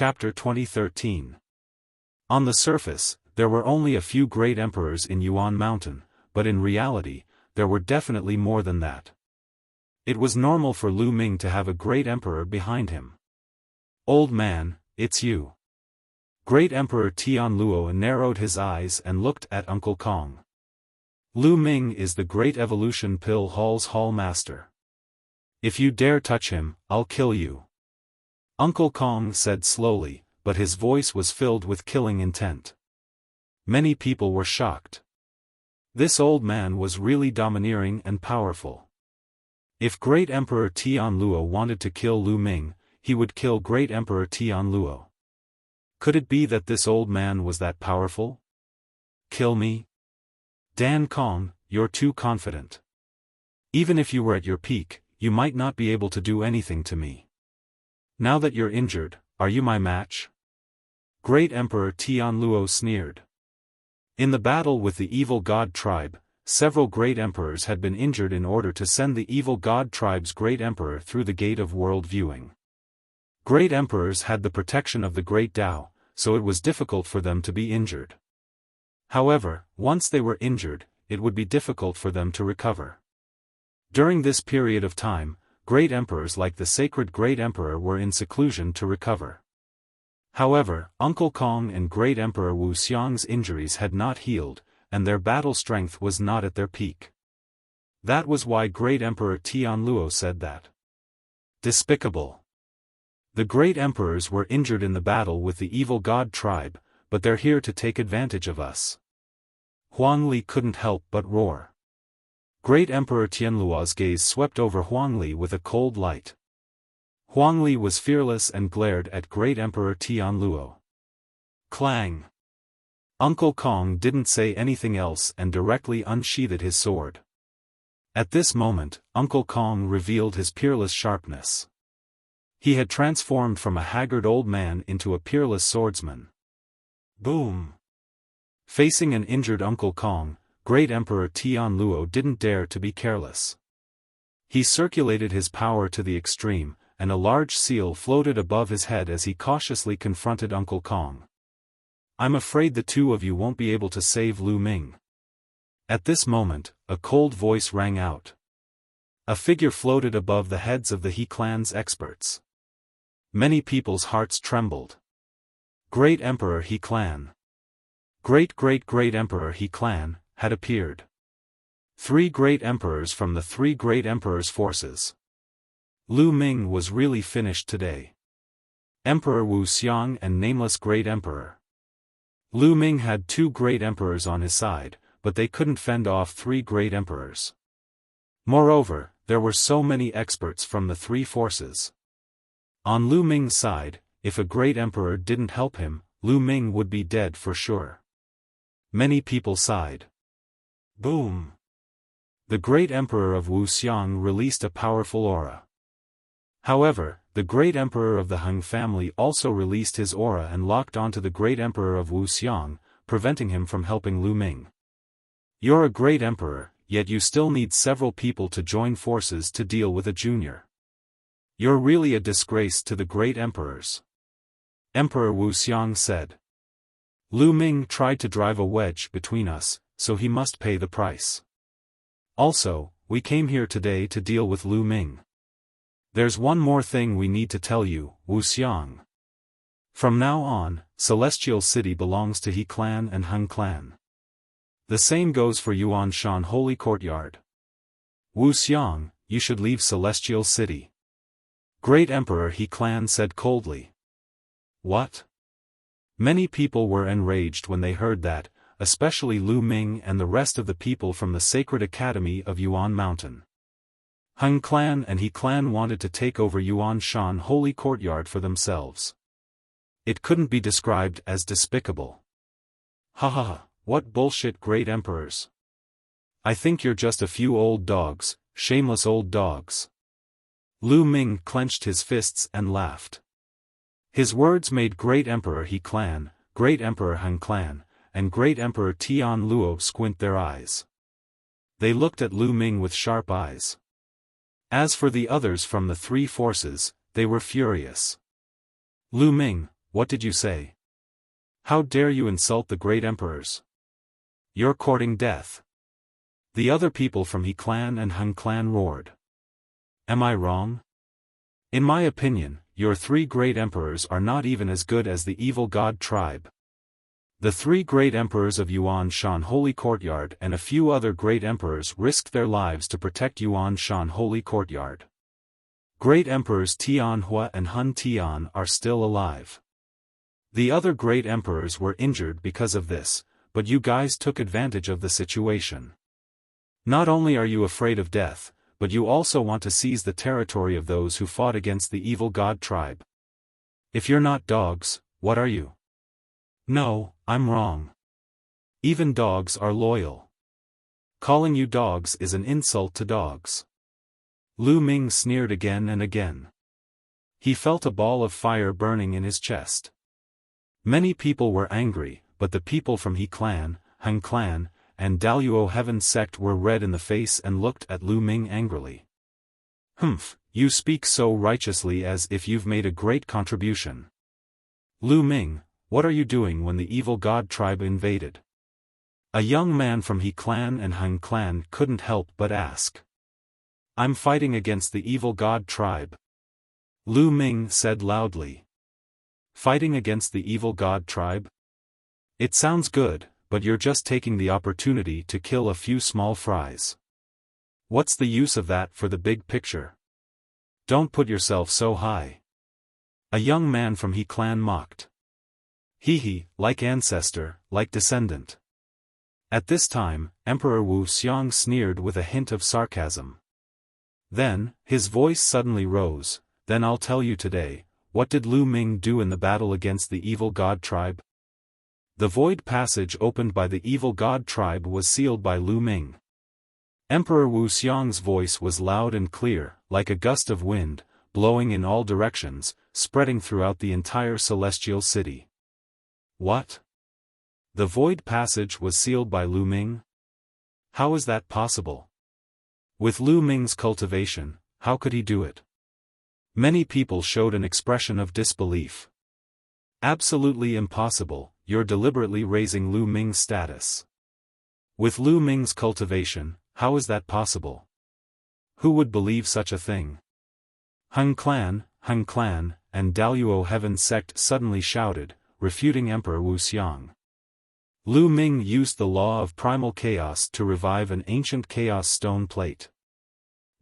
Chapter 2013. On the surface, there were only a few great emperors in Yuan Mountain, but in reality, there were definitely more than that. It was normal for Lu Ming to have a great emperor behind him. "Old man, it's you." Great Emperor Tian Luo narrowed his eyes and looked at Uncle Kong. "Lu Ming is the Great Evolution Pill Hall's Hall Master. If you dare touch him, I'll kill you," Uncle Kong said slowly, but his voice was filled with killing intent. Many people were shocked. This old man was really domineering and powerful. If Great Emperor Tian Luo wanted to kill Lu Ming, he would kill Great Emperor Tian Luo. Could it be that this old man was that powerful? "Kill me? Dan Kong, you're too confident. Even if you were at your peak, you might not be able to do anything to me. Now that you're injured, are you my match?" Great Emperor Tian Luo sneered. In the battle with the evil god tribe, several great emperors had been injured in order to send the evil god tribe's great emperor through the gate of world viewing. Great emperors had the protection of the great Tao, so it was difficult for them to be injured. However, once they were injured, it would be difficult for them to recover. During this period of time, great emperors like the sacred great emperor were in seclusion to recover. However, Uncle Kong and Great Emperor Wuxia's injuries had not healed, and their battle strength was not at their peak. That was why Great Emperor Tian Luo said that. "Despicable. The great emperors were injured in the battle with the evil god tribe, but they're here to take advantage of us." Huang Li couldn't help but roar. Great Emperor Tianluo's gaze swept over Huang Li with a cold light. Huang Li was fearless and glared at Great Emperor Tian Luo. Clang! Uncle Kong didn't say anything else and directly unsheathed his sword. At this moment, Uncle Kong revealed his peerless sharpness. He had transformed from a haggard old man into a peerless swordsman. Boom! Facing an injured Uncle Kong, Great Emperor Tian Luo didn't dare to be careless. He circulated his power to the extreme, and a large seal floated above his head as he cautiously confronted Uncle Kong. "I'm afraid the two of you won't be able to save Lu Ming." At this moment, a cold voice rang out. A figure floated above the heads of the He clan's experts. Many people's hearts trembled. Great Emperor He clan. Great Emperor He clan had appeared. 3 great emperors from the 3 great emperors' forces. Lu Ming was really finished today. Emperor Wuxia and nameless great emperor. Lu Ming had 2 great emperors on his side, but they couldn't fend off 3 great emperors. Moreover, there were so many experts from the 3 forces. On Lu Ming's side, if a great emperor didn't help him, Lu Ming would be dead for sure. Many people sighed. Boom! The great emperor of Wuxia released a powerful aura. However, the great emperor of the Hung family also released his aura and locked onto the great emperor of Wuxia, preventing him from helping Lu Ming. "You're a great emperor, yet you still need several people to join forces to deal with a junior. You're really a disgrace to the great emperors," Emperor Wuxia said. "Lu Ming tried to drive a wedge between us, so he must pay the price. Also, we came here today to deal with Lu Ming. There's one more thing we need to tell you, Wuxia. From now on, Celestial City belongs to He clan and Hung clan. The same goes for Yuan Shan Holy Courtyard. Wuxia, you should leave Celestial City." Great Emperor He clan said coldly. What? Many people were enraged when they heard that, especially Lu Ming and the rest of the people from the Sacred Academy of Yuan Mountain. Hung clan and He clan wanted to take over Yuan Shan Holy Courtyard for themselves. It couldn't be described as despicable. Haha, what bullshit great emperors. I think you're just a few old dogs, shameless old dogs. Lu Ming clenched his fists and laughed. His words made Great Emperor He clan, Great Emperor Hung clan, and Great Emperor Tian Luo squint their eyes. They looked at Lu Ming with sharp eyes. As for the others from the 3 forces, they were furious. Lu Ming, what did you say? How dare you insult the great emperors? You're courting death. The other people from He clan and Hung clan roared. Am I wrong? In my opinion, your three great emperors are not even as good as the evil god tribe. The three great emperors of Yuan Shan Holy Courtyard and a few other great emperors risked their lives to protect Yuan Shan Holy Courtyard. Great emperors Tianhua and Hun Tian are still alive. The other great emperors were injured because of this, but you guys took advantage of the situation. Not only are you afraid of death, but you also want to seize the territory of those who fought against the evil god tribe. If you're not dogs, what are you? No, I'm wrong. Even dogs are loyal. Calling you dogs is an insult to dogs. Lu Ming sneered again and again. He felt a ball of fire burning in his chest. Many people were angry, but the people from He clan, Hung clan, and Daluo Heaven sect were red in the face and looked at Lu Ming angrily. Humph, you speak so righteously as if you've made a great contribution. Lu Ming, what are you doing when the evil god tribe invaded? A young man from He clan and Hung clan couldn't help but ask. I'm fighting against the evil god tribe. Lu Ming said loudly. Fighting against the evil god tribe? It sounds good, but you're just taking the opportunity to kill a few small fries. What's the use of that for the big picture? Don't put yourself so high. A young man from He clan mocked. Hee, like ancestor, like descendant. At this time, Emperor Wuxiang sneered with a hint of sarcasm. Then, his voice suddenly rose, then I'll tell you today, what did Lu Ming do in the battle against the evil god tribe? The void passage opened by the evil god tribe was sealed by Lu Ming. Emperor Wuxiang's voice was loud and clear, like a gust of wind, blowing in all directions, spreading throughout the entire celestial city. What? The void passage was sealed by Lu Ming? How is that possible? With Lu Ming's cultivation, how could he do it? Many people showed an expression of disbelief. Absolutely impossible, you're deliberately raising Lu Ming's status. With Lu Ming's cultivation, how is that possible? Who would believe such a thing? Hung clan, and Daluo Heaven sect suddenly shouted, refuting Emperor Wuxiang. Lu Ming used the law of primal chaos to revive an ancient chaos stone plate.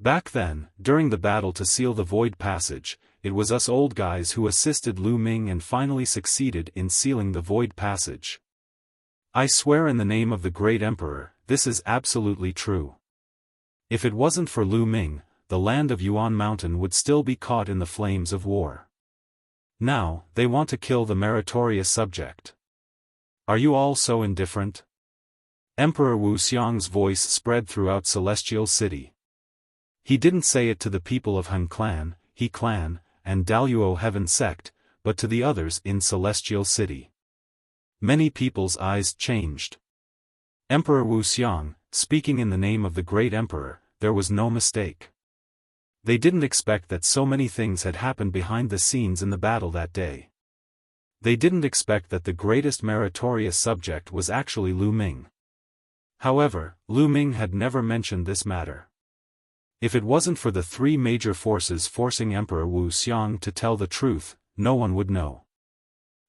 Back then, during the battle to seal the void passage, it was us old guys who assisted Lu Ming and finally succeeded in sealing the void passage. I swear in the name of the great emperor, this is absolutely true. If it wasn't for Lu Ming, the land of Yuan Mountain would still be caught in the flames of war. Now, they want to kill the meritorious subject. Are you all so indifferent? Emperor Wuxiang's voice spread throughout Celestial City. He didn't say it to the people of Hung clan, He clan, and Daluo Heaven sect, but to the others in Celestial City. Many people's eyes changed. Emperor Wuxiang, speaking in the name of the great emperor, there was no mistake. They didn't expect that so many things had happened behind the scenes in the battle that day. They didn't expect that the greatest meritorious subject was actually Lu Ming. However, Lu Ming had never mentioned this matter. If it wasn't for the three major forces forcing Emperor Wuxiang to tell the truth, no one would know.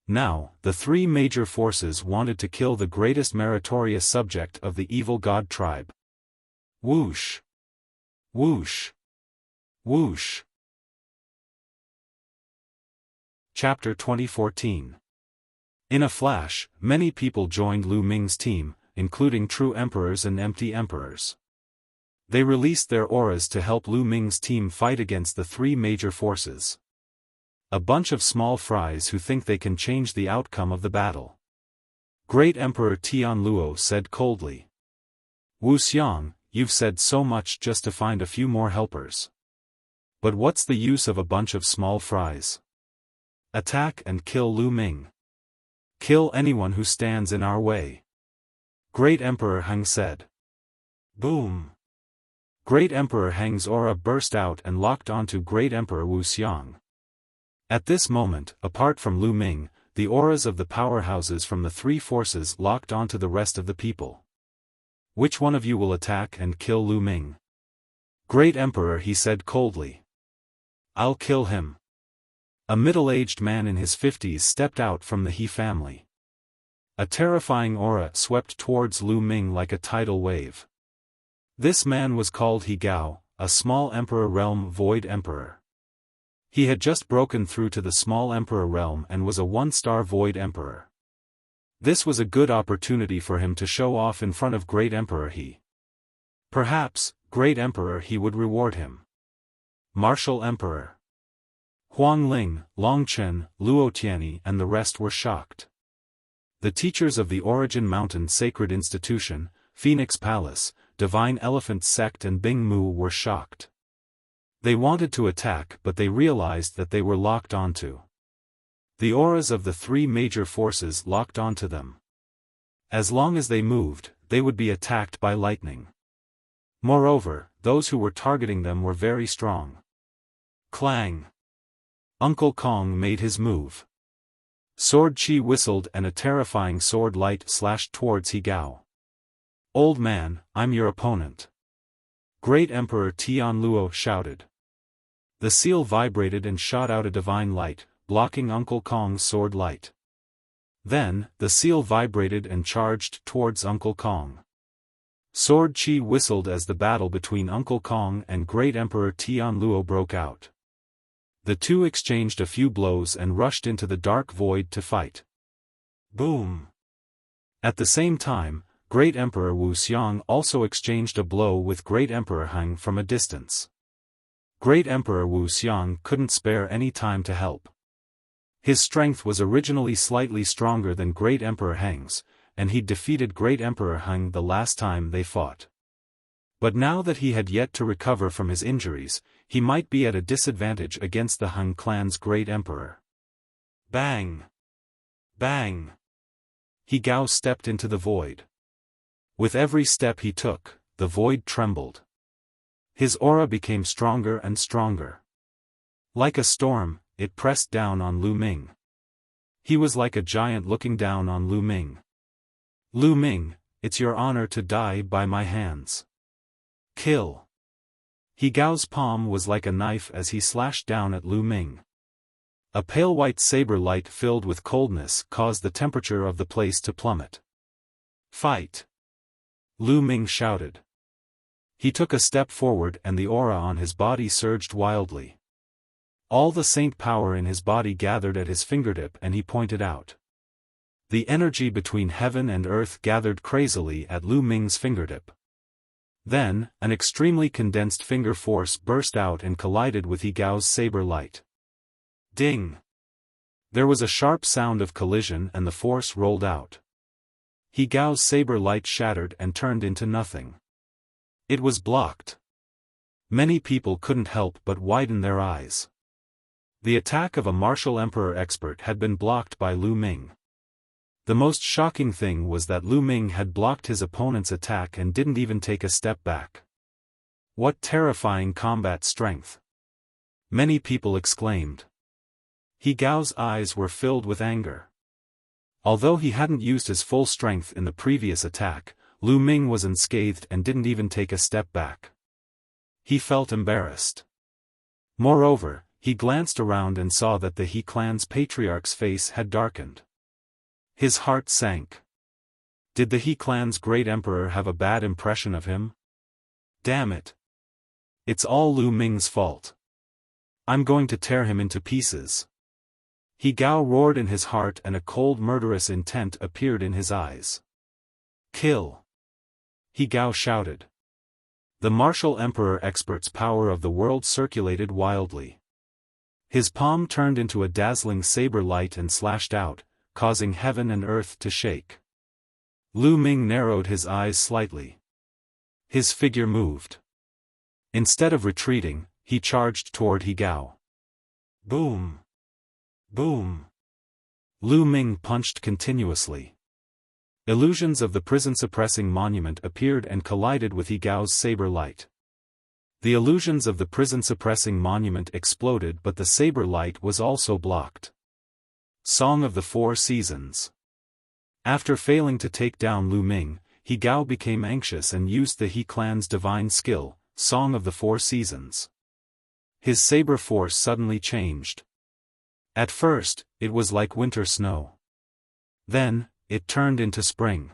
Now, the three major forces wanted to kill the greatest meritorious subject of the evil god tribe. Whoosh! Whoosh! Whoosh! Chapter 2014. In a flash, many people joined Lu Ming's team, including true emperors and empty emperors. They released their auras to help Lu Ming's team fight against the three major forces. A bunch of small fries who think they can change the outcome of the battle. Great Emperor Tianluo said coldly. Wuxiang, you've said so much just to find a few more helpers. But what's the use of a bunch of small fries? Attack and kill Lu Ming. Kill anyone who stands in our way. Great Emperor Heng said. Boom! Great Emperor Heng's aura burst out and locked onto Great Emperor Wuxiang. At this moment, apart from Lu Ming, the auras of the powerhouses from the three forces locked onto the rest of the people. Which one of you will attack and kill Lu Ming? Great Emperor, he said coldly. I'll kill him. A middle-aged man in his 50s stepped out from the He family. A terrifying aura swept towards Lu Ming like a tidal wave. This man was called He Gao, a small emperor realm void emperor. He had just broken through to the small emperor realm and was a one-star void emperor. This was a good opportunity for him to show off in front of Great Emperor He. Perhaps, Great Emperor He would reward him. Martial Emperor. Huang Ling, Long Chen, Luo Tianyi and the rest were shocked. The teachers of the Origin Mountain Sacred Institution, Phoenix Palace, Divine Elephant Sect and Bing Mu were shocked. They wanted to attack but they realized that they were locked onto. The auras of the three major forces locked onto them. As long as they moved, they would be attacked by lightning. Moreover, those who were targeting them were very strong. Clang! Uncle Kong made his move. Sword Chi whistled and a terrifying sword light slashed towards He Gao. Old man, I'm your opponent. Great Emperor Tian Luo shouted. The seal vibrated and shot out a divine light, blocking Uncle Kong's sword light. Then, the seal vibrated and charged towards Uncle Kong. Sword Chi whistled as the battle between Uncle Kong and Great Emperor Tian Luo broke out. The two exchanged a few blows and rushed into the dark void to fight. Boom! At the same time, Great Emperor Wuxia also exchanged a blow with Great Emperor Heng from a distance. Great Emperor Wuxia couldn't spare any time to help. His strength was originally slightly stronger than Great Emperor Heng's, and he'd defeated Great Emperor Heng the last time they fought. But now that he had yet to recover from his injuries, he might be at a disadvantage against the Heng clan's Great Emperor. Bang! Bang! He Gao stepped into the void. With every step he took, the void trembled. His aura became stronger and stronger. Like a storm, it pressed down on Lu Ming. He was like a giant looking down on Lu Ming. Lu Ming, it's your honor to die by my hands. Kill. He Gao's palm was like a knife as he slashed down at Lu Ming. A pale white saber light filled with coldness caused the temperature of the place to plummet. Fight! Lu Ming shouted. He took a step forward and the aura on his body surged wildly. All the saint power in his body gathered at his fingertip and he pointed out. The energy between heaven and earth gathered crazily at Lu Ming's fingertip. Then, an extremely condensed finger force burst out and collided with He Gao's saber light. Ding! There was a sharp sound of collision and the force rolled out. He Gao's saber light shattered and turned into nothing. It was blocked. Many people couldn't help but widen their eyes. The attack of a martial emperor expert had been blocked by Lu Ming. The most shocking thing was that Lu Ming had blocked his opponent's attack and didn't even take a step back. What terrifying combat strength! Many people exclaimed. He Gao's eyes were filled with anger. Although he hadn't used his full strength in the previous attack, Lu Ming was unscathed and didn't even take a step back. He felt embarrassed. Moreover, he glanced around and saw that the He clan's patriarch's face had darkened. His heart sank. Did the He clan's great emperor have a bad impression of him? Damn it! It's all Lu Ming's fault. I'm going to tear him into pieces. He Gao roared in his heart and a cold murderous intent appeared in his eyes. Kill! He Gao shouted. The martial emperor expert's power of the world circulated wildly. His palm turned into a dazzling saber light and slashed out, causing heaven and earth to shake. Lu Ming narrowed his eyes slightly. His figure moved. Instead of retreating, he charged toward He Gao. Boom! Boom! Lu Ming punched continuously. Illusions of the prison-suppressing monument appeared and collided with He Gao's saber light. The illusions of the prison-suppressing monument exploded, but the saber light was also blocked. Song of the Four Seasons. After failing to take down Lu Ming, He Gao became anxious and used the He clan's divine skill, Song of the Four Seasons. His saber force suddenly changed. At first, it was like winter snow. Then, it turned into spring.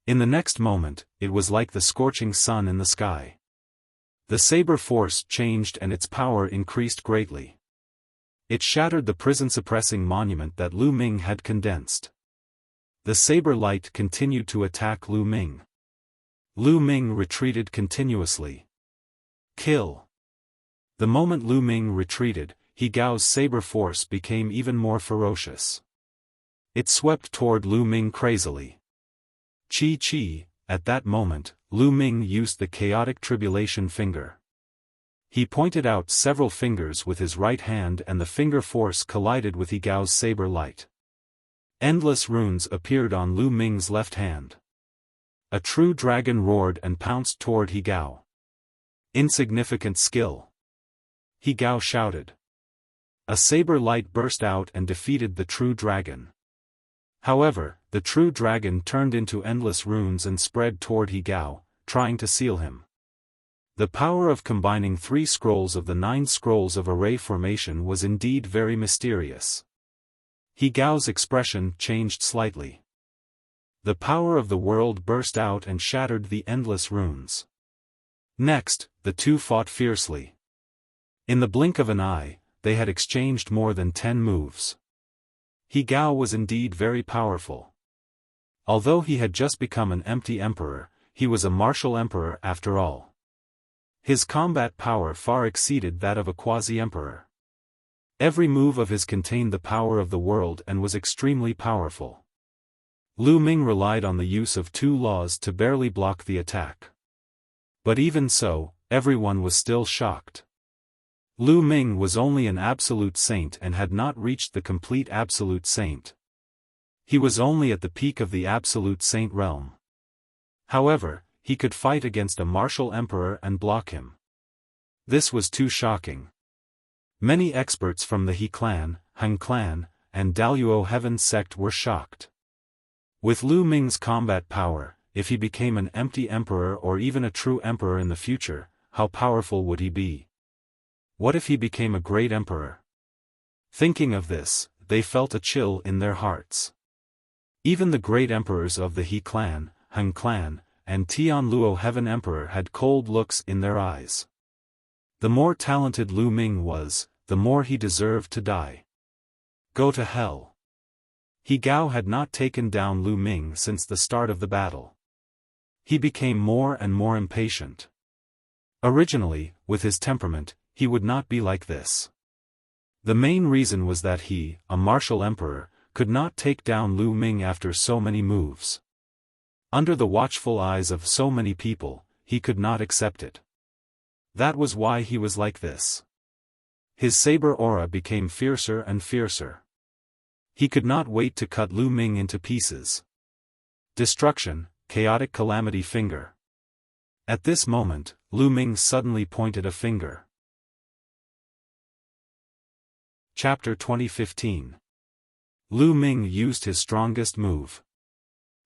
In the next moment, it was like the scorching sun in the sky. The saber force changed and its power increased greatly. It shattered the prison-suppressing monument that Lu Ming had condensed. The saber light continued to attack Lu Ming. Lu Ming retreated continuously. Kill. The moment Lu Ming retreated, He Gao's saber force became even more ferocious. It swept toward Lu Ming crazily. Chi. At that moment, Lu Ming used the chaotic tribulation finger. He pointed out several fingers with his right hand and the finger force collided with He Gao's saber light. Endless runes appeared on Lu Ming's left hand. A true dragon roared and pounced toward He Gao. Insignificant skill. He Gao shouted. A saber light burst out and defeated the true dragon. However, the true dragon turned into endless runes and spread toward He Gao, trying to seal him. The power of combining 3 scrolls of the 9 scrolls of array formation was indeed very mysterious. He Gao's expression changed slightly. The power of the world burst out and shattered the endless runes. Next, the two fought fiercely. In the blink of an eye, they had exchanged more than 10 moves. He Gao was indeed very powerful. Although he had just become an empty emperor, he was a martial emperor after all. His combat power far exceeded that of a quasi-emperor. Every move of his contained the power of the world and was extremely powerful. Lu Ming relied on the use of 2 laws to barely block the attack. But even so, everyone was still shocked. Lu Ming was only an absolute saint and had not reached the complete absolute saint. He was only at the peak of the absolute saint realm. However, he could fight against a martial emperor and block him. This was too shocking. Many experts from the He clan, Han clan, and Daluo Heaven sect were shocked. With Lu Ming's combat power, if he became an empty emperor or even a true emperor in the future, how powerful would he be? What if he became a great emperor? Thinking of this, they felt a chill in their hearts. Even the great emperors of the He clan, Han clan, and Tianluo Heaven Emperor had cold looks in their eyes. The more talented Lu Ming was, the more he deserved to die. Go to hell. He Gao had not taken down Lu Ming since the start of the battle. He became more and more impatient. Originally, with his temperament, he would not be like this. The main reason was that he, a martial emperor, could not take down Lu Ming after so many moves. Under the watchful eyes of so many people, he could not accept it. That was why he was like this. His saber aura became fiercer and fiercer. He could not wait to cut Lu Ming into pieces. Destruction, chaotic calamity finger. At this moment, Lu Ming suddenly pointed a finger. Chapter 2015. Lu Ming used his strongest move.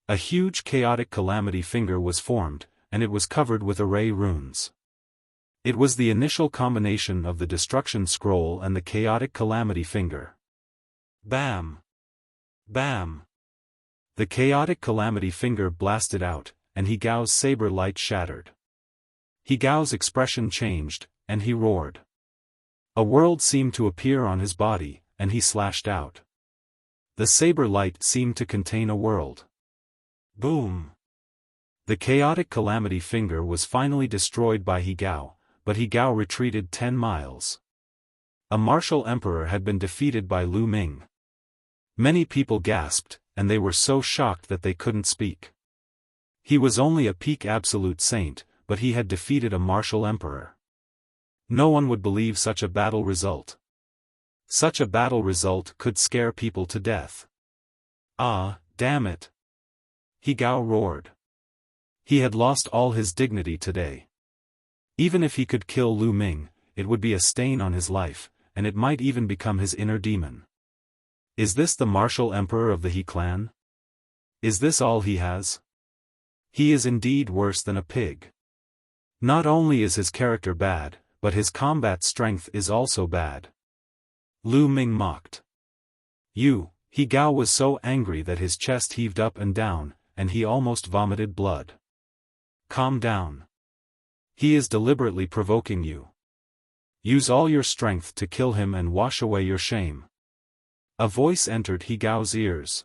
A huge chaotic calamity finger was formed, and it was covered with array runes. It was the initial combination of the destruction scroll and the chaotic calamity finger. Bam! Bam! The chaotic calamity finger blasted out, and He Gao's saber light shattered. He Gao's expression changed, and he roared. A world seemed to appear on his body, and he slashed out. The saber light seemed to contain a world. Boom! The chaotic calamity finger was finally destroyed by He Gao, but He Gao retreated 10 miles. A martial emperor had been defeated by Lu Ming. Many people gasped, and they were so shocked that they couldn't speak. He was only a peak absolute saint, but he had defeated a martial emperor. No one would believe such a battle result. Such a battle result could scare people to death. Ah, damn it! He Gao roared. He had lost all his dignity today. Even if he could kill Lu Ming, it would be a stain on his life, and it might even become his inner demon. Is this the martial emperor of the He clan? Is this all he has? He is indeed worse than a pig. Not only is his character bad, but his combat strength is also bad. Lu Ming mocked. He Gao was so angry that his chest heaved up and down, and he almost vomited blood. Calm down. He is deliberately provoking you. Use all your strength to kill him and wash away your shame. A voice entered He Gao's ears.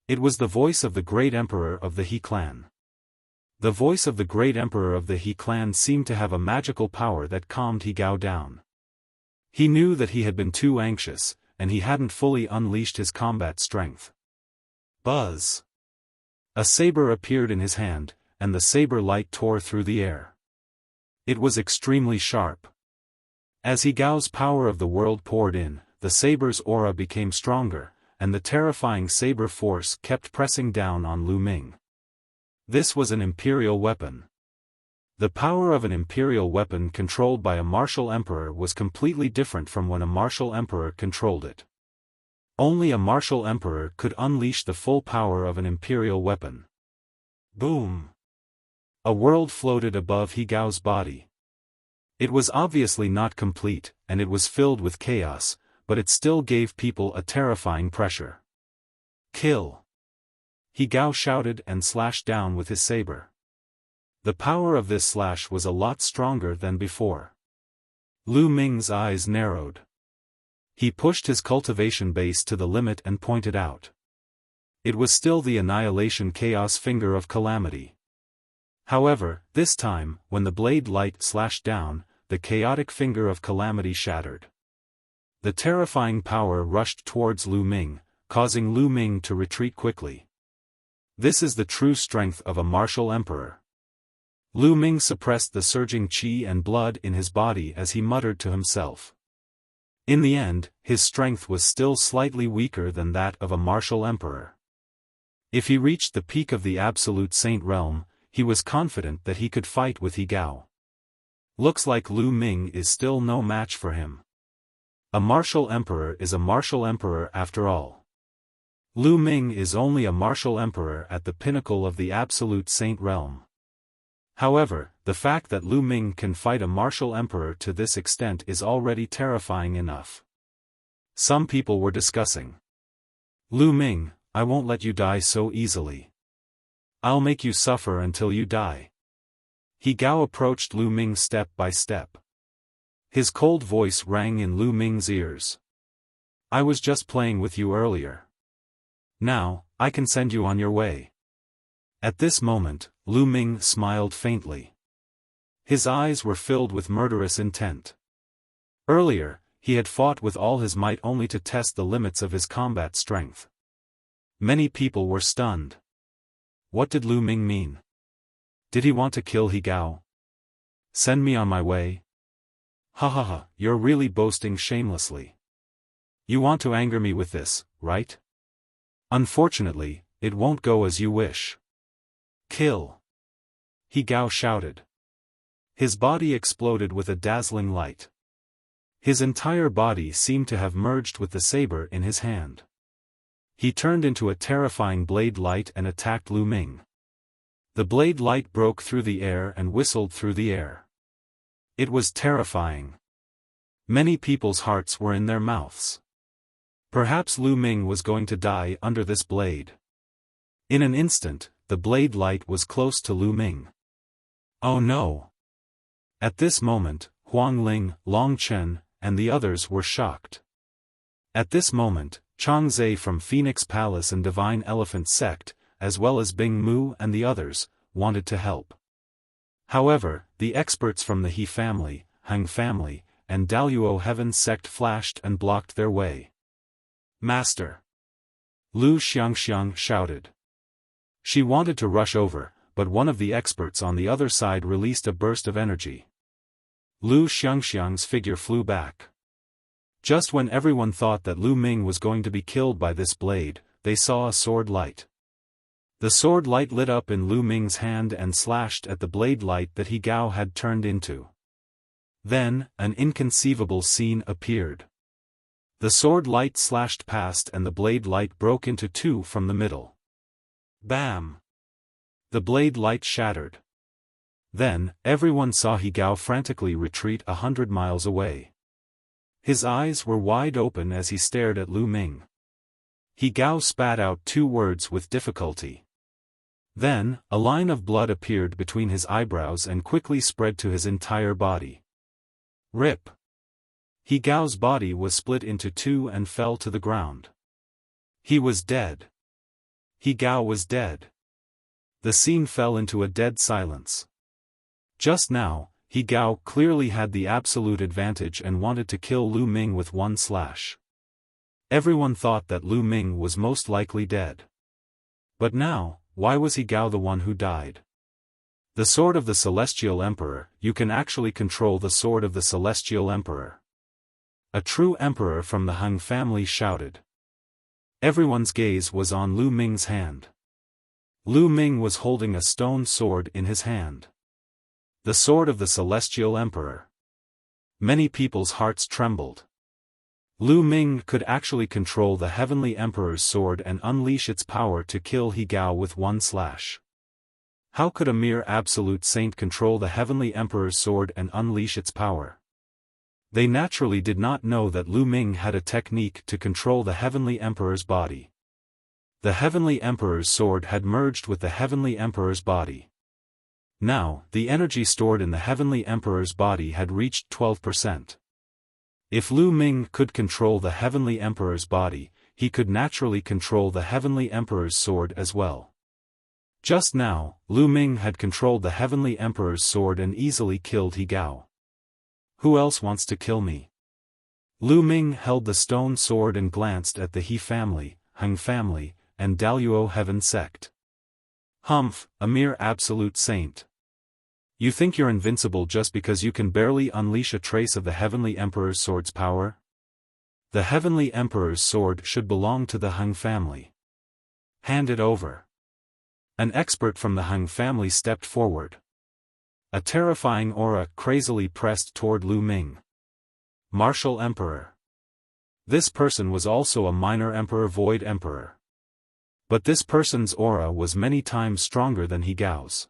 It was the voice of the great emperor of the He clan. The voice of the great emperor of the He clan seemed to have a magical power that calmed He Gao down. He knew that he had been too anxious, and he hadn't fully unleashed his combat strength. Buzz! A saber appeared in his hand, and the saber light tore through the air. It was extremely sharp. As He Gao's power of the world poured in, the saber's aura became stronger, and the terrifying saber force kept pressing down on Lu Ming. This was an imperial weapon. The power of an imperial weapon controlled by a martial emperor was completely different from when a martial emperor controlled it. Only a martial emperor could unleash the full power of an imperial weapon. Boom! A world floated above He Gao's body. It was obviously not complete, and it was filled with chaos, but it still gave people a terrifying pressure. Kill! He Gao shouted and slashed down with his saber. The power of this slash was a lot stronger than before. Lu Ming's eyes narrowed. He pushed his cultivation base to the limit and pointed out. It was still the Annihilation Chaos Finger of Calamity. However, this time, when the blade light slashed down, the chaotic finger of Calamity shattered. The terrifying power rushed towards Lu Ming, causing Lu Ming to retreat quickly. This is the true strength of a martial emperor. Lu Ming suppressed the surging qi and blood in his body as he muttered to himself. In the end, his strength was still slightly weaker than that of a martial emperor. If he reached the peak of the absolute saint realm, he was confident that he could fight with He Gao. Looks like Lu Ming is still no match for him. A martial emperor is a martial emperor after all. Lu Ming is only a martial emperor at the pinnacle of the absolute saint realm. However, the fact that Lu Ming can fight a martial emperor to this extent is already terrifying enough. Some people were discussing. Lu Ming, I won't let you die so easily. I'll make you suffer until you die. He Gao approached Lu Ming step by step. His cold voice rang in Lu Ming's ears. I was just playing with you earlier. Now, I can send you on your way. At this moment, Lu Ming smiled faintly. His eyes were filled with murderous intent. Earlier, he had fought with all his might only to test the limits of his combat strength. Many people were stunned. What did Lu Ming mean? Did he want to kill He Gao? Send me on my way? Ha ha ha, you're really boasting shamelessly. You want to anger me with this, right? Unfortunately, it won't go as you wish. Kill! He Gao shouted. His body exploded with a dazzling light. His entire body seemed to have merged with the saber in his hand. He turned into a terrifying blade light and attacked Lu Ming. The blade light broke through the air and whistled through the air. It was terrifying. Many people's hearts were in their mouths. Perhaps Lu Ming was going to die under this blade. In an instant, the blade light was close to Lu Ming. Oh no! At this moment, Huang Ling, Long Chen, and the others were shocked. At this moment, Chang Zhe from Phoenix Palace and Divine Elephant Sect, as well as Bing Mu and the others, wanted to help. However, the experts from the He family, Hang family, and Daluo Heaven Sect flashed and blocked their way. Master! Lu Xiangxiang shouted. She wanted to rush over, but one of the experts on the other side released a burst of energy. Lu Xiangxiang's figure flew back. Just when everyone thought that Lu Ming was going to be killed by this blade, they saw a sword light. The sword light lit up in Lu Ming's hand and slashed at the blade light that He Gao had turned into. Then, an inconceivable scene appeared. The sword light slashed past and the blade light broke into two from the middle. Bam! The blade light shattered. Then, everyone saw He Gao frantically retreat 100 miles away. His eyes were wide open as he stared at Lu Ming. He Gao spat out 2 words with difficulty. Then, a line of blood appeared between his eyebrows and quickly spread to his entire body. Rip! He Gao's body was split into 2 and fell to the ground. He was dead. He Gao was dead. The scene fell into a dead silence. Just now, He Gao clearly had the absolute advantage and wanted to kill Lu Ming with 1 slash. Everyone thought that Lu Ming was most likely dead. But now, why was He Gao the one who died? The sword of the Celestial Emperor, you can actually control the sword of the Celestial Emperor. A true emperor from the Han family shouted. Everyone's gaze was on Lu Ming's hand. Lu Ming was holding a stone sword in his hand. The sword of the Celestial Emperor. Many people's hearts trembled. Lu Ming could actually control the Heavenly Emperor's sword and unleash its power to kill He Gao with 1 slash. How could a mere absolute saint control the Heavenly Emperor's sword and unleash its power? They naturally did not know that Lu Ming had a technique to control the Heavenly Emperor's body. The Heavenly Emperor's sword had merged with the Heavenly Emperor's body. Now, the energy stored in the Heavenly Emperor's body had reached 12%. If Lu Ming could control the Heavenly Emperor's body, he could naturally control the Heavenly Emperor's sword as well. Just now, Lu Ming had controlled the Heavenly Emperor's sword and easily killed He Gao. Who else wants to kill me? Lu Ming held the stone sword and glanced at the He family, Han family, and Daluo Heaven sect. Humph, a mere absolute saint. You think you're invincible just because you can barely unleash a trace of the Heavenly Emperor's sword's power? The Heavenly Emperor's sword should belong to the Han family. Hand it over. An expert from the Han family stepped forward. A terrifying aura crazily pressed toward Lu Ming. Martial Emperor. This person was also a minor emperor, Void Emperor. But this person's aura was many times stronger than He Gao's.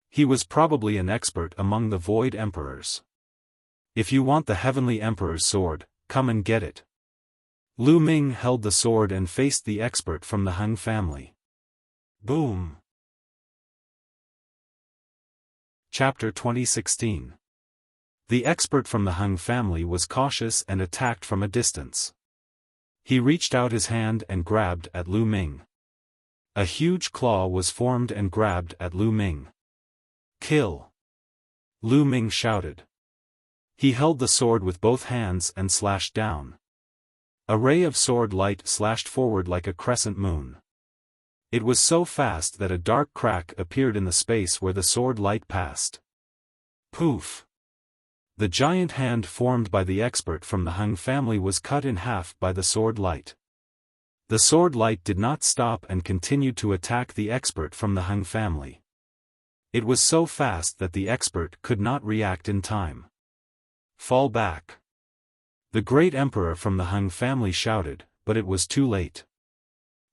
He was probably an expert among the Void Emperors. If you want the Heavenly Emperor's sword, come and get it. Lu Ming held the sword and faced the expert from the Han family. Boom! Chapter 2016. The expert from the Han family was cautious and attacked from a distance. He reached out his hand and grabbed at Lu Ming. A huge claw was formed and grabbed at Lu Ming. Kill! Lu Ming shouted. He held the sword with both hands and slashed down. A ray of sword light slashed forward like a crescent moon. It was so fast that a dark crack appeared in the space where the sword light passed. Poof! The giant hand formed by the expert from the Han family was cut in half by the sword light. The sword light did not stop and continued to attack the expert from the Han family. It was so fast that the expert could not react in time. Fall back! The great emperor from the Han family shouted, but it was too late.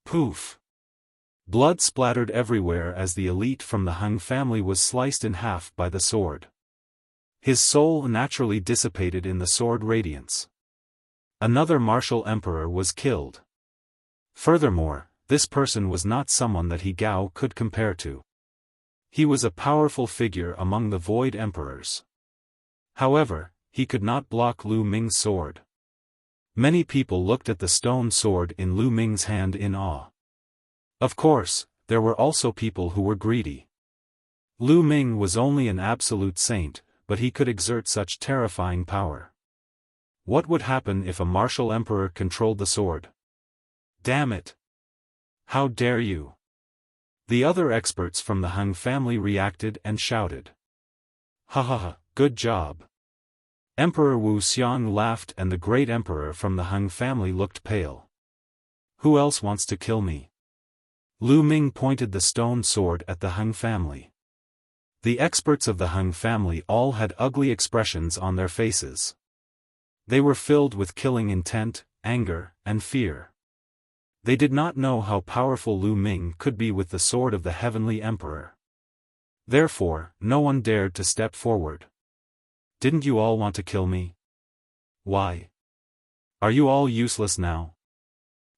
Poof! Blood splattered everywhere as the elite from the Han family was sliced in half by the sword. His soul naturally dissipated in the sword radiance. Another martial emperor was killed. Furthermore, this person was not someone that He Gao could compare to. He was a powerful figure among the Void Emperors. However, he could not block Lu Ming's sword. Many people looked at the stone sword in Lu Ming's hand in awe. Of course, there were also people who were greedy. Lu Ming was only an absolute saint, but he could exert such terrifying power. What would happen if a martial emperor controlled the sword? Damn it! How dare you! The other experts from the Han family reacted and shouted. Ha ha ha, good job! Emperor Wuxia laughed and the great emperor from the Han family looked pale. Who else wants to kill me? Lu Ming pointed the stone sword at the Hung family. The experts of the Hung family all had ugly expressions on their faces. They were filled with killing intent, anger, and fear. They did not know how powerful Lu Ming could be with the sword of the Heavenly Emperor. Therefore, no one dared to step forward. Didn't you all want to kill me? Why? Are you all useless now?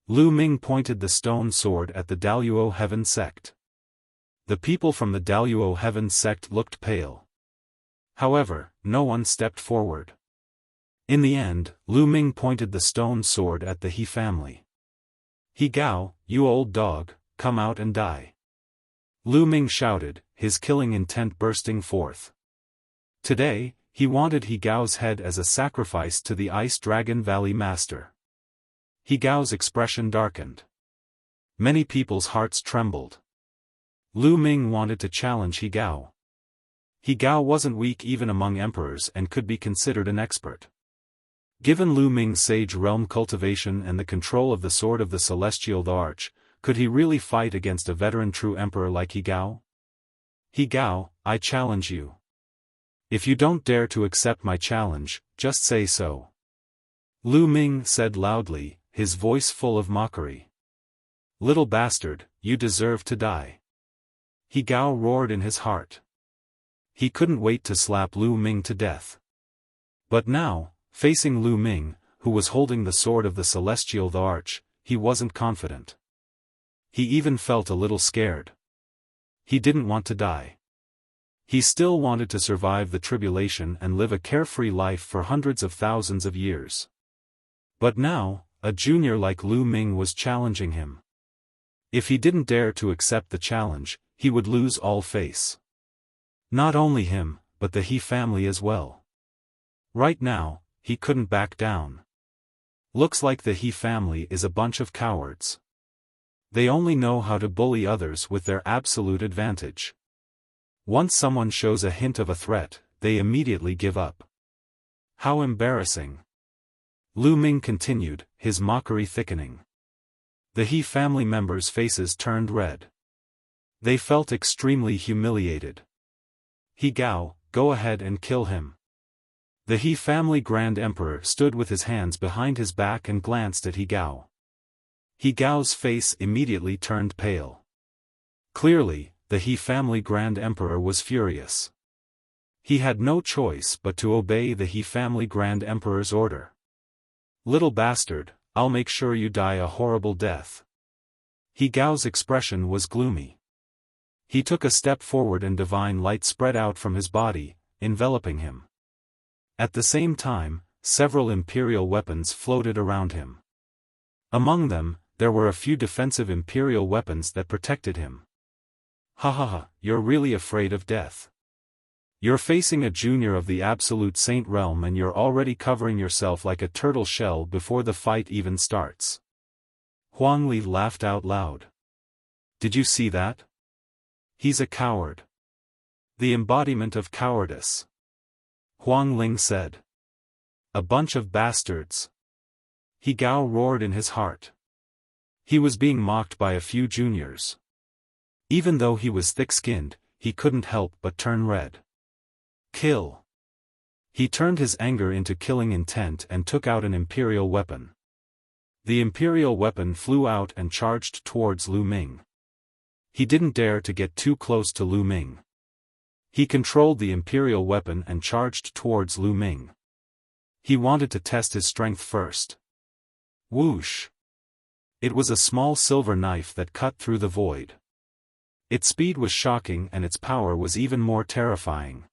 Lu Ming pointed the stone sword at the Daluo Heaven sect. The people from the Daluo Heaven sect looked pale. However, no one stepped forward. In the end, Lu Ming pointed the stone sword at the He family. He Gao, you old dog, come out and die. Lu Ming shouted, his killing intent bursting forth. Today, he wanted He Gao's head as a sacrifice to the Ice Dragon Valley Master. He Gao's expression darkened. Many people's hearts trembled. Lu Ming wanted to challenge He Gao. He Gao wasn't weak even among emperors and could be considered an expert. Given Lu Ming's sage realm cultivation and the control of the sword of the celestial arch, could he really fight against a veteran true emperor like He Gao? He Gao, I challenge you. If you don't dare to accept my challenge, just say so. Lu Ming said loudly, his voice full of mockery. Little bastard, you deserve to die. He Gao roared in his heart. He couldn't wait to slap Lu Ming to death. But now, facing Lu Ming, who was holding the sword of the celestial arch, he wasn't confident. He even felt a little scared. He didn't want to die. He still wanted to survive the tribulation and live a carefree life for hundreds of thousands of years. But now, a junior like Lu Ming was challenging him. If he didn't dare to accept the challenge, he would lose all face. Not only him, but the He family as well. Right now, he couldn't back down. Looks like the He family is a bunch of cowards. They only know how to bully others with their absolute advantage. Once someone shows a hint of a threat, they immediately give up. How embarrassing. Lu Ming continued, his mockery thickening. The He family members' faces turned red. They felt extremely humiliated. He Gao, go ahead and kill him. The He family Grand Emperor stood with his hands behind his back and glanced at He Gao. He Gao's face immediately turned pale. Clearly, the He family Grand Emperor was furious. He had no choice but to obey the He family Grand Emperor's order. Little bastard, I'll make sure you die a horrible death. He Gao's expression was gloomy. He took a step forward and divine light spread out from his body, enveloping him. At the same time, several imperial weapons floated around him. Among them, there were a few defensive imperial weapons that protected him. Ha ha ha, you're really afraid of death. You're facing a junior of the absolute saint realm and you're already covering yourself like a turtle shell before the fight even starts. Huang Li laughed out loud. Did you see that? He's a coward. The embodiment of cowardice. Huang Ling said. A bunch of bastards. He Gao roared in his heart. He was being mocked by a few juniors. Even though he was thick-skinned, he couldn't help but turn red. Kill. He turned his anger into killing intent and took out an imperial weapon. The imperial weapon flew out and charged towards Lu Ming. He didn't dare to get too close to Lu Ming. He controlled the imperial weapon and charged towards Lu Ming. He wanted to test his strength first. Whoosh! It was a small silver knife that cut through the void. Its speed was shocking and its power was even more terrifying.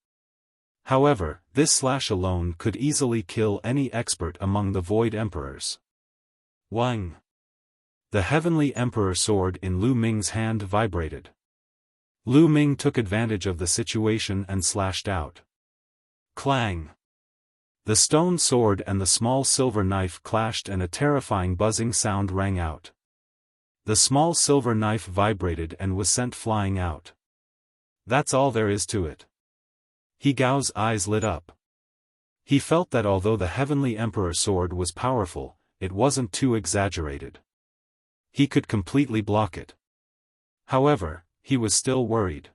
However, this slash alone could easily kill any expert among the Void Emperors. Wang! The Heavenly Emperor sword in Lu Ming's hand vibrated. Lu Ming took advantage of the situation and slashed out. Clang! The stone sword and the small silver knife clashed and a terrifying buzzing sound rang out. The small silver knife vibrated and was sent flying out. That's all there is to it. He Gao's eyes lit up. He felt that although the Heavenly Emperor sword was powerful, it wasn't too exaggerated. He could completely block it. However, he was still worried.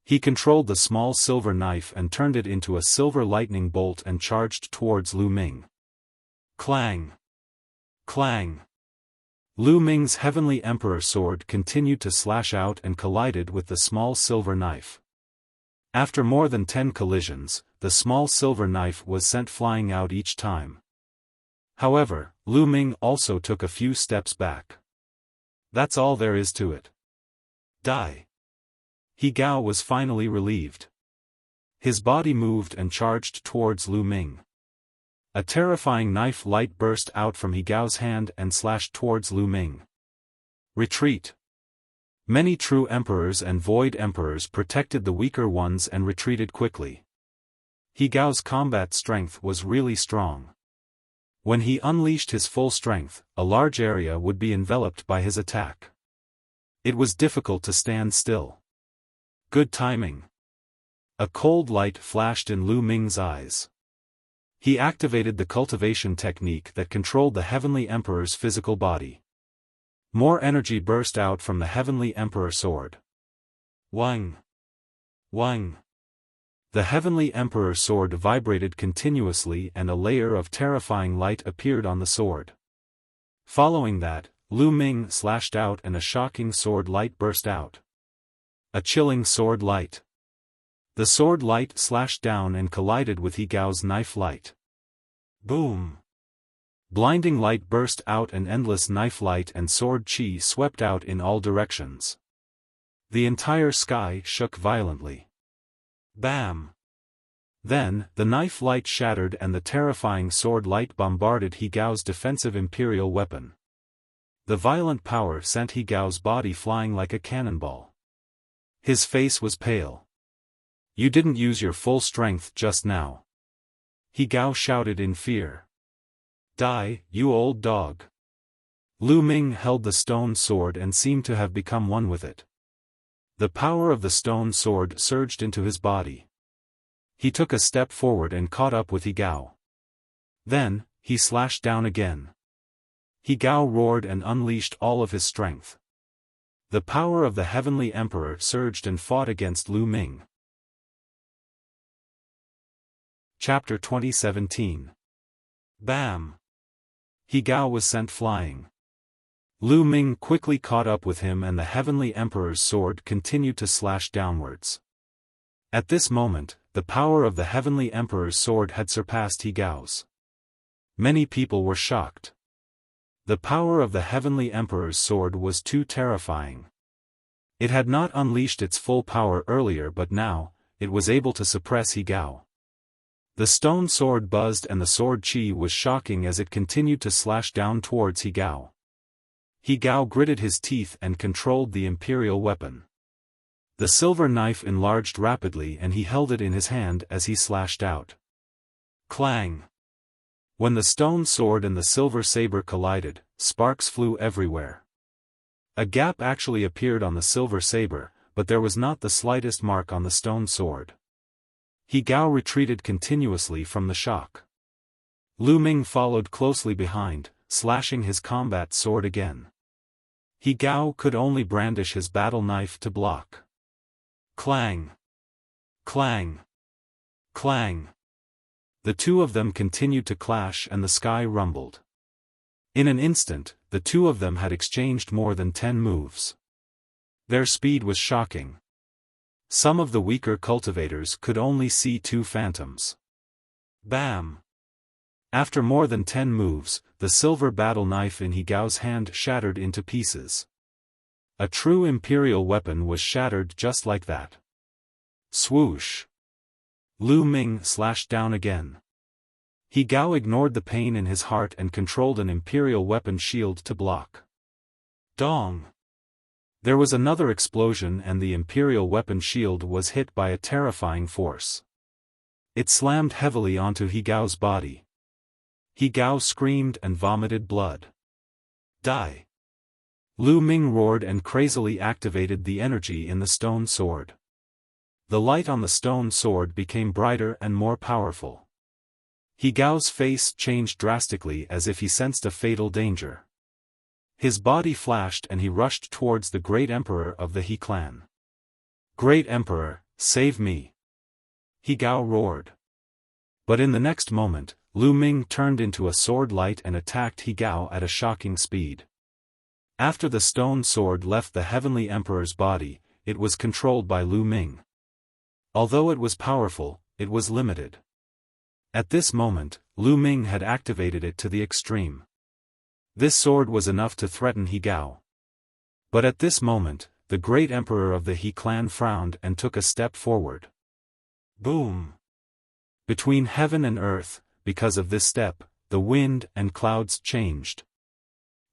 He controlled the small silver knife and turned it into a silver lightning bolt and charged towards Lu Ming. Clang! Clang! Lu Ming's Heavenly Emperor sword continued to slash out and collided with the small silver knife. After more than 10 collisions, the small silver knife was sent flying out each time. However, Lu Ming also took a few steps back. That's all there is to it. Die. He Gao was finally relieved. His body moved and charged towards Lu Ming. A terrifying knife light burst out from He Gao's hand and slashed towards Lu Ming. Retreat. Many true emperors and void emperors protected the weaker ones and retreated quickly. He Gao's combat strength was really strong. When he unleashed his full strength, a large area would be enveloped by his attack. It was difficult to stand still. Good timing. A cold light flashed in Lu Ming's eyes. He activated the cultivation technique that controlled the Heavenly Emperor's physical body. More energy burst out from the Heavenly Emperor sword. Wang! Wang! The Heavenly Emperor sword vibrated continuously and a layer of terrifying light appeared on the sword. Following that, Lu Ming slashed out and a shocking sword light burst out. A chilling sword light. The sword light slashed down and collided with He Gao's knife light. Boom! Blinding light burst out and endless knife light and sword chi swept out in all directions. The entire sky shook violently. Bam! Then, the knife light shattered and the terrifying sword light bombarded He Gao's defensive imperial weapon. The violent power sent He Gao's body flying like a cannonball. His face was pale. You didn't use your full strength just now. He Gao shouted in fear. Die, you old dog. Lu Ming held the stone sword and seemed to have become one with it. The power of the stone sword surged into his body. He took a step forward and caught up with He Gao. Then, he slashed down again. He Gao roared and unleashed all of his strength. The power of the Heavenly Emperor surged and fought against Lu Ming. Chapter 2017. Bam! He Gao was sent flying. Lu Ming quickly caught up with him and the Heavenly Emperor's sword continued to slash downwards. At this moment, the power of the Heavenly Emperor's sword had surpassed He Gao's. Many people were shocked. The power of the Heavenly Emperor's sword was too terrifying. It had not unleashed its full power earlier but now, it was able to suppress He Gao. The stone sword buzzed and the sword chi was shocking as it continued to slash down towards He Gao. He Gao gritted his teeth and controlled the imperial weapon. The silver knife enlarged rapidly and he held it in his hand as he slashed out. Clang! When the stone sword and the silver saber collided, sparks flew everywhere. A gap actually appeared on the silver saber, but there was not the slightest mark on the stone sword. He Gao retreated continuously from the shock. Lu Ming followed closely behind, slashing his combat sword again. He Gao could only brandish his battle knife to block. Clang! Clang! Clang! The two of them continued to clash and the sky rumbled. In an instant, the two of them had exchanged more than 10 moves. Their speed was shocking. Some of the weaker cultivators could only see 2 phantoms. Bam! After more than 10 moves, the silver battle knife in He Gao's hand shattered into pieces. A true imperial weapon was shattered just like that. Swoosh! Lu Ming slashed down again. He Gao ignored the pain in his heart and controlled an imperial weapon shield to block. Dong! There was another explosion and the imperial weapon shield was hit by a terrifying force. It slammed heavily onto He Gao's body. He Gao screamed and vomited blood. Die! Lu Ming roared and crazily activated the energy in the stone sword. The light on the stone sword became brighter and more powerful. He Gao's face changed drastically as if he sensed a fatal danger. His body flashed and he rushed towards the great emperor of the He clan. "Great Emperor, save me!" He Gao roared. But in the next moment, Lu Ming turned into a sword light and attacked He Gao at a shocking speed. After the stone sword left the heavenly emperor's body, it was controlled by Lu Ming. Although it was powerful, it was limited. At this moment, Lu Ming had activated it to the extreme. This sword was enough to threaten He Gao. But at this moment, the great emperor of the He clan frowned and took a step forward. Boom! Between heaven and earth, because of this step, the wind and clouds changed.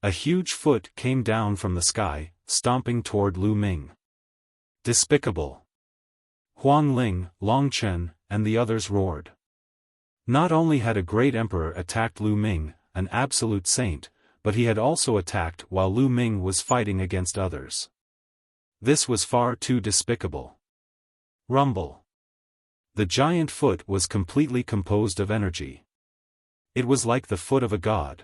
A huge foot came down from the sky, stomping toward Lu Ming. Despicable! Huang Ling, Long Chen, and the others roared. Not only had a great emperor attacked Lu Ming, an absolute saint, but he had also attacked while Lu Ming was fighting against others. This was far too despicable. Rumble. The giant foot was completely composed of energy. It was like the foot of a god.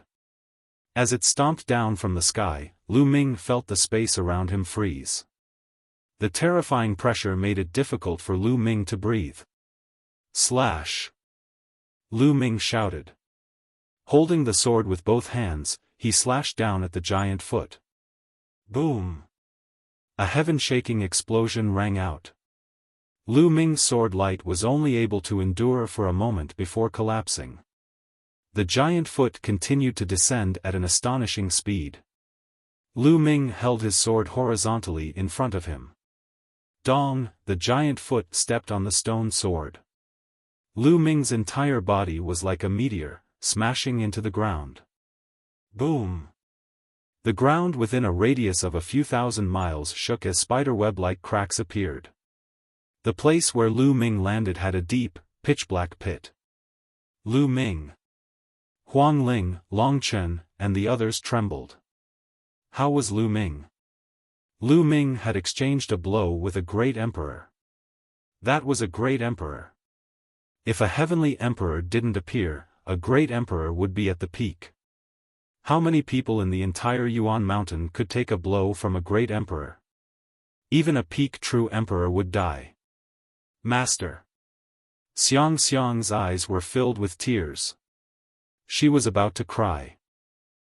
As it stomped down from the sky, Lu Ming felt the space around him freeze. The terrifying pressure made it difficult for Lu Ming to breathe. Slash! Lu Ming shouted. Holding the sword with both hands, he slashed down at the giant foot. Boom! A heaven-shaking explosion rang out. Lu Ming's sword light was only able to endure for a moment before collapsing. The giant foot continued to descend at an astonishing speed. Lu Ming held his sword horizontally in front of him. Dong! The giant foot stepped on the stone sword. Lu Ming's entire body was like a meteor, smashing into the ground. Boom! The ground within a radius of a few thousand miles shook as spiderweb-like cracks appeared. The place where Lu Ming landed had a deep, pitch-black pit. Lu Ming, Huang Ling, Long Chen, and the others trembled. How was Lu Ming? Lu Ming had exchanged a blow with a great emperor. That was a great emperor. If a heavenly emperor didn't appear, a great emperor would be at the peak. How many people in the entire Yuan mountain could take a blow from a great emperor? Even a peak true emperor would die. Master. Xiang Xiang's eyes were filled with tears. She was about to cry.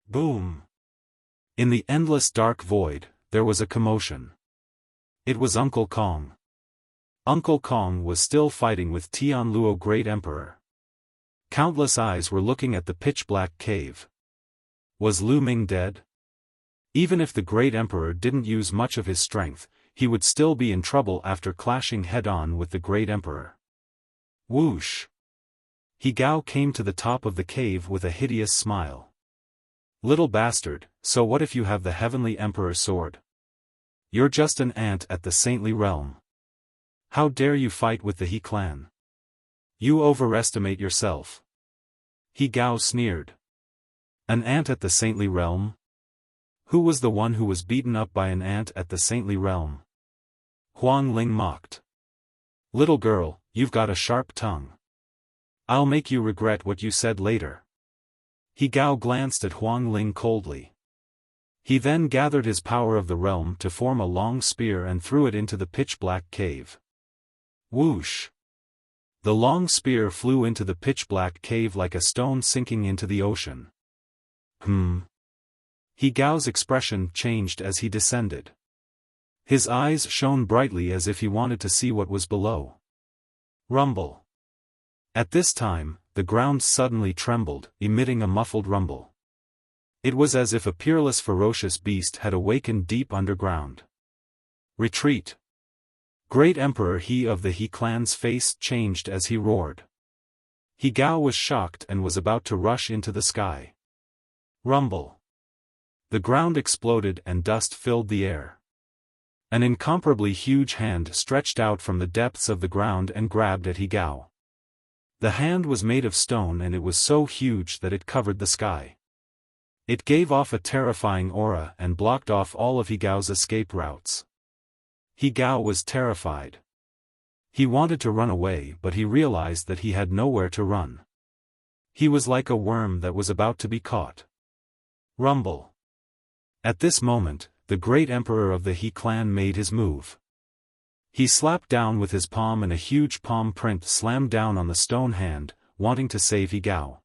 Boom! In the endless dark void, there was a commotion. It was Uncle Kong. Uncle Kong was still fighting with Tian Luo Great Emperor. Countless eyes were looking at the pitch-black cave. Was Lu Ming dead? Even if the Great Emperor didn't use much of his strength, he would still be in trouble after clashing head-on with the Great Emperor. Whoosh! He Gao came to the top of the cave with a hideous smile. Little bastard, so what if you have the Heavenly Emperor's sword? You're just an ant at the saintly realm. How dare you fight with the He clan? You overestimate yourself. He Gao sneered. An ant at the saintly realm? Who was the one who was beaten up by an ant at the saintly realm? Huang Ling mocked. Little girl, you've got a sharp tongue. I'll make you regret what you said later. He Gao glanced at Huang Ling coldly. He then gathered his power of the realm to form a long spear and threw it into the pitch-black cave. Whoosh! The long spear flew into the pitch-black cave like a stone sinking into the ocean. He Gao's expression changed as he descended. His eyes shone brightly as if he wanted to see what was below. Rumble. At this time, the ground suddenly trembled, emitting a muffled rumble. It was as if a peerless ferocious beast had awakened deep underground. Retreat! Great Emperor He of the He clan's face changed as he roared. He Gao was shocked and was about to rush into the sky. Rumble. The ground exploded and dust filled the air. An incomparably huge hand stretched out from the depths of the ground and grabbed at He Gao. The hand was made of stone and it was so huge that it covered the sky. It gave off a terrifying aura and blocked off all of He Gao's escape routes. He Gao was terrified. He wanted to run away but he realized that he had nowhere to run. He was like a worm that was about to be caught. Rumble. At this moment, the great emperor of the He clan made his move. He slapped down with his palm and a huge palm print slammed down on the stone hand, wanting to save He Gao.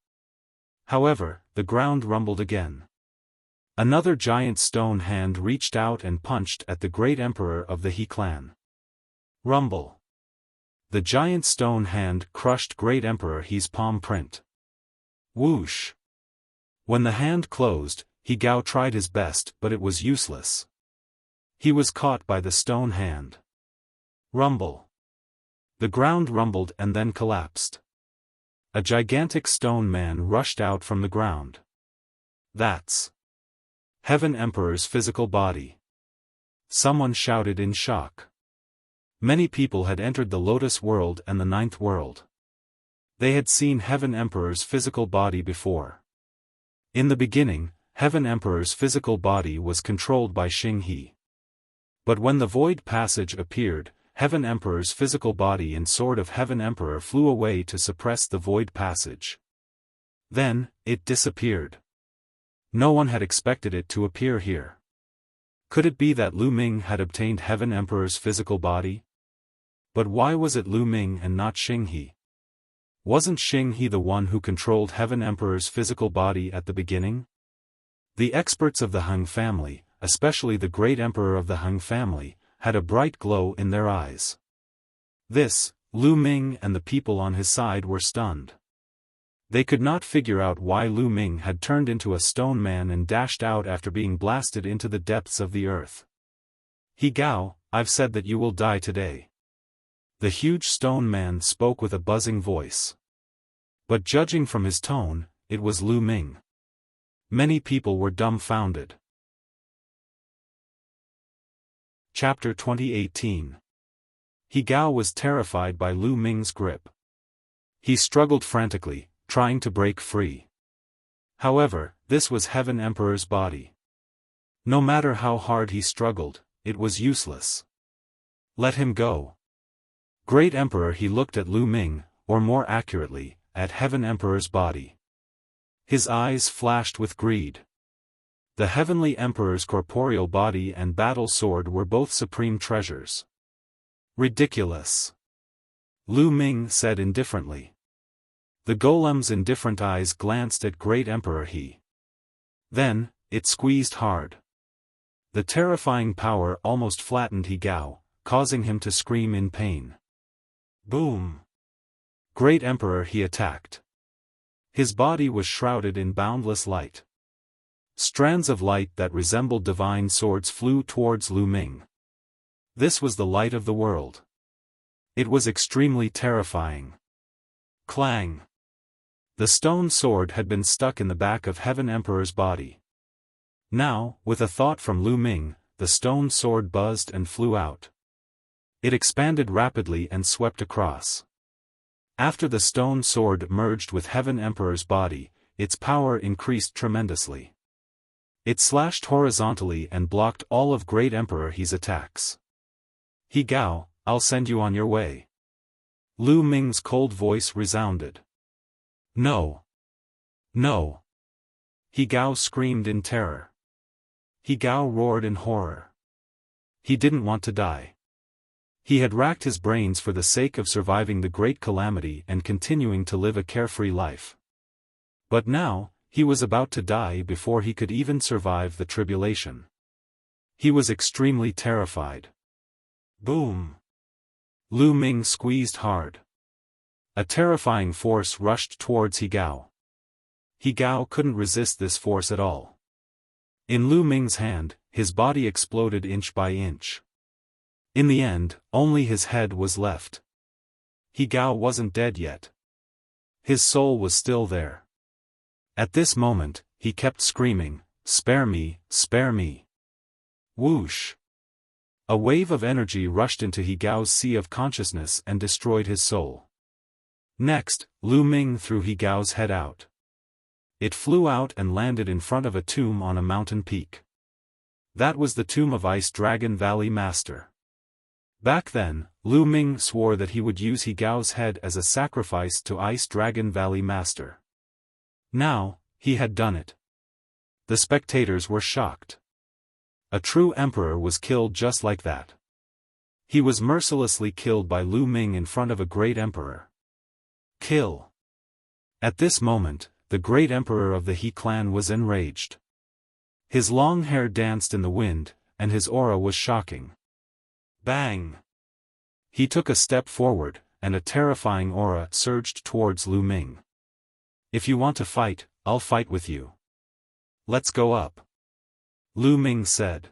However, the ground rumbled again. Another giant stone hand reached out and punched at the great emperor of the He clan. Rumble. The giant stone hand crushed great emperor He's palm print. Whoosh. When the hand closed, He Gao tried his best but it was useless. He was caught by the stone hand. Rumble. The ground rumbled and then collapsed. A gigantic stone man rushed out from the ground. That's Heaven Emperor's physical body. Someone shouted in shock. Many people had entered the Lotus World and the Ninth World. They had seen Heaven Emperor's physical body before. In the beginning, Heaven Emperor's physical body was controlled by Xing He. But when the Void Passage appeared, Heaven Emperor's physical body and Sword of Heaven Emperor flew away to suppress the Void Passage. Then, it disappeared. No one had expected it to appear here. Could it be that Lu Ming had obtained Heaven Emperor's physical body? But why was it Lu Ming and not Xing He? Wasn't Xing He the one who controlled Heaven Emperor's physical body at the beginning? The experts of the Hung family, especially the great emperor of the Hung family, had a bright glow in their eyes. This, Lu Ming and the people on his side were stunned. They could not figure out why Lu Ming had turned into a stone man and dashed out after being blasted into the depths of the earth. He Gao, I've said that you will die today. The huge stone man spoke with a buzzing voice. But judging from his tone, it was Lu Ming. Many people were dumbfounded. Chapter 2018. He Gao was terrified by Lu Ming's grip. He struggled frantically, trying to break free. However, this was Heaven Emperor's body. No matter how hard he struggled, it was useless. Let him go. Great Emperor, he looked at Lu Ming, or more accurately, at Heaven Emperor's body. His eyes flashed with greed. The Heavenly Emperor's corporeal body and battle sword were both supreme treasures. Ridiculous. Lu Ming said indifferently. The golem's indifferent eyes glanced at Great Emperor He. Then, it squeezed hard. The terrifying power almost flattened He Gao, causing him to scream in pain. Boom! Great Emperor He attacked. His body was shrouded in boundless light. Strands of light that resembled divine swords flew towards Lu Ming. This was the light of the world. It was extremely terrifying. Clang! The stone sword had been stuck in the back of Heaven Emperor's body. Now, with a thought from Lu Ming, the stone sword buzzed and flew out. It expanded rapidly and swept across. After the stone sword merged with Heaven Emperor's body, its power increased tremendously. It slashed horizontally and blocked all of Great Emperor He's attacks. He Gao, I'll send you on your way. Lu Ming's cold voice resounded. No. No. He Gao screamed in terror. He Gao roared in horror. He didn't want to die. He had racked his brains for the sake of surviving the great calamity and continuing to live a carefree life. But now, he was about to die before he could even survive the tribulation. He was extremely terrified. Boom! Lu Ming squeezed hard. A terrifying force rushed towards He Gao. He Gao couldn't resist this force at all. In Lu Ming's hand, his body exploded inch by inch. In the end, only his head was left. He Gao wasn't dead yet. His soul was still there. At this moment, he kept screaming, "Spare me, spare me." Whoosh! A wave of energy rushed into He Gao's sea of consciousness and destroyed his soul. Next, Lu Ming threw He Gao's head out. It flew out and landed in front of a tomb on a mountain peak. That was the tomb of Ice Dragon Valley Master. Back then, Lu Ming swore that he would use He Gao's head as a sacrifice to Ice Dragon Valley Master. Now, he had done it. The spectators were shocked. A true emperor was killed just like that. He was mercilessly killed by Lu Ming in front of a great emperor. Kill. At this moment, the great emperor of the He clan was enraged. His long hair danced in the wind, and his aura was shocking. Bang! He took a step forward, and a terrifying aura surged towards Lu Ming. If you want to fight, I'll fight with you. Let's go up. Lu Ming said.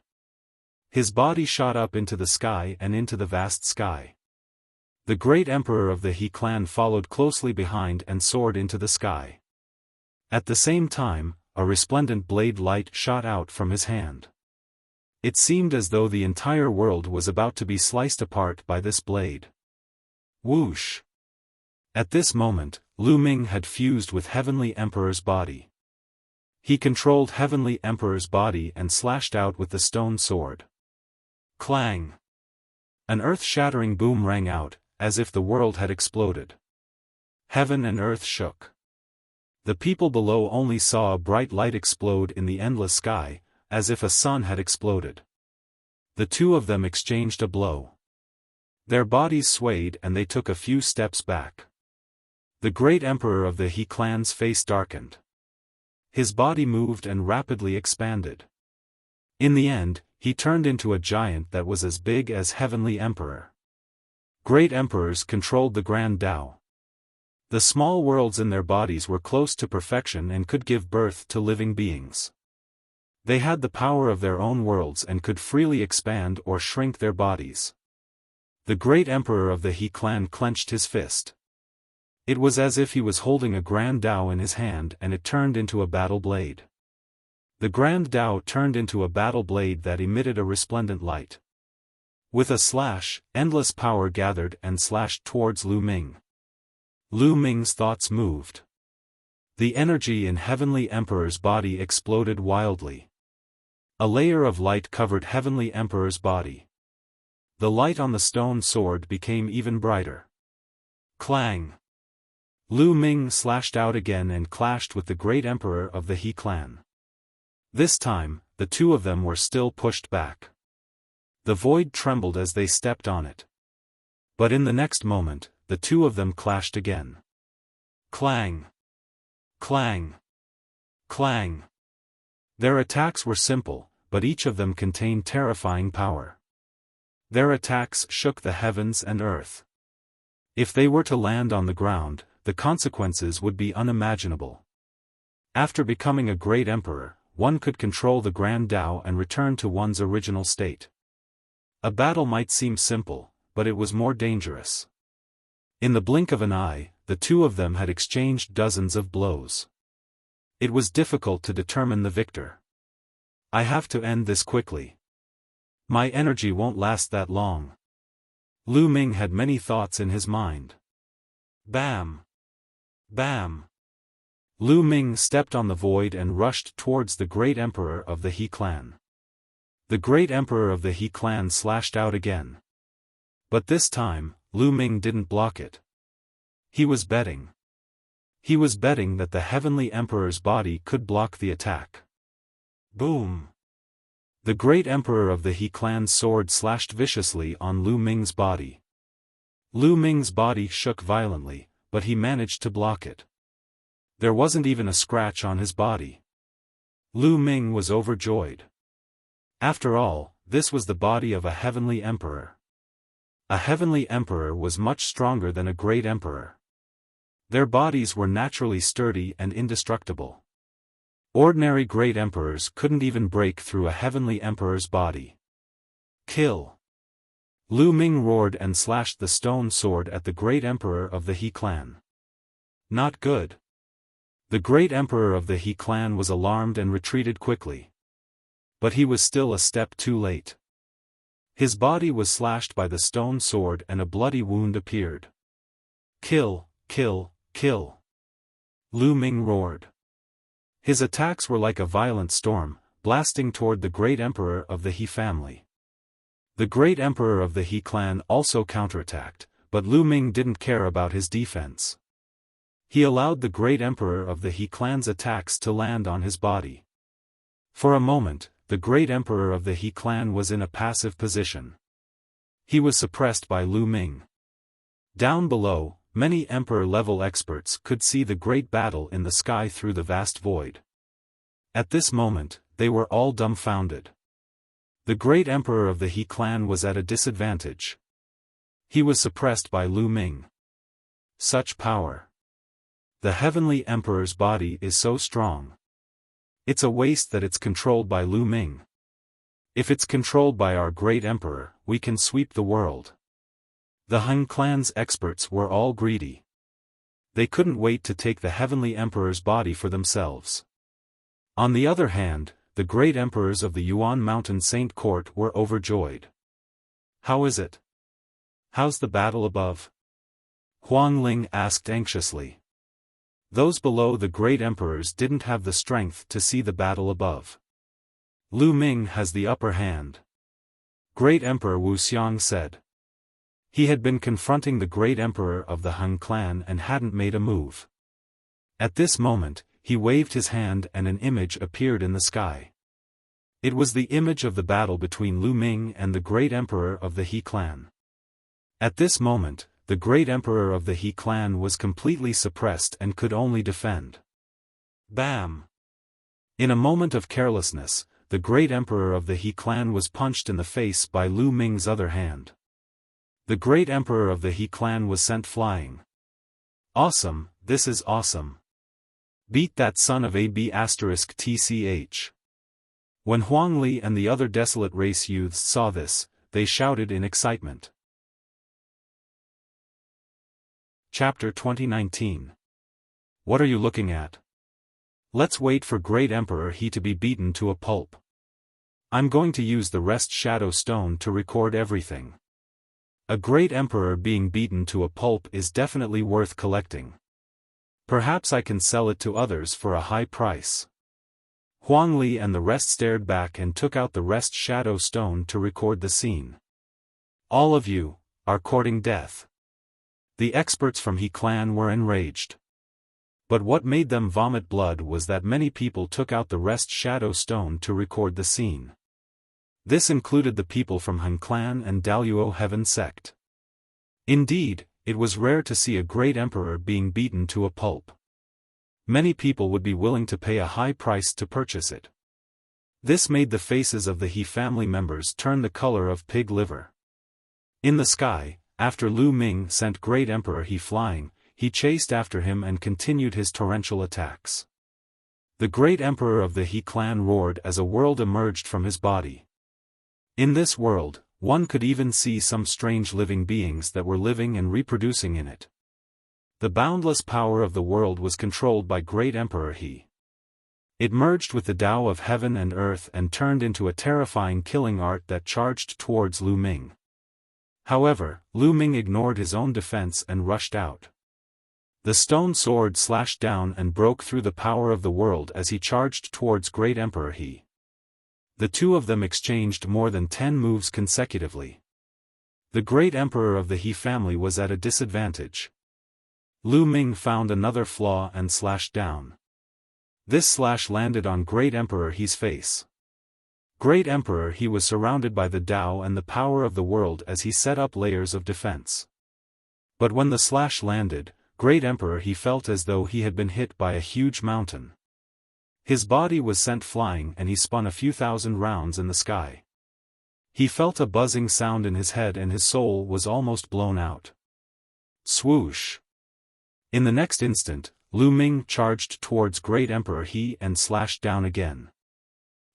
His body shot up into the sky and into the vast sky. The great emperor of the He clan followed closely behind and soared into the sky. At the same time, a resplendent blade light shot out from his hand. It seemed as though the entire world was about to be sliced apart by this blade. Whoosh! At this moment, Lu Ming had fused with Heavenly Emperor's body. He controlled Heavenly Emperor's body and slashed out with the stone sword. Clang! An earth-shattering boom rang out, as if the world had exploded. Heaven and earth shook. The people below only saw a bright light explode in the endless sky, as if a sun had exploded. The two of them exchanged a blow. Their bodies swayed and they took a few steps back. The great emperor of the He clan's face darkened. His body moved and rapidly expanded. In the end, he turned into a giant that was as big as Heavenly Emperor. Great emperors controlled the Grand Tao. The small worlds in their bodies were close to perfection and could give birth to living beings. They had the power of their own worlds and could freely expand or shrink their bodies. The great emperor of the He clan clenched his fist. It was as if he was holding a Grand Tao in his hand and it turned into a battle blade. The Grand Tao turned into a battle blade that emitted a resplendent light. With a slash, endless power gathered and slashed towards Lu Ming. Lu Ming's thoughts moved. The energy in Heavenly Emperor's body exploded wildly. A layer of light covered Heavenly Emperor's body. The light on the stone sword became even brighter. Clang! Lu Ming slashed out again and clashed with the great emperor of the He clan. This time, the two of them were still pushed back. The void trembled as they stepped on it. But in the next moment, the two of them clashed again. Clang! Clang! Clang! Their attacks were simple, but each of them contained terrifying power. Their attacks shook the heavens and earth. If they were to land on the ground, the consequences would be unimaginable. After becoming a great emperor, one could control the Grand Tao and return to one's original state. A battle might seem simple, but it was more dangerous. In the blink of an eye, the two of them had exchanged dozens of blows. It was difficult to determine the victor. I have to end this quickly. My energy won't last that long. Lu Ming had many thoughts in his mind. Bam! Bam! Lu Ming stepped on the void and rushed towards the great emperor of the He clan. The great emperor of the He clan slashed out again. But this time, Lu Ming didn't block it. He was betting. He was betting that the Heavenly Emperor's body could block the attack. Boom! The great emperor of the He clan's sword slashed viciously on Lu Ming's body. Lu Ming's body shook violently, but he managed to block it. There wasn't even a scratch on his body. Lu Ming was overjoyed. After all, this was the body of a heavenly emperor. A heavenly emperor was much stronger than a great emperor. Their bodies were naturally sturdy and indestructible. Ordinary great emperors couldn't even break through a heavenly emperor's body. Kill! Lu Ming roared and slashed the stone sword at the great emperor of the He clan. Not good. The great emperor of the He clan was alarmed and retreated quickly. But he was still a step too late. His body was slashed by the stone sword and a bloody wound appeared. Kill, kill, kill! Lu Ming roared. His attacks were like a violent storm, blasting toward the great emperor of the He family. The great emperor of the He clan also counterattacked, but Lu Ming didn't care about his defense. He allowed the great emperor of the He clan's attacks to land on his body. For a moment, the the great emperor of the He clan was in a passive position. He was suppressed by Lu Ming. Down below, many emperor-level experts could see the great battle in the sky through the vast void. At this moment, they were all dumbfounded. The great emperor of the He clan was at a disadvantage. He was suppressed by Lu Ming. Such power. The heavenly emperor's body is so strong. It's a waste that it's controlled by Lu Ming. If it's controlled by our great emperor, we can sweep the world. The Han clan's experts were all greedy. They couldn't wait to take the heavenly emperor's body for themselves. On the other hand, the great emperors of the Yuan Mountain Saint Court were overjoyed. How is it? How's the battle above? Huang Ling asked anxiously. Those below the great emperors didn't have the strength to see the battle above. Lu Ming has the upper hand. Great Emperor Wuxia said. He had been confronting the great emperor of the Han clan and hadn't made a move. At this moment, he waved his hand and an image appeared in the sky. It was the image of the battle between Lu Ming and the great emperor of the He clan. At this moment, the great emperor of the He clan was completely suppressed and could only defend. Bam! In a moment of carelessness, the great emperor of the He clan was punched in the face by Lu Ming's other hand. The great emperor of the He clan was sent flying. Awesome, this is awesome. Beat that son of a b***tch. When Huang Li and the other desolate race youths saw this, they shouted in excitement. Chapter 2019. What are you looking at? Let's wait for Great Emperor He to be beaten to a pulp. I'm going to use the Rest Shadow Stone to record everything. A great emperor being beaten to a pulp is definitely worth collecting. Perhaps I can sell it to others for a high price. Huang Li and the rest stared back and took out the Rest Shadow Stone to record the scene. All of you are courting death. The experts from He clan were enraged. But what made them vomit blood was that many people took out the Rest Shadow Stone to record the scene. This included the people from Han clan and Daluo Heaven sect. Indeed, it was rare to see a great emperor being beaten to a pulp. Many people would be willing to pay a high price to purchase it. This made the faces of the He family members turn the color of pig liver. In the sky, after Lu Ming sent Great Emperor He flying, he chased after him and continued his torrential attacks. The Great Emperor of the He clan roared as a world emerged from his body. In this world, one could even see some strange living beings that were living and reproducing in it. The boundless power of the world was controlled by Great Emperor He. It merged with the Tao of heaven and earth and turned into a terrifying killing art that charged towards Lu Ming. However, Lu Ming ignored his own defense and rushed out. The stone sword slashed down and broke through the power of the world as he charged towards Great Emperor He. The two of them exchanged more than 10 moves consecutively. The Great Emperor of the He family was at a disadvantage. Lu Ming found another flaw and slashed down. This slash landed on Great Emperor He's face. Great Emperor He was surrounded by the Tao and the power of the world as he set up layers of defense. But when the slash landed, Great Emperor He felt as though he had been hit by a huge mountain. His body was sent flying and he spun a few thousand rounds in the sky. He felt a buzzing sound in his head and his soul was almost blown out. Swoosh! In the next instant, Lu Ming charged towards Great Emperor He and slashed down again.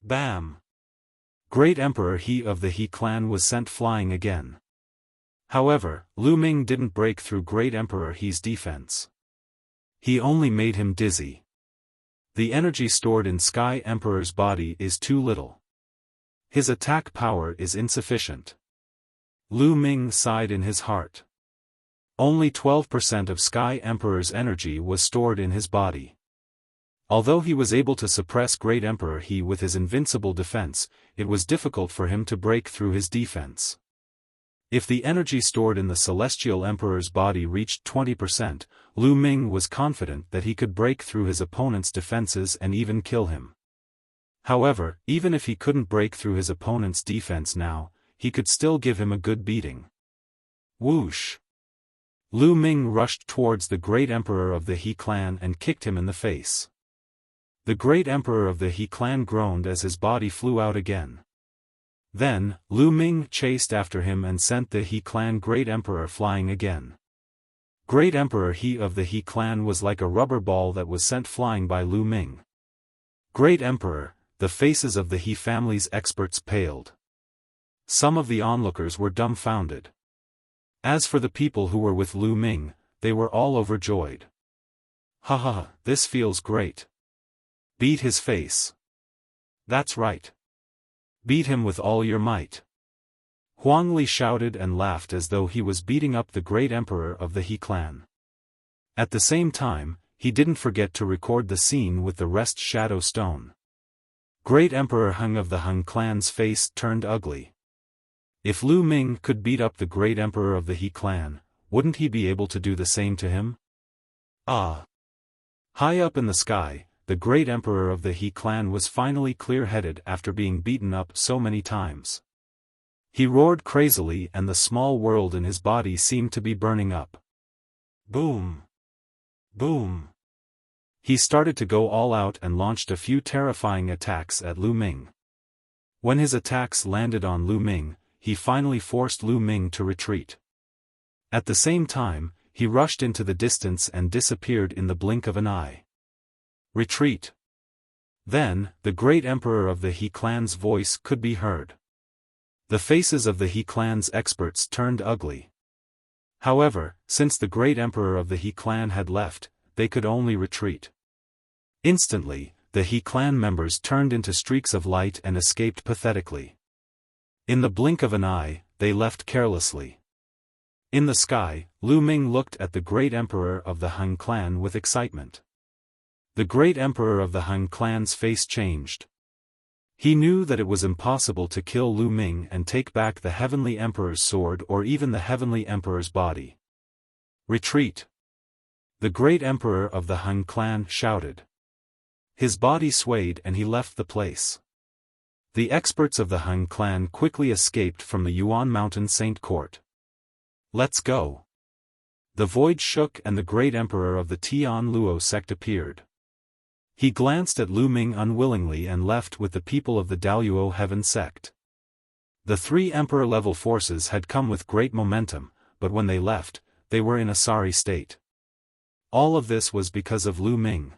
Bam! Great Emperor He of the He clan was sent flying again. However, Lu Ming didn't break through Great Emperor He's defense. He only made him dizzy. The energy stored in Sky Emperor's body is too little. His attack power is insufficient. Lu Ming sighed in his heart. Only 12% of Sky Emperor's energy was stored in his body. Although he was able to suppress Great Emperor He with his invincible defense, it was difficult for him to break through his defense. If the energy stored in the Celestial Emperor's body reached 20%, Lu Ming was confident that he could break through his opponent's defenses and even kill him. However, even if he couldn't break through his opponent's defense now, he could still give him a good beating. Whoosh! Lu Ming rushed towards the great emperor of the He clan and kicked him in the face. The great emperor of the He clan groaned as his body flew out again. Then, Lu Ming chased after him and sent the He clan great emperor flying again. Great Emperor He of the He clan was like a rubber ball that was sent flying by Lu Ming. Great Emperor, the faces of the He family's experts paled. Some of the onlookers were dumbfounded. As for the people who were with Lu Ming, they were all overjoyed. Haha, this feels great. Beat his face. That's right. Beat him with all your might. Huang Li shouted and laughed as though he was beating up the great emperor of the He clan. At the same time, he didn't forget to record the scene with the rest shadow stone. Great Emperor Hung of the Hung clan's face turned ugly. If Lu Ming could beat up the great emperor of the He clan, wouldn't he be able to do the same to him? Ah! High up in the sky, the great emperor of the He clan was finally clear-headed after being beaten up so many times. He roared crazily and the small world in his body seemed to be burning up. Boom! Boom! He started to go all out and launched a few terrifying attacks at Lu Ming. When his attacks landed on Lu Ming, he finally forced Lu Ming to retreat. At the same time, he rushed into the distance and disappeared in the blink of an eye. Retreat! Then, the great emperor of the He clan's voice could be heard. The faces of the He clan's experts turned ugly. However, since the great emperor of the He clan had left, they could only retreat. Instantly, the He clan members turned into streaks of light and escaped pathetically. In the blink of an eye, they left carelessly. In the sky, Lu Ming looked at the great emperor of the Hung clan with excitement. The great emperor of the Hung clan's face changed. He knew that it was impossible to kill Lu Ming and take back the Heavenly Emperor's sword or even the Heavenly Emperor's body. Retreat! The great emperor of the Hung clan shouted. His body swayed and he left the place. The experts of the Hung clan quickly escaped from the Yuan Mountain Saint Court. Let's go! The void shook and the great emperor of the Tian Luo sect appeared. He glanced at Lu Ming unwillingly and left with the people of the Daluo Heaven sect. The three emperor-level forces had come with great momentum, but when they left, they were in a sorry state. All of this was because of Lu Ming.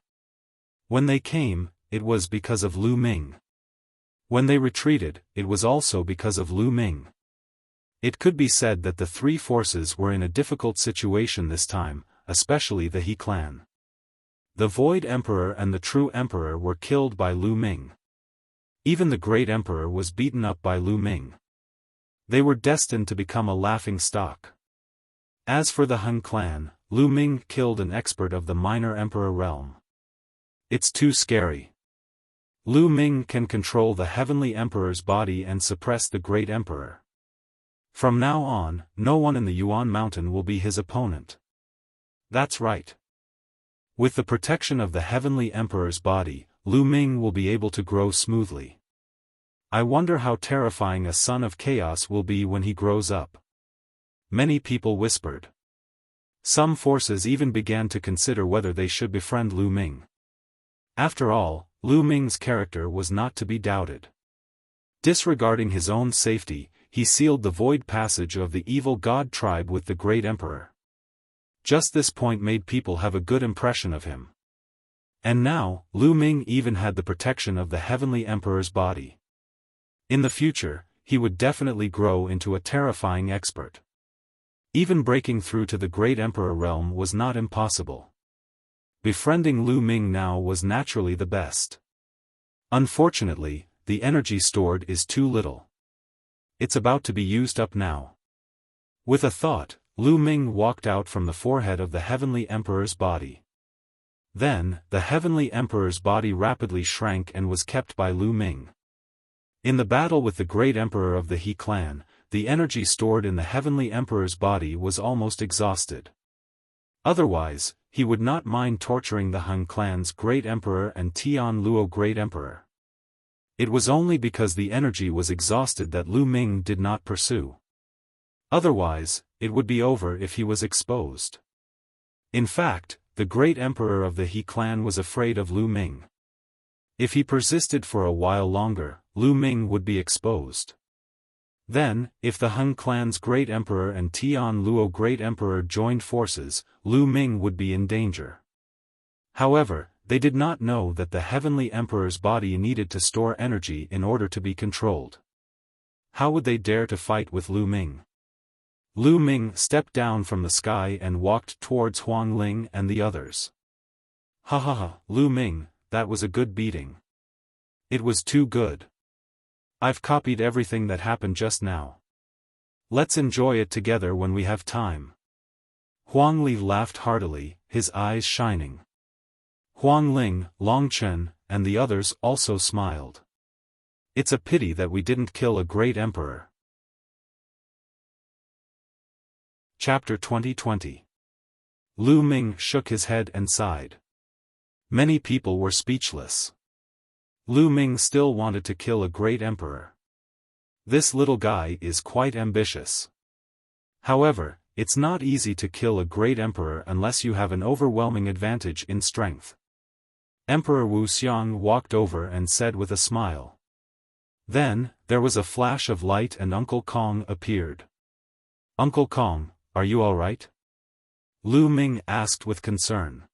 When they came, it was because of Lu Ming. When they retreated, it was also because of Lu Ming. It could be said that the three forces were in a difficult situation this time, especially the He clan. The Void Emperor and the True Emperor were killed by Lu Ming. Even the Great Emperor was beaten up by Lu Ming. They were destined to become a laughing stock. As for the Hung clan, Lu Ming killed an expert of the Minor Emperor realm. It's too scary. Lu Ming can control the Heavenly Emperor's body and suppress the Great Emperor. From now on, no one in the Yuan Mountain will be his opponent. That's right. With the protection of the Heavenly Emperor's body, Lu Ming will be able to grow smoothly. I wonder how terrifying a son of chaos will be when he grows up. Many people whispered. Some forces even began to consider whether they should befriend Lu Ming. After all, Lu Ming's character was not to be doubted. Disregarding his own safety, he sealed the void passage of the evil god tribe with the Great Emperor. Just this point made people have a good impression of him. And now, Lu Ming even had the protection of the Heavenly Emperor's body. In the future, he would definitely grow into a terrifying expert. Even breaking through to the Great Emperor realm was not impossible. Befriending Lu Ming now was naturally the best. Unfortunately, the energy stored is too little. It's about to be used up now. With a thought, Lu Ming walked out from the forehead of the Heavenly Emperor's body. Then, the Heavenly Emperor's body rapidly shrank and was kept by Lu Ming. In the battle with the Great Emperor of the He clan, the energy stored in the Heavenly Emperor's body was almost exhausted. Otherwise, he would not mind torturing the Hung clan's Great Emperor and Tian Luo Great Emperor. It was only because the energy was exhausted that Lu Ming did not pursue. Otherwise, it would be over if he was exposed. In fact, the great emperor of the He clan was afraid of Lu Ming. If he persisted for a while longer, Lu Ming would be exposed. Then, if the Hung clan's great emperor and Tian Luo great emperor joined forces, Lu Ming would be in danger. However, they did not know that the heavenly emperor's body needed to store energy in order to be controlled. How would they dare to fight with Lu Ming? Lu Ming stepped down from the sky and walked towards Huang Ling and the others. Ha ha ha, Lu Ming, that was a good beating. It was too good. I've copied everything that happened just now. Let's enjoy it together when we have time. Huang Li laughed heartily, his eyes shining. Huang Ling, Long Chen, and the others also smiled. It's a pity that we didn't kill a great emperor. Chapter 2020. Lu Ming shook his head and sighed. Many people were speechless. Lu Ming still wanted to kill a great emperor. This little guy is quite ambitious. However, it's not easy to kill a great emperor unless you have an overwhelming advantage in strength. Emperor Wuxia walked over and said with a smile. Then, there was a flash of light and Uncle Kong appeared. Uncle Kong, are you all right? Lu Ming asked with concern.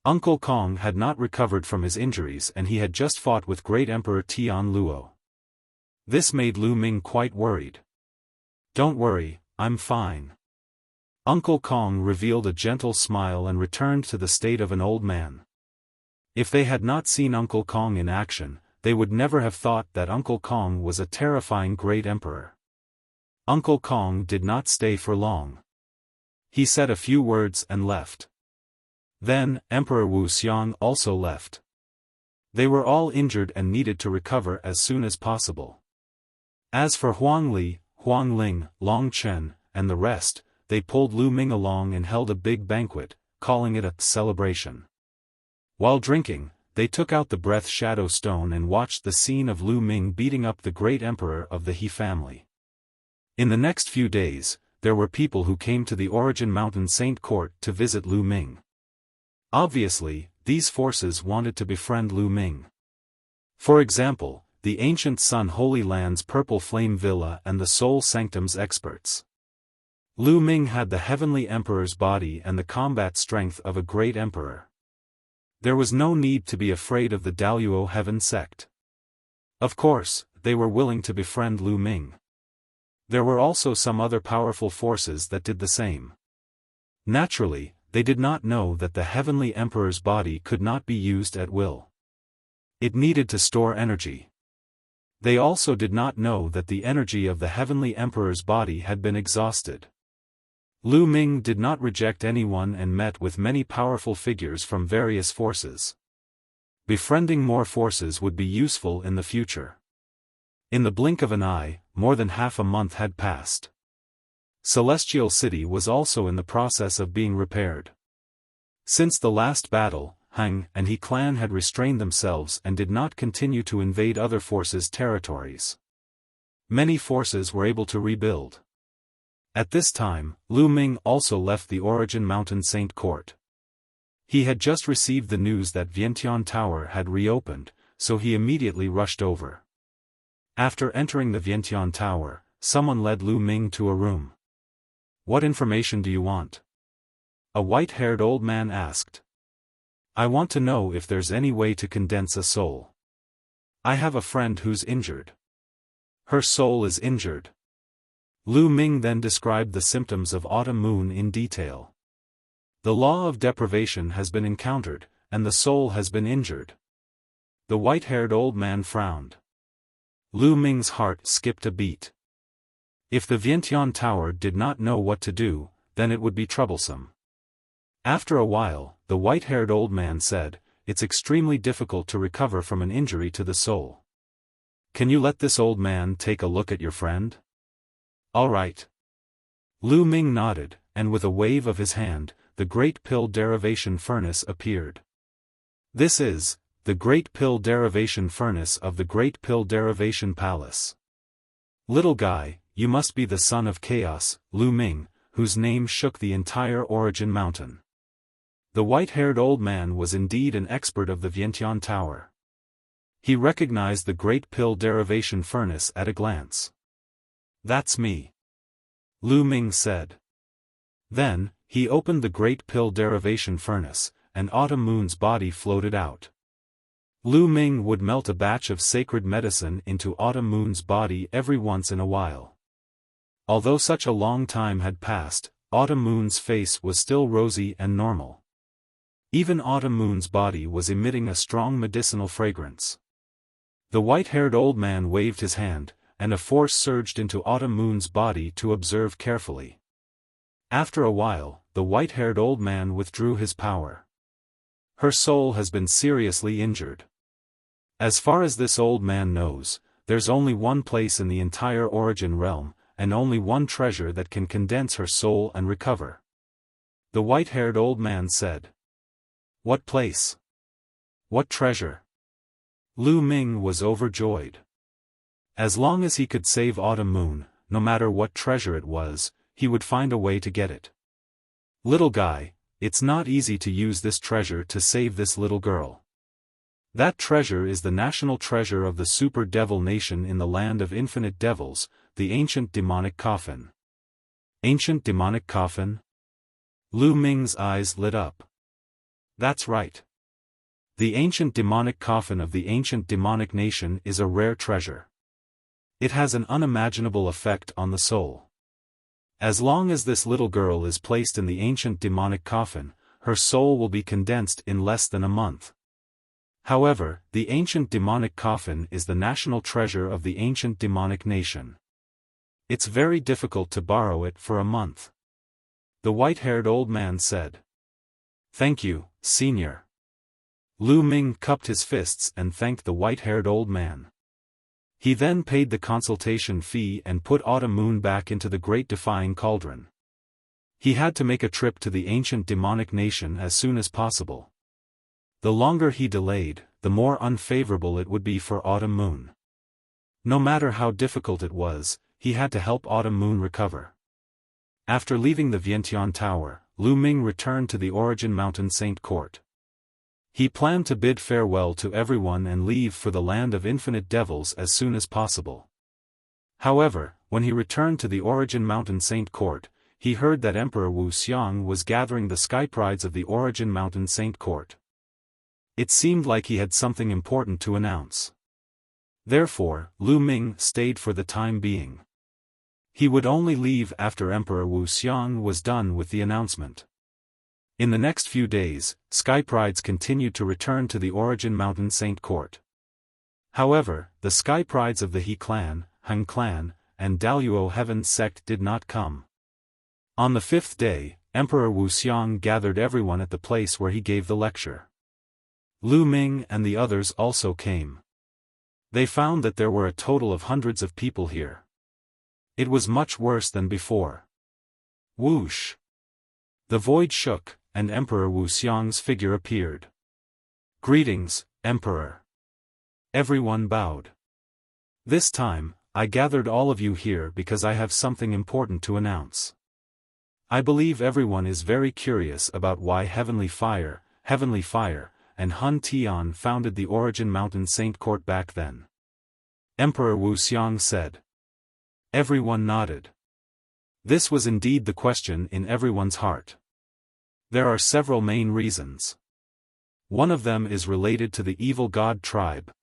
Uncle Kong had not recovered from his injuries and he had just fought with great Emperor Tian Luo. This made Lu Ming quite worried. Don't worry, I'm fine. Uncle Kong revealed a gentle smile and returned to the state of an old man. If they had not seen Uncle Kong in action, they would never have thought that Uncle Kong was a terrifying great emperor. Uncle Kong did not stay for long. He said a few words and left. Then, Emperor Wuxia also left. They were all injured and needed to recover as soon as possible. As for Huang Li, Huang Ling, Long Chen, and the rest, they pulled Lu Ming along and held a big banquet, calling it a celebration. While drinking, they took out the Breath Shadow Stone and watched the scene of Lu Ming beating up the great emperor of the He family. In the next few days, there were people who came to the Origin Mountain Saint Court to visit Lu Ming. Obviously, these forces wanted to befriend Lu Ming. For example, the Ancient Sun Holy Land's Purple Flame Villa and the Soul Sanctum's experts. Lu Ming had the Heavenly Emperor's body and the combat strength of a great emperor. There was no need to be afraid of the Daluo Heaven sect. Of course, they were willing to befriend Lu Ming. There were also some other powerful forces that did the same. Naturally, they did not know that the Heavenly Emperor's body could not be used at will. It needed to store energy. They also did not know that the energy of the Heavenly Emperor's body had been exhausted. Lu Ming did not reject anyone and met with many powerful figures from various forces. Befriending more forces would be useful in the future. In the blink of an eye, more than half a month had passed. Celestial City was also in the process of being repaired. Since the last battle, Hung and He clan had restrained themselves and did not continue to invade other forces' territories. Many forces were able to rebuild. At this time, Lu Ming also left the Origin Mountain Saint Court. He had just received the news that Vientiane Tower had reopened, so he immediately rushed over. After entering the Vientiane Tower, someone led Lu Ming to a room. What information do you want? A white-haired old man asked. I want to know if there's any way to condense a soul. I have a friend who's injured. Her soul is injured. Lu Ming then described the symptoms of autumn moon in detail. The law of deprivation has been encountered, and the soul has been injured. The white-haired old man frowned. Lu Ming's heart skipped a beat. If the Vientiane Tower did not know what to do, then it would be troublesome. After a while, the white-haired old man said, "It's extremely difficult to recover from an injury to the soul. Can you let this old man take a look at your friend?" "All right." Lu Ming nodded, and with a wave of his hand, the great pill derivation furnace appeared. This is the Great Pill Derivation Furnace of the Great Pill Derivation Palace. Little guy, you must be the son of Chaos, Lu Ming, whose name shook the entire Origin Mountain. The white-haired old man was indeed an expert of the Vientiane Tower. He recognized the Great Pill Derivation Furnace at a glance. "That's me," Lu Ming said. Then, he opened the Great Pill Derivation Furnace, and Autumn Moon's body floated out. Lu Ming would melt a batch of sacred medicine into Autumn Moon's body every once in a while. Although such a long time had passed, Autumn Moon's face was still rosy and normal. Even Autumn Moon's body was emitting a strong medicinal fragrance. The white-haired old man waved his hand, and a force surged into Autumn Moon's body to observe carefully. After a while, the white-haired old man withdrew his power. Her soul has been seriously injured. As far as this old man knows, there's only one place in the entire Origin realm, and only one treasure that can condense her soul and recover. The white-haired old man said. "What place? What treasure?" Lu Ming was overjoyed. As long as he could save Autumn Moon, no matter what treasure it was, he would find a way to get it. "Little guy, it's not easy to use this treasure to save this little girl. That treasure is the national treasure of the Super Devil Nation in the land of infinite devils, the ancient demonic coffin." "Ancient demonic coffin?" Lu Ming's eyes lit up. "That's right. The ancient demonic coffin of the ancient demonic nation is a rare treasure. It has an unimaginable effect on the soul. As long as this little girl is placed in the ancient demonic coffin, her soul will be condensed in less than a month. However, the ancient demonic coffin is the national treasure of the ancient demonic nation. It's very difficult to borrow it for a month." The white-haired old man said. "Thank you, Senior." Lu Ming cupped his fists and thanked the white-haired old man. He then paid the consultation fee and put Autumn Moon back into the Great Defying Cauldron. He had to make a trip to the ancient demonic nation as soon as possible. The longer he delayed, the more unfavorable it would be for Autumn Moon. No matter how difficult it was, he had to help Autumn Moon recover. After leaving the Vientiane Tower, Lu Ming returned to the Origin Mountain Saint Court. He planned to bid farewell to everyone and leave for the land of infinite devils as soon as possible. However, when he returned to the Origin Mountain Saint Court, he heard that Emperor Wuxia was gathering the sky prides of the Origin Mountain Saint Court. It seemed like he had something important to announce. Therefore, Lu Ming stayed for the time being. He would only leave after Emperor Wuxia was done with the announcement. In the next few days, sky prides continued to return to the Origin Mountain Saint Court. However, the sky prides of the He clan, Han clan, and Daluo Heaven sect did not come. On the fifth day, Emperor Wuxia gathered everyone at the place where he gave the lecture. Lu Ming and the others also came. They found that there were a total of hundreds of people here. It was much worse than before. Whoosh! The void shook, and Emperor Wuxia's figure appeared. "Greetings, Emperor." Everyone bowed. "This time, I gathered all of you here because I have something important to announce. I believe everyone is very curious about why Heavenly Fire, and Han Tian founded the Origin Mountain Saint Court back then." Emperor Wuxia said. Everyone nodded. This was indeed the question in everyone's heart. There are several main reasons. One of them is related to the evil god tribe.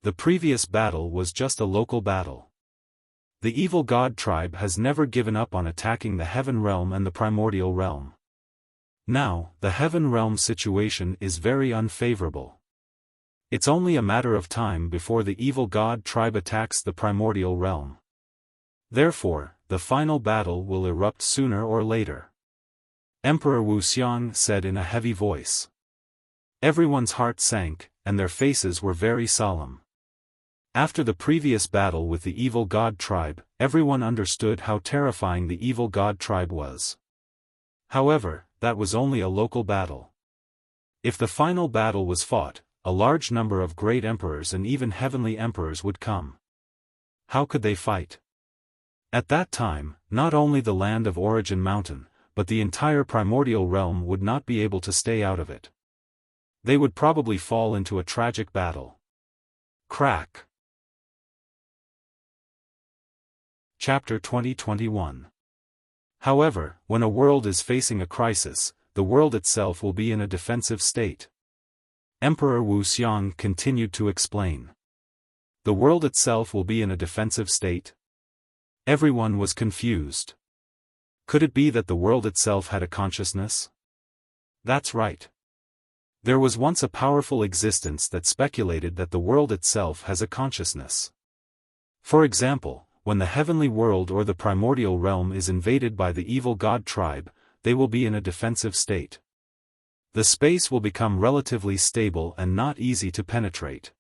The previous battle was just a local battle. The evil god tribe has never given up on attacking the Heaven Realm and the Primordial Realm. Now, the Heaven Realm situation is very unfavorable. It's only a matter of time before the evil god tribe attacks the Primordial Realm. Therefore, the final battle will erupt sooner or later. Emperor Wuxia said in a heavy voice. Everyone's heart sank, and their faces were very solemn. After the previous battle with the evil god tribe, everyone understood how terrifying the evil god tribe was. However, that was only a local battle. If the final battle was fought, a large number of great emperors and even heavenly emperors would come. How could they fight? At that time, not only the land of Origin Mountain, but the entire primordial realm would not be able to stay out of it. They would probably fall into a tragic battle. Crack. Chapter 2021. However, when a world is facing a crisis, the world itself will be in a defensive state. Emperor Wuxia continued to explain. The world itself will be in a defensive state? Everyone was confused. Could it be that the world itself had a consciousness? That's right. There was once a powerful existence that speculated that the world itself has a consciousness. For example, when the heavenly world or the primordial realm is invaded by the evil god tribe, they will be in a defensive state. The space will become relatively stable and not easy to penetrate.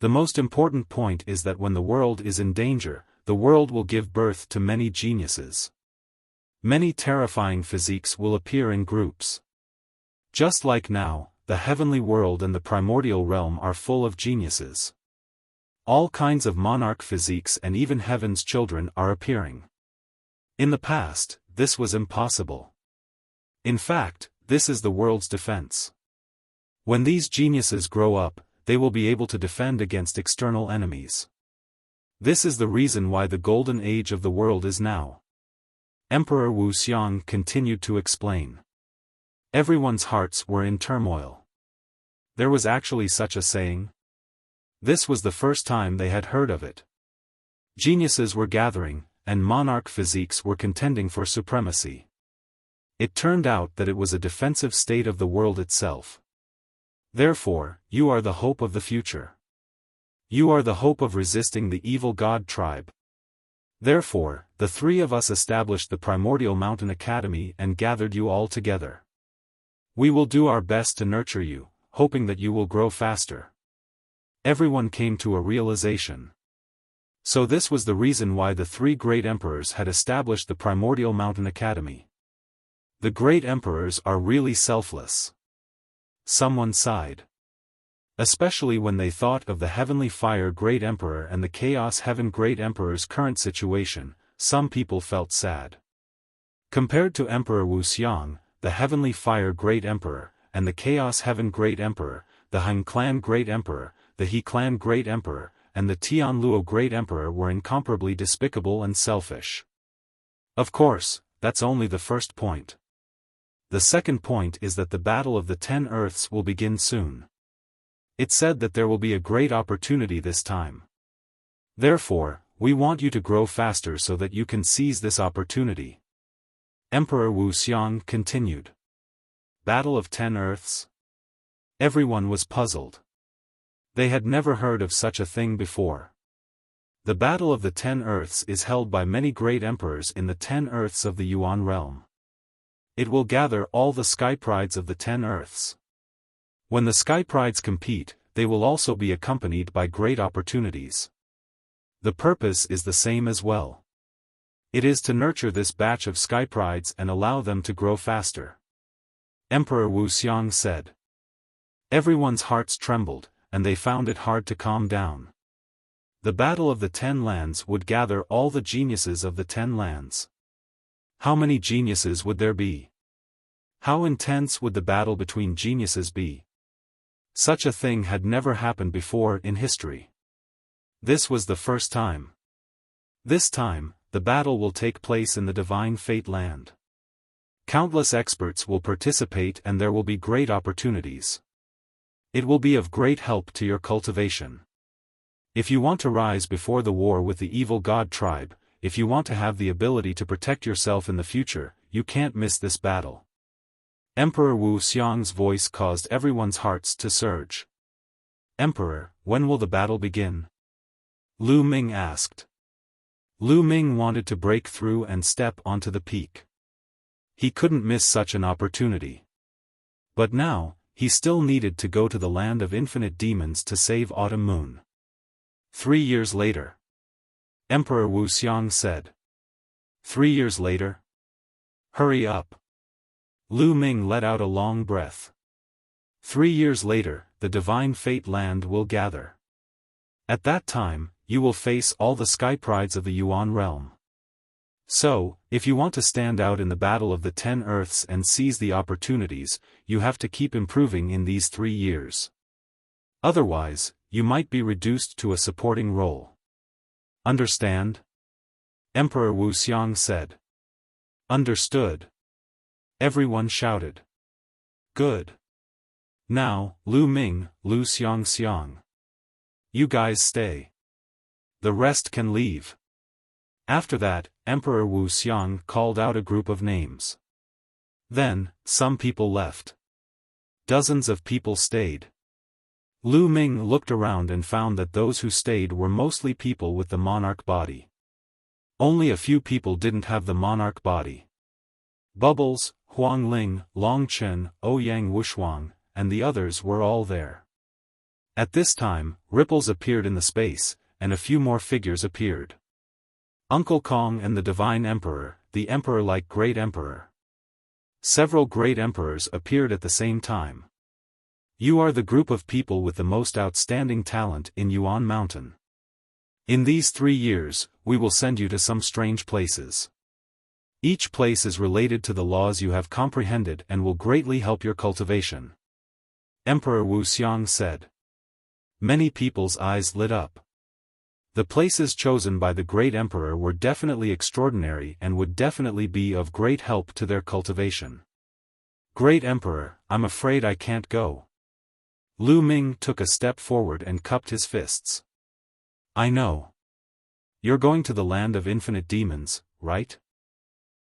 The most important point is that when the world is in danger, the world will give birth to many geniuses. Many terrifying physiques will appear in groups. Just like now, the heavenly world and the primordial realm are full of geniuses. All kinds of monarch physiques and even heaven's children are appearing. In the past, this was impossible. In fact, this is the world's defense. When these geniuses grow up, they will be able to defend against external enemies. This is the reason why the golden age of the world is now. Emperor Wuxia continued to explain. Everyone's hearts were in turmoil. There was actually such a saying. This was the first time they had heard of it. Geniuses were gathering, and monarch physiques were contending for supremacy. It turned out that it was a defensive state of the world itself. Therefore, you are the hope of the future. You are the hope of resisting the evil god tribe. Therefore, the three of us established the Primordial Mountain Academy and gathered you all together. We will do our best to nurture you, hoping that you will grow faster. Everyone came to a realization. So this was the reason why the three great emperors had established the Primordial Mountain Academy. The great emperors are really selfless. Someone sighed. Especially when they thought of the Heavenly Fire Great Emperor and the Chaos Heaven Great Emperor's current situation, some people felt sad. Compared to Emperor Wuxia, the Heavenly Fire Great Emperor, and the Chaos Heaven Great Emperor, the Han Clan Great Emperor, the He Clan Great Emperor, and the Tian Luo Great Emperor were incomparably despicable and selfish. Of course, that's only the first point. The second point is that the Battle of the 10 Earths will begin soon. It said that there will be a great opportunity this time. Therefore, we want you to grow faster so that you can seize this opportunity. Emperor Wuxia continued. Battle of 10 Earths? Everyone was puzzled. They had never heard of such a thing before. The Battle of the 10 Earths is held by many great emperors in the 10 Earths of the Yuan realm. It will gather all the sky prides of the 10 Earths. When the sky prides compete, they will also be accompanied by great opportunities. The purpose is the same as well. It is to nurture this batch of sky prides and allow them to grow faster. Emperor Wuxia said. Everyone's hearts trembled, and they found it hard to calm down. The Battle of the 10 Lands would gather all the geniuses of the 10 lands. How many geniuses would there be? How intense would the battle between geniuses be? Such a thing had never happened before in history. This was the first time. This time, the battle will take place in the Divine Fate Land. Countless experts will participate and there will be great opportunities. It will be of great help to your cultivation. If you want to rise before the war with the evil god tribe, if you want to have the ability to protect yourself in the future, you can't miss this battle. Emperor Wuxia's voice caused everyone's hearts to surge. Emperor, when will the battle begin? Lu Ming asked. Lu Ming wanted to break through and step onto the peak. He couldn't miss such an opportunity. But now, he still needed to go to the land of infinite demons to save Autumn Moon. 3 years later. Emperor Wuxia said. 3 years later? Hurry up. Lu Ming let out a long breath. 3 years later, the divine fate land will gather. At that time, you will face all the sky prides of the Yuan realm. So, if you want to stand out in the battle of the 10 Earths and seize the opportunities, you have to keep improving in these 3 years. Otherwise, you might be reduced to a supporting role. Understand? Emperor Wuxiang said. Understood. Everyone shouted. Good. Now, Lu Ming, Lu Xiang. You guys stay. The rest can leave. After that, Emperor Wuxiang called out a group of names. Then, some people left. Dozens of people stayed. Lu Ming looked around and found that those who stayed were mostly people with the monarch body. Only a few people didn't have the monarch body. Bubbles, Huang Ling, Long Chen, Ouyang Wushuang, and the others were all there. At this time, ripples appeared in the space, and a few more figures appeared. Uncle Kong and the Divine Emperor, the Emperor-like Great Emperor. Several Great Emperors appeared at the same time. You are the group of people with the most outstanding talent in Yuan Mountain. In these 3 years, we will send you to some strange places. Each place is related to the laws you have comprehended and will greatly help your cultivation. Emperor Wuxiang said. Many people's eyes lit up. The places chosen by the Great Emperor were definitely extraordinary and would definitely be of great help to their cultivation. Great Emperor, I'm afraid I can't go. Lu Ming took a step forward and cupped his fists. I know. You're going to the land of infinite demons, right?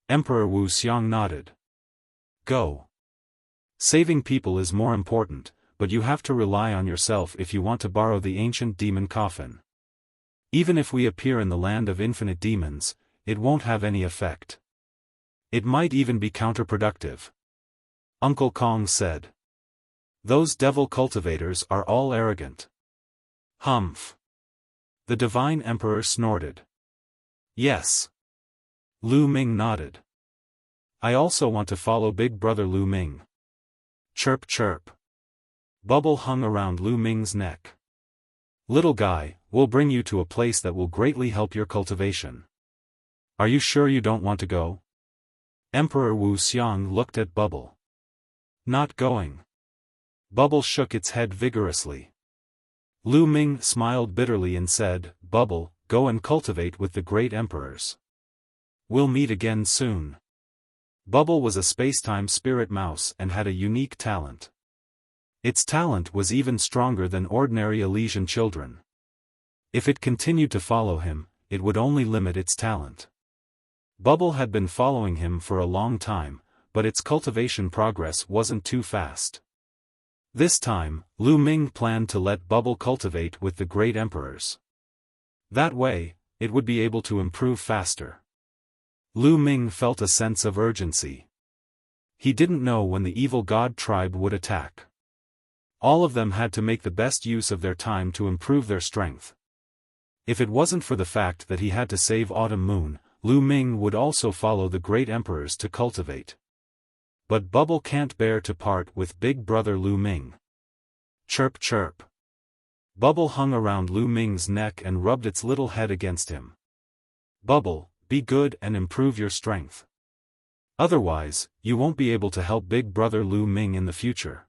Emperor Wuxiang nodded. Go. Saving people is more important, but you have to rely on yourself if you want to borrow the ancient demon coffin. Even if we appear in the land of infinite demons, it won't have any effect. It might even be counterproductive. Uncle Kong said. Those devil cultivators are all arrogant. Humph. The Divine Emperor snorted. Yes. Lu Ming nodded. I also want to follow Big Brother Lu Ming. Chirp chirp. Bubble hung around Lu Ming's neck. Little guy, we'll bring you to a place that will greatly help your cultivation. Are you sure you don't want to go? Emperor Wuxiang looked at Bubble. Not going. Bubble shook its head vigorously. Lu Ming smiled bitterly and said, Bubble, go and cultivate with the great emperors. We'll meet again soon. Bubble was a space-time spirit mouse and had a unique talent. Its talent was even stronger than ordinary Elysian children. If it continued to follow him, it would only limit its talent. Bubble had been following him for a long time, but its cultivation progress wasn't too fast. This time, Lu Ming planned to let Bubble cultivate with the great emperors. That way, it would be able to improve faster. Lu Ming felt a sense of urgency. He didn't know when the evil god tribe would attack. All of them had to make the best use of their time to improve their strength. If it wasn't for the fact that he had to save Autumn Moon, Lu Ming would also follow the great emperors to cultivate. But Bubble can't bear to part with Big Brother Lu Ming. Chirp chirp. Bubble hung around Lu Ming's neck and rubbed its little head against him. Bubble, be good and improve your strength. Otherwise, you won't be able to help Big Brother Lu Ming in the future.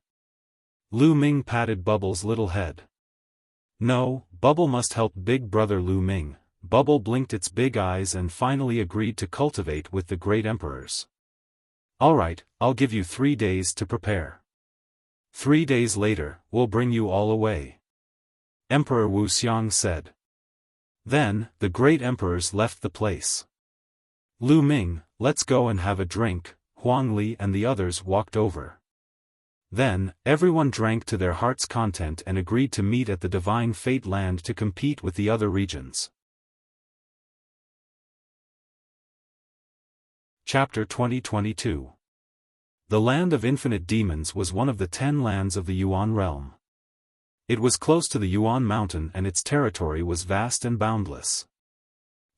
Lu Ming patted Bubble's little head. No, Bubble must help Big Brother Lu Ming. Bubble blinked its big eyes and finally agreed to cultivate with the great emperors. Alright, I'll give you 3 days to prepare. 3 days later, we'll bring you all away. Emperor Wuxiang said. Then, the great emperors left the place. Lu Ming, let's go and have a drink. Huang Li and the others walked over. Then, everyone drank to their heart's content and agreed to meet at the Divine Fate Land to compete with the other regions. Chapter 2022. The Land of Infinite Demons was one of the 10 lands of the Yuan realm. It was close to the Yuan mountain and its territory was vast and boundless.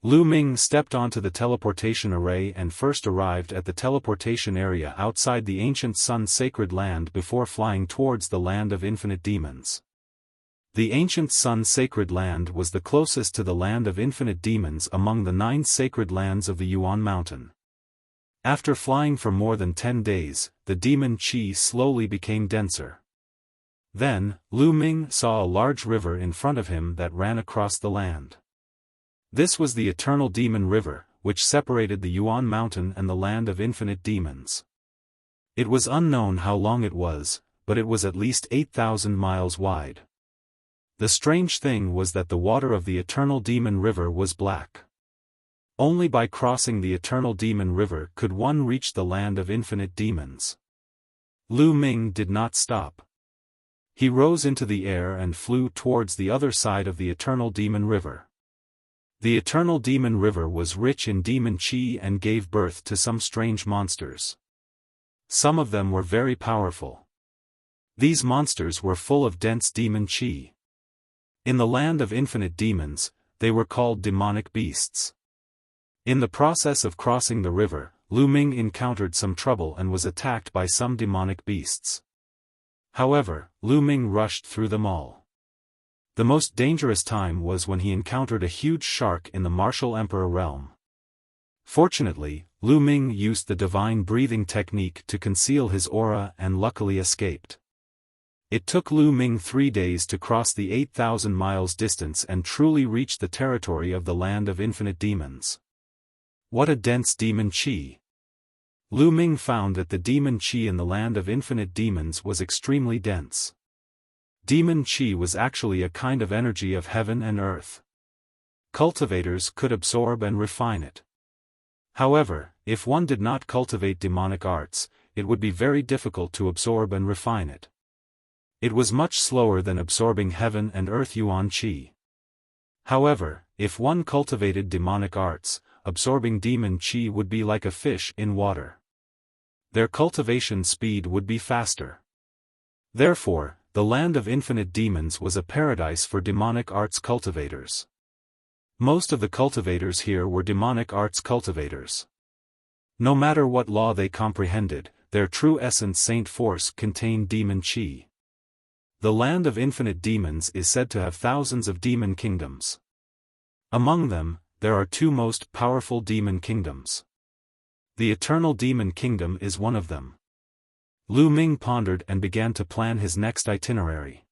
Lu Ming stepped onto the teleportation array and first arrived at the teleportation area outside the ancient Sun Sacred Land before flying towards the Land of Infinite Demons. The ancient Sun Sacred Land was the closest to the Land of Infinite Demons among the 9 sacred lands of the Yuan Mountain. After flying for more than 10 days, the demon qi slowly became denser. Then, Lu Ming saw a large river in front of him that ran across the land. This was the Eternal Demon River, which separated the Yuan Mountain and the Land of Infinite Demons. It was unknown how long it was, but it was at least 8,000 miles wide. The strange thing was that the water of the Eternal Demon River was black. Only by crossing the Eternal Demon River could one reach the Land of Infinite Demons. Lu Ming did not stop. He rose into the air and flew towards the other side of the Eternal Demon River. The Eternal Demon River was rich in demon qi and gave birth to some strange monsters. Some of them were very powerful. These monsters were full of dense demon qi. In the Land of Infinite Demons, they were called demonic beasts. In the process of crossing the river, Lu Ming encountered some trouble and was attacked by some demonic beasts. However, Lu Ming rushed through them all. The most dangerous time was when he encountered a huge shark in the Martial Emperor realm. Fortunately, Lu Ming used the divine breathing technique to conceal his aura and luckily escaped. It took Lu Ming 3 days to cross the 8,000 miles distance and truly reach the territory of the Land of Infinite Demons. What a dense demon qi! Lu Ming found that the demon qi in the Land of Infinite Demons was extremely dense. Demon qi was actually a kind of energy of heaven and earth. Cultivators could absorb and refine it. However, if one did not cultivate demonic arts, it would be very difficult to absorb and refine it. It was much slower than absorbing heaven and earth yuan qi. However, if one cultivated demonic arts, absorbing demon qi would be like a fish in water. Their cultivation speed would be faster. Therefore, the Land of Infinite Demons was a paradise for demonic arts cultivators. Most of the cultivators here were demonic arts cultivators. No matter what law they comprehended, their true essence Saint Force contained demon qi. The Land of Infinite Demons is said to have thousands of demon kingdoms. Among them, there are 2 most powerful demon kingdoms. The Eternal Demon Kingdom is one of them. Lu Ming pondered and began to plan his next itinerary.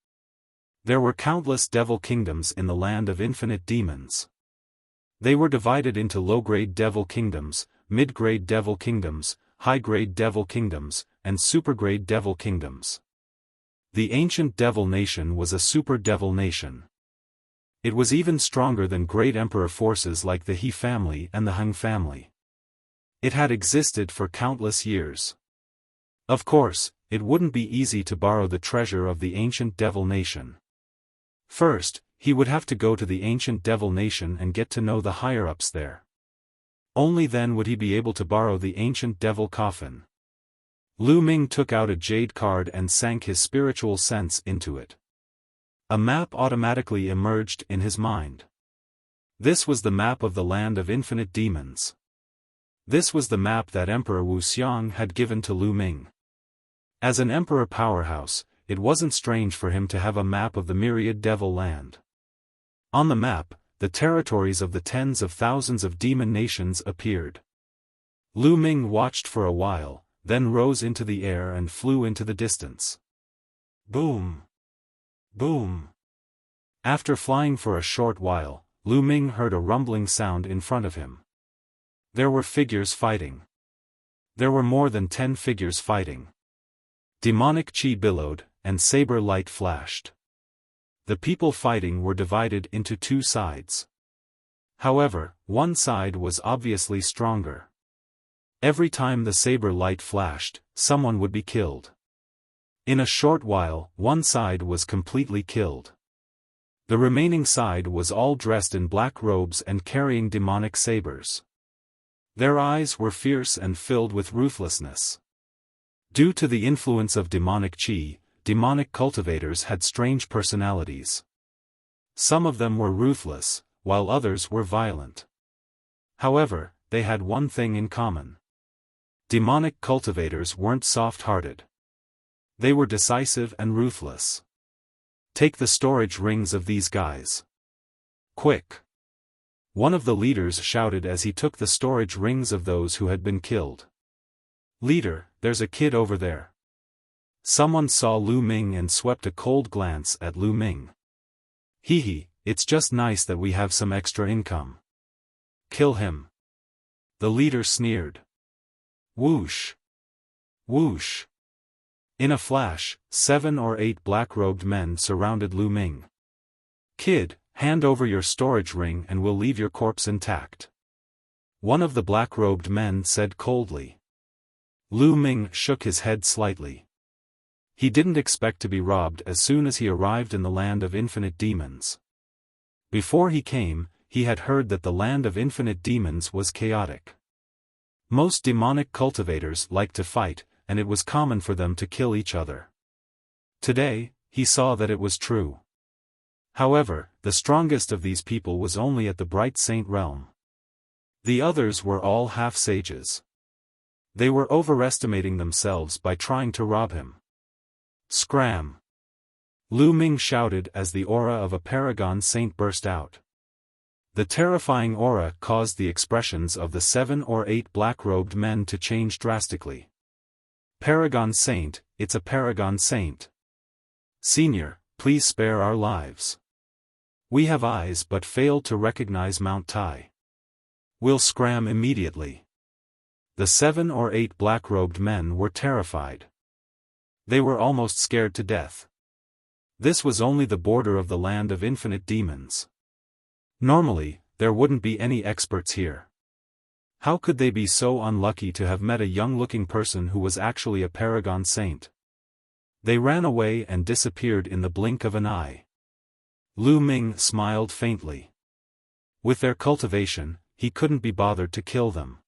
There were countless devil kingdoms in the Land of Infinite Demons. They were divided into low-grade devil kingdoms, mid-grade devil kingdoms, high-grade devil kingdoms, and super-grade devil kingdoms. The ancient devil nation was a super devil nation. It was even stronger than great emperor forces like the He family and the Hung family. It had existed for countless years. Of course, it wouldn't be easy to borrow the treasure of the ancient devil nation. First, he would have to go to the ancient devil nation and get to know the higher-ups there. Only then would he be able to borrow the ancient devil coffin. Lu Ming took out a jade card and sank his spiritual sense into it. A map automatically emerged in his mind. This was the map of the Land of Infinite Demons. This was the map that Emperor Wuxia had given to Lu Ming. As an emperor powerhouse, it wasn't strange for him to have a map of the myriad devil land. On the map, the territories of the tens of thousands of demon nations appeared. Lu Ming watched for a while, then rose into the air and flew into the distance. Boom! Boom! After flying for a short while, Lu Ming heard a rumbling sound in front of him. There were figures fighting. There were more than 10 figures fighting. Demonic qi billowed, and saber light flashed. The people fighting were divided into 2 sides. However, one side was obviously stronger. Every time the saber light flashed, someone would be killed. In a short while, one side was completely killed. The remaining side was all dressed in black robes and carrying demonic sabers. Their eyes were fierce and filled with ruthlessness. Due to the influence of demonic qi, demonic cultivators had strange personalities. Some of them were ruthless, while others were violent. However, they had one thing in common. Demonic cultivators weren't soft-hearted. They were decisive and ruthless. Take the storage rings of these guys. Quick! One of the leaders shouted as he took the storage rings of those who had been killed. Leader, there's a kid over there. Someone saw Lu Ming and swept a cold glance at Lu Ming. Hee, it's just nice that we have some extra income. Kill him. The leader sneered. Whoosh! Whoosh! In a flash, 7 or 8 black-robed men surrounded Lu Ming. Kid, hand over your storage ring and we'll leave your corpse intact. One of the black-robed men said coldly. Lu Ming shook his head slightly. He didn't expect to be robbed as soon as he arrived in the land of infinite demons. Before he came, he had heard that the land of infinite demons was chaotic. Most demonic cultivators liked to fight, and it was common for them to kill each other. Today, he saw that it was true. However, the strongest of these people was only at the Bright Saint realm. The others were all half-sages. They were overestimating themselves by trying to rob him. Scram! Lu Ming shouted as the aura of a paragon saint burst out. The terrifying aura caused the expressions of the 7 or 8 black-robed men to change drastically. Paragon saint, it's a paragon saint. Senior, please spare our lives. We have eyes but failed to recognize Mount Tai. We'll scram immediately. The 7 or 8 black-robed men were terrified. They were almost scared to death. This was only the border of the land of infinite demons. Normally, there wouldn't be any experts here. How could they be so unlucky to have met a young-looking person who was actually a paragon saint? They ran away and disappeared in the blink of an eye. Lu Ming smiled faintly. With their cultivation, he couldn't be bothered to kill them.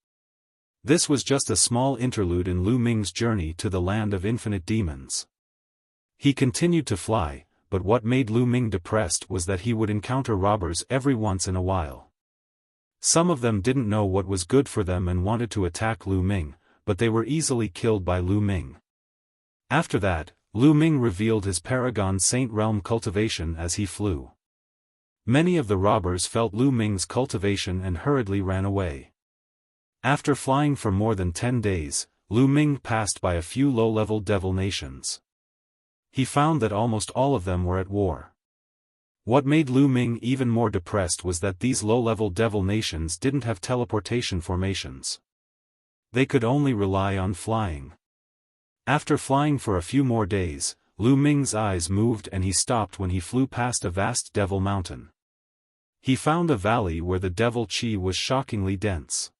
This was just a small interlude in Lu Ming's journey to the land of infinite demons. He continued to fly, but what made Lu Ming depressed was that he would encounter robbers every once in a while. Some of them didn't know what was good for them and wanted to attack Lu Ming, but they were easily killed by Lu Ming. After that, Lu Ming revealed his Paragon Saint Realm cultivation as he flew. Many of the robbers felt Lu Ming's cultivation and hurriedly ran away. After flying for more than 10 days, Lu Ming passed by a few low-level devil nations. He found that almost all of them were at war. What made Lu Ming even more depressed was that these low-level devil nations didn't have teleportation formations. They could only rely on flying. After flying for a few more days, Lu Ming's eyes moved and he stopped when he flew past a vast devil mountain. He found a valley where the devil chi was shockingly dense.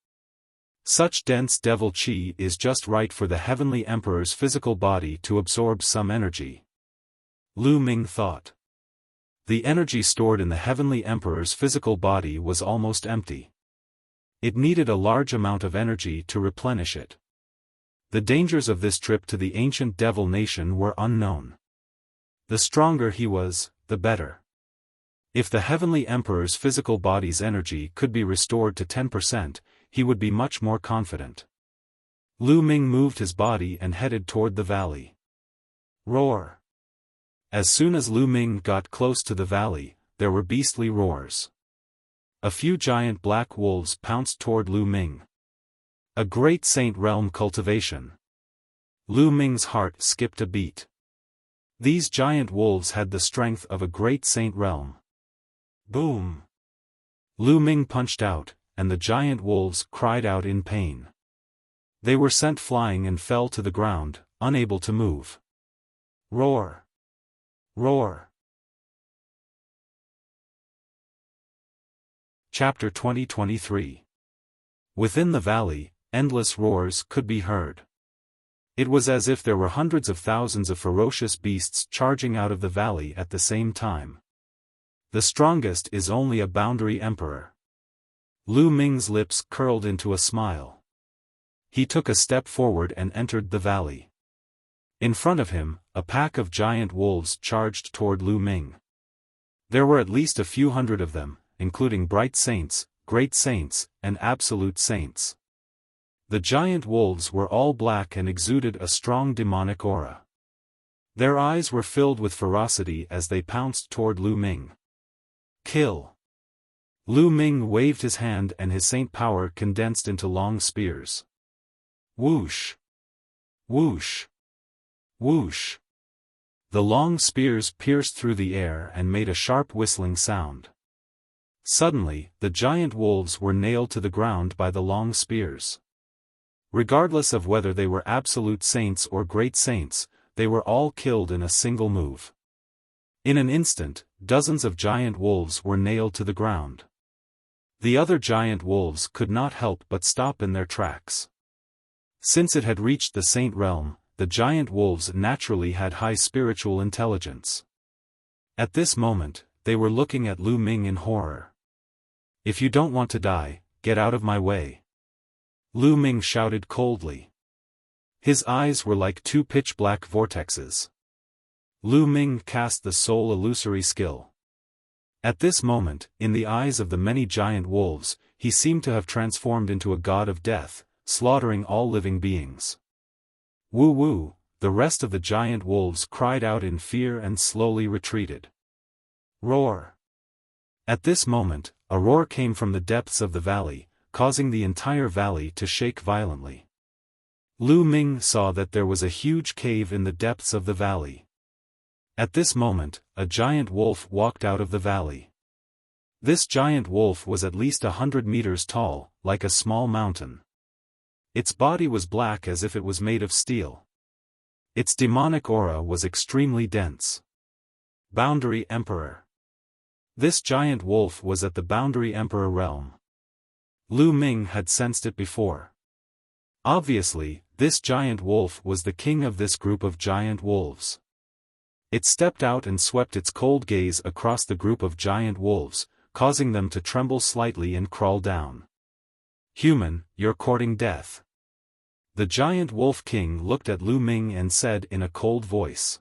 Such dense devil chi is just right for the Heavenly Emperor's physical body to absorb some energy. Lu Ming thought. The energy stored in the Heavenly Emperor's physical body was almost empty. It needed a large amount of energy to replenish it. The dangers of this trip to the ancient devil nation were unknown. The stronger he was, the better. If the Heavenly Emperor's physical body's energy could be restored to 10%, he would be much more confident. Lu Ming moved his body and headed toward the valley. Roar! As soon as Lu Ming got close to the valley, there were beastly roars. A few giant black wolves pounced toward Lu Ming. A great saint realm cultivation. Lu Ming's heart skipped a beat. These giant wolves had the strength of a great saint realm. Boom! Lu Ming punched out, and the giant wolves cried out in pain. They were sent flying and fell to the ground, unable to move. Roar! Roar! Chapter 2023. Within the valley, endless roars could be heard. It was as if there were hundreds of thousands of ferocious beasts charging out of the valley at the same time. The strongest is only a boundary emperor. Lu Ming's lips curled into a smile. He took a step forward and entered the valley. In front of him, a pack of giant wolves charged toward Lu Ming. There were at least a few hundred of them, including bright saints, great saints, and absolute saints. The giant wolves were all black and exuded a strong demonic aura. Their eyes were filled with ferocity as they pounced toward Lu Ming. Kill! Lu Ming waved his hand and his saint power condensed into long spears. Whoosh! Whoosh! Whoosh! The long spears pierced through the air and made a sharp whistling sound. Suddenly, the giant wolves were nailed to the ground by the long spears. Regardless of whether they were absolute saints or great saints, they were all killed in a single move. In an instant, dozens of giant wolves were nailed to the ground. The other giant wolves could not help but stop in their tracks. Since it had reached the saint realm, the giant wolves naturally had high spiritual intelligence. At this moment, they were looking at Lu Ming in horror. "If you don't want to die, get out of my way," Lu Ming shouted coldly. His eyes were like two pitch-black vortexes. Lu Ming cast the soul illusory skill. At this moment, in the eyes of the many giant wolves, he seemed to have transformed into a god of death, slaughtering all living beings. Woo woo, the rest of the giant wolves cried out in fear and slowly retreated. Roar! At this moment, a roar came from the depths of the valley, causing the entire valley to shake violently. Lu Ming saw that there was a huge cave in the depths of the valley. At this moment, a giant wolf walked out of the valley. This giant wolf was at least 100 meters tall, like a small mountain. Its body was black as if it was made of steel. Its demonic aura was extremely dense. Boundary Emperor. This giant wolf was at the Boundary Emperor realm. Lu Ming had sensed it before. Obviously, this giant wolf was the king of this group of giant wolves. It stepped out and swept its cold gaze across the group of giant wolves, causing them to tremble slightly and crawl down. "Human, you're courting death." The giant wolf king looked at Lu Ming and said in a cold voice.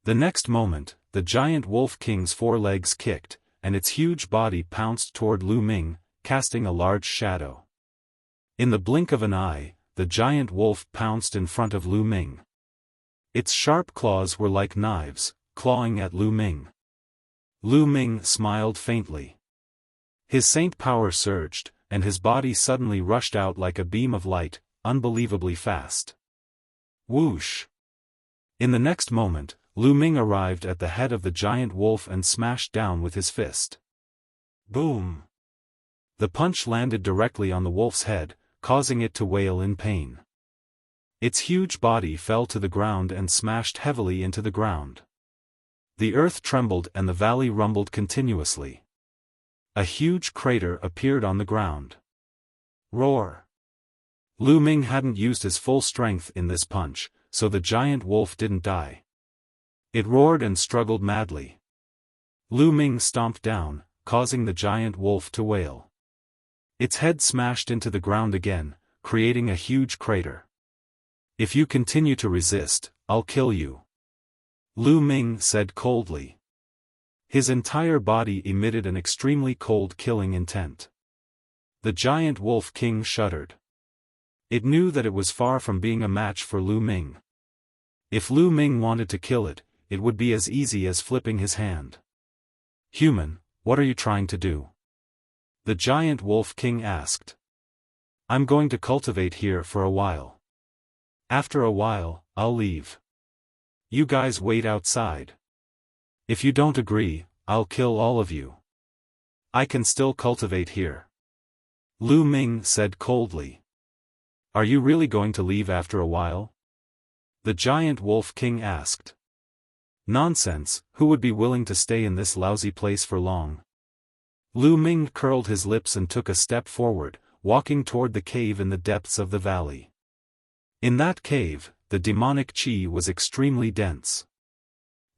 The next moment, the giant wolf king's forelegs kicked, and its huge body pounced toward Lu Ming, casting a large shadow. In the blink of an eye, the giant wolf pounced in front of Lu Ming. Its sharp claws were like knives, clawing at Lu Ming. Lu Ming smiled faintly. His saint power surged, and his body suddenly rushed out like a beam of light, unbelievably fast. Whoosh! In the next moment, Lu Ming arrived at the head of the giant wolf and smashed down with his fist. Boom! The punch landed directly on the wolf's head, causing it to wail in pain. Its huge body fell to the ground and smashed heavily into the ground. The earth trembled and the valley rumbled continuously. A huge crater appeared on the ground. Roar! Lu Ming hadn't used his full strength in this punch, so the giant wolf didn't die. It roared and struggled madly. Lu Ming stomped down, causing the giant wolf to wail. Its head smashed into the ground again, creating a huge crater. "If you continue to resist, I'll kill you," Lu Ming said coldly. His entire body emitted an extremely cold killing intent. The giant wolf king shuddered. It knew that it was far from being a match for Lu Ming. If Lu Ming wanted to kill it, it would be as easy as flipping his hand. "Human, what are you trying to do?" the giant wolf king asked. "I'm going to cultivate here for a while. After a while, I'll leave. You guys wait outside. If you don't agree, I'll kill all of you. I can still cultivate here," Lu Ming said coldly. "Are you really going to leave after a while?" the giant wolf king asked. "Nonsense, who would be willing to stay in this lousy place for long?" Lu Ming curled his lips and took a step forward, walking toward the cave in the depths of the valley. In that cave, the demonic chi was extremely dense.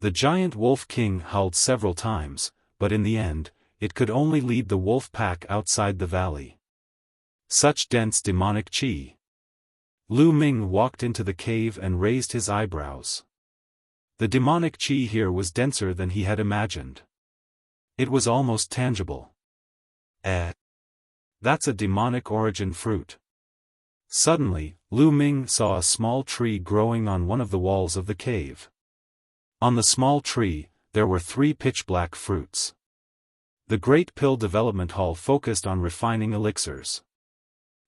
The giant wolf king howled several times, but in the end, it could only lead the wolf pack outside the valley. Such dense demonic chi. Lu Ming walked into the cave and raised his eyebrows. The demonic chi here was denser than he had imagined. It was almost tangible. That's a demonic origin fruit. Suddenly, Lu Ming saw a small tree growing on one of the walls of the cave. On the small tree, there were 3 pitch-black fruits. The Great Pill Development Hall focused on refining elixirs.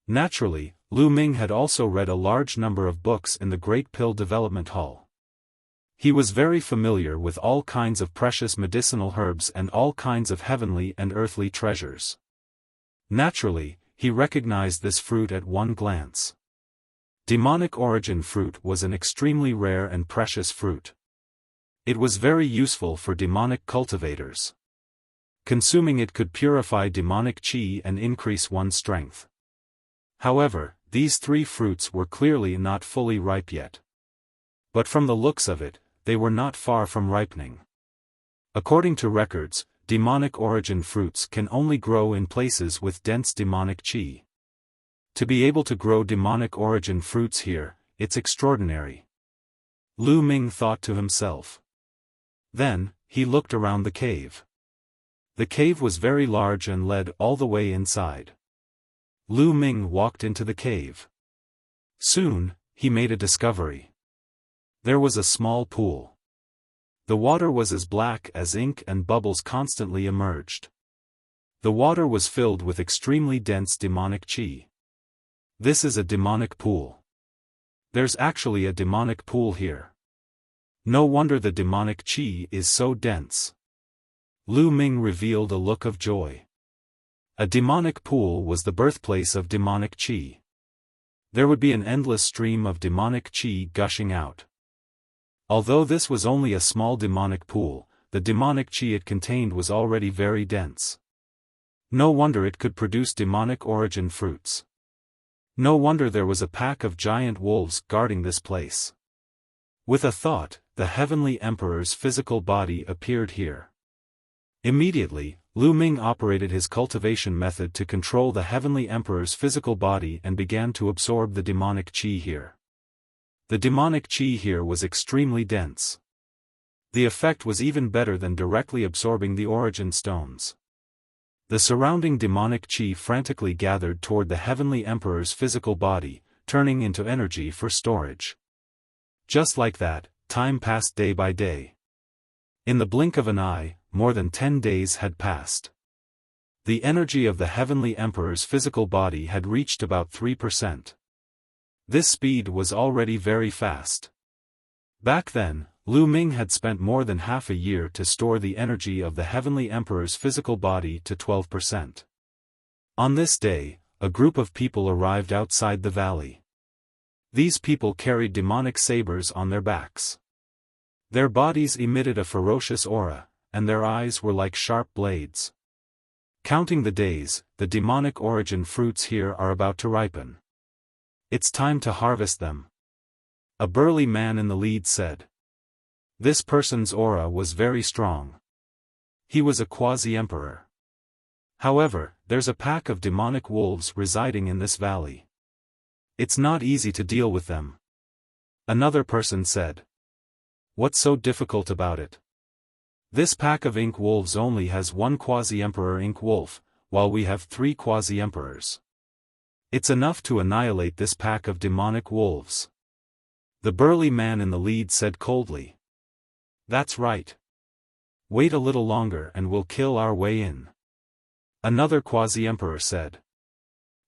Naturally, Lu Ming had also read a large number of books in the Great Pill Development Hall. He was very familiar with all kinds of precious medicinal herbs and all kinds of heavenly and earthly treasures. Naturally, he recognized this fruit at one glance. Demonic origin fruit was an extremely rare and precious fruit. It was very useful for demonic cultivators. Consuming it could purify demonic chi and increase one's strength. However, these 3 fruits were clearly not fully ripe yet. But from the looks of it, they were not far from ripening. According to records, demonic origin fruits can only grow in places with dense demonic chi. To be able to grow demonic origin fruits here, it's extraordinary. Lu Ming thought to himself. Then, he looked around the cave. The cave was very large and led all the way inside. Lu Ming walked into the cave. Soon, he made a discovery. There was a small pool. The water was as black as ink and bubbles constantly emerged. The water was filled with extremely dense demonic chi. This is a demonic pool. There's actually a demonic pool here. No wonder the demonic chi is so dense. Lu Ming revealed a look of joy. A demonic pool was the birthplace of demonic chi. There would be an endless stream of demonic chi gushing out. Although this was only a small demonic pool, the demonic chi it contained was already very dense. No wonder it could produce demonic origin fruits. No wonder there was a pack of giant wolves guarding this place. With a thought, the Heavenly Emperor's physical body appeared here. Immediately, Lu Ming operated his cultivation method to control the Heavenly Emperor's physical body and began to absorb the demonic chi here. The demonic chi here was extremely dense. The effect was even better than directly absorbing the origin stones. The surrounding demonic chi frantically gathered toward the Heavenly Emperor's physical body, turning into energy for storage. Just like that, time passed day by day. In the blink of an eye, more than 10 days had passed. The energy of the Heavenly Emperor's physical body had reached about 3%. This speed was already very fast. Back then, Lu Ming had spent more than half a year to store the energy of the Heavenly Emperor's physical body to 12%. On this day, a group of people arrived outside the valley. These people carried demonic sabers on their backs. Their bodies emitted a ferocious aura, and their eyes were like sharp blades. Counting the days, the demonic origin fruits here are about to ripen. It's time to harvest them. A burly man in the lead said. This person's aura was very strong. He was a quasi-emperor. However, there's a pack of demonic wolves residing in this valley. It's not easy to deal with them. Another person said. What's so difficult about it? This pack of ink wolves only has one quasi-emperor ink wolf, while we have 3 quasi-emperors. It's enough to annihilate this pack of demonic wolves. The burly man in the lead said coldly. That's right. Wait a little longer and we'll kill our way in. Another quasi-emperor said.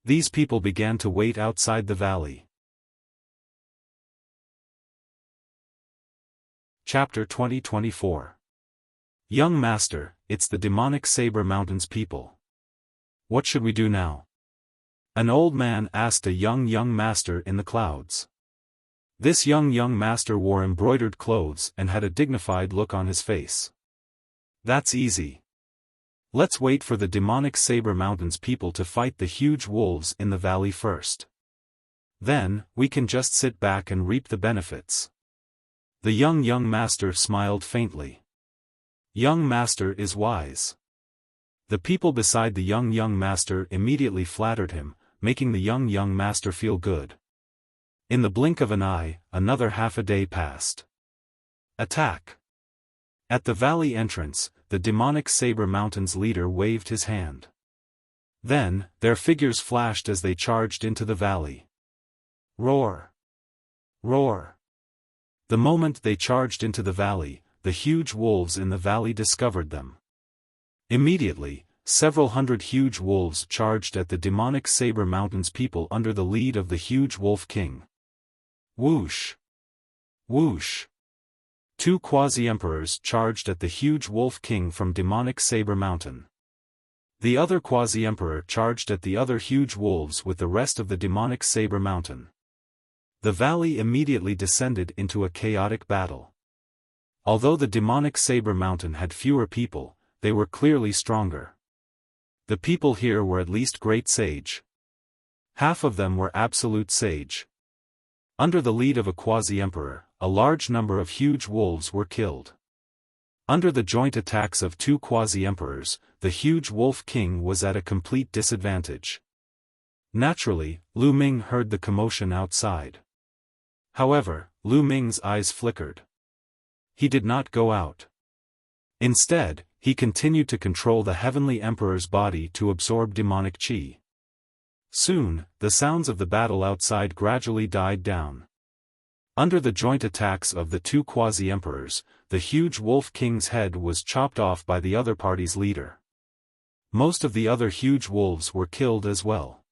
These people began to wait outside the valley. Chapter 2024. Young Master, it's the demonic Saber Mountains people. What should we do now? An old man asked a young master in the clouds. This young master wore embroidered clothes and had a dignified look on his face. That's easy. Let's wait for the demonic Saber Mountains people to fight the huge wolves in the valley first. Then, we can just sit back and reap the benefits. The young master smiled faintly. Young master is wise. The people beside the young master immediately flattered him, making the young master feel good. In the blink of an eye, another half a day passed. Attack! At the valley entrance, the demonic Saber Mountains leader waved his hand. Then, their figures flashed as they charged into the valley. Roar! Roar! The moment they charged into the valley, the huge wolves in the valley discovered them. Immediately, several hundred huge wolves charged at the demonic Saber Mountain's people under the lead of the huge Wolf King. Whoosh! Whoosh! 2 quasi-emperors charged at the huge Wolf King from demonic Saber Mountain. The other quasi-emperor charged at the other huge wolves with the rest of the demonic Saber Mountain. The valley immediately descended into a chaotic battle. Although the demonic Saber Mountain had fewer people, they were clearly stronger. The people here were at least great sage. Half of them were absolute sage. Under the lead of a quasi-emperor, a large number of huge wolves were killed. Under the joint attacks of 2 quasi-emperors, the huge Wolf King was at a complete disadvantage. Naturally, Lu Ming heard the commotion outside. However, Lu Ming's eyes flickered. He did not go out. Instead, he continued to control the Heavenly Emperor's body to absorb demonic qi. Soon, the sounds of the battle outside gradually died down. Under the joint attacks of the 2 quasi-emperors, the huge Wolf King's head was chopped off by the other party's leader. Most of the other huge wolves were killed as well.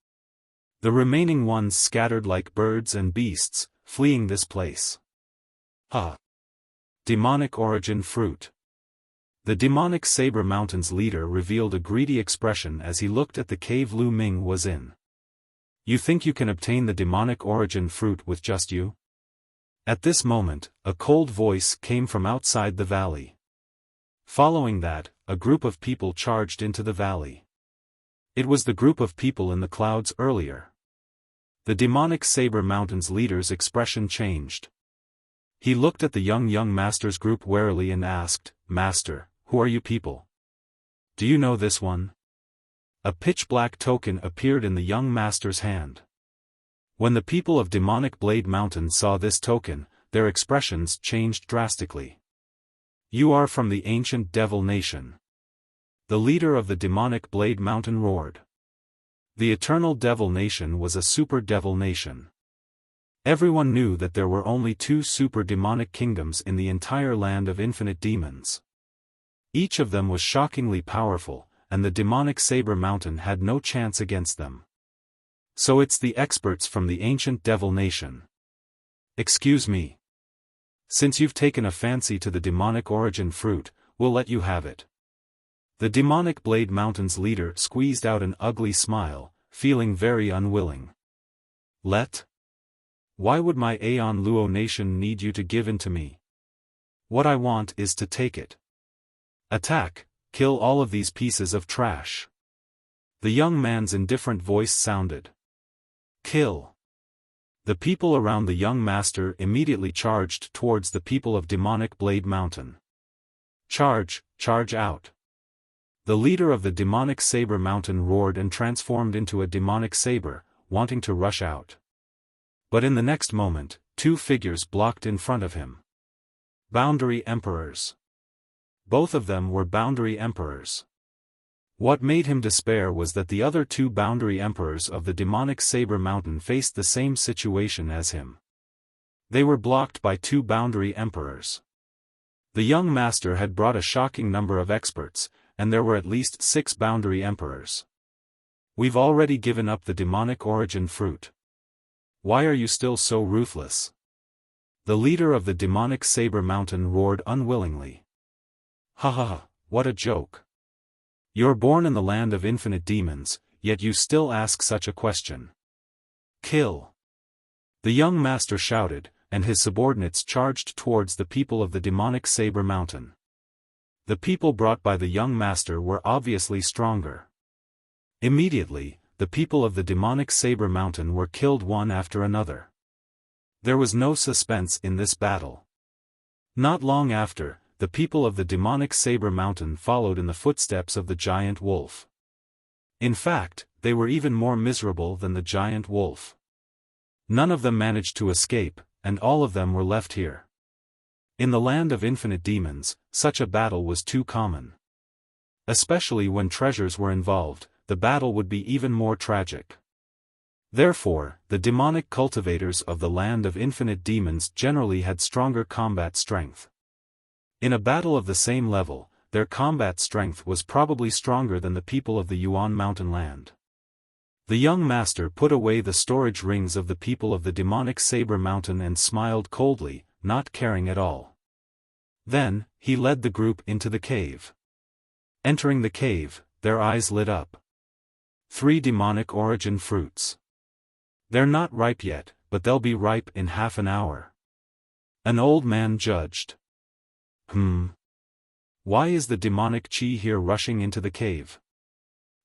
The remaining ones scattered like birds and beasts, fleeing this place. Demonic origin fruit. The demonic Saber Mountain's leader revealed a greedy expression as he looked at the cave Lu Ming was in. You think you can obtain the demonic origin fruit with just you? At this moment, a cold voice came from outside the valley. Following that, a group of people charged into the valley. It was the group of people in the clouds earlier. The demonic Saber Mountain's leader's expression changed. He looked at the young master's group warily and asked, "Master, who are you people? Do you know this one?" A pitch-black token appeared in the young master's hand. When the people of Demonic Blade Mountain saw this token, their expressions changed drastically. "You are from the ancient Devil Nation." The leader of the Demonic Blade Mountain roared. The Eternal Devil Nation was a super devil nation. Everyone knew that there were only 2 super demonic kingdoms in the entire land of infinite demons. Each of them was shockingly powerful, and the demonic Saber Mountain had no chance against them. So it's the experts from the ancient Devil Nation. Excuse me. Since you've taken a fancy to the demonic origin fruit, we'll let you have it. The Demonic Blade Mountain's leader squeezed out an ugly smile, feeling very unwilling. Let? Why would my Aeon Luo nation need you to give in to me? What I want is to take it. Attack, kill all of these pieces of trash. The young man's indifferent voice sounded. Kill. The people around the young master immediately charged towards the people of Demonic Blade Mountain. Charge, charge out. The leader of the demonic Saber Mountain roared and transformed into a demonic saber, wanting to rush out. But in the next moment, 2 figures blocked in front of him. Boundary Emperors. Both of them were Boundary Emperors. What made him despair was that the other 2 Boundary Emperors of the demonic Saber Mountain faced the same situation as him. They were blocked by 2 Boundary Emperors. The young master had brought a shocking number of experts, and there were at least 6 Boundary Emperors. We've already given up the demonic origin fruit. Why are you still so ruthless? The leader of the demonic Saber Mountain roared unwillingly. Ha ha ha, what a joke. You're born in the land of infinite demons, yet you still ask such a question. Kill. The young master shouted, and his subordinates charged towards the people of the demonic Saber Mountain. The people brought by the young master were obviously stronger. Immediately, the people of the demonic Saber Mountain were killed one after another. There was no suspense in this battle. Not long after, the people of the demonic Saber Mountain followed in the footsteps of the giant wolf. In fact, they were even more miserable than the giant wolf. None of them managed to escape, and all of them were left here. In the land of infinite demons, such a battle was too common. Especially when treasures were involved, the battle would be even more tragic. Therefore, the demonic cultivators of the land of infinite demons generally had stronger combat strength. In a battle of the same level, their combat strength was probably stronger than the people of the Yuan mountain land. The young master put away the storage rings of the people of the demonic Saber Mountain and smiled coldly, not caring at all. Then, he led the group into the cave. Entering the cave, their eyes lit up. 3 demonic origin fruits. They're not ripe yet, but they'll be ripe in half an hour. An old man judged. Why is the demonic chi here rushing into the cave?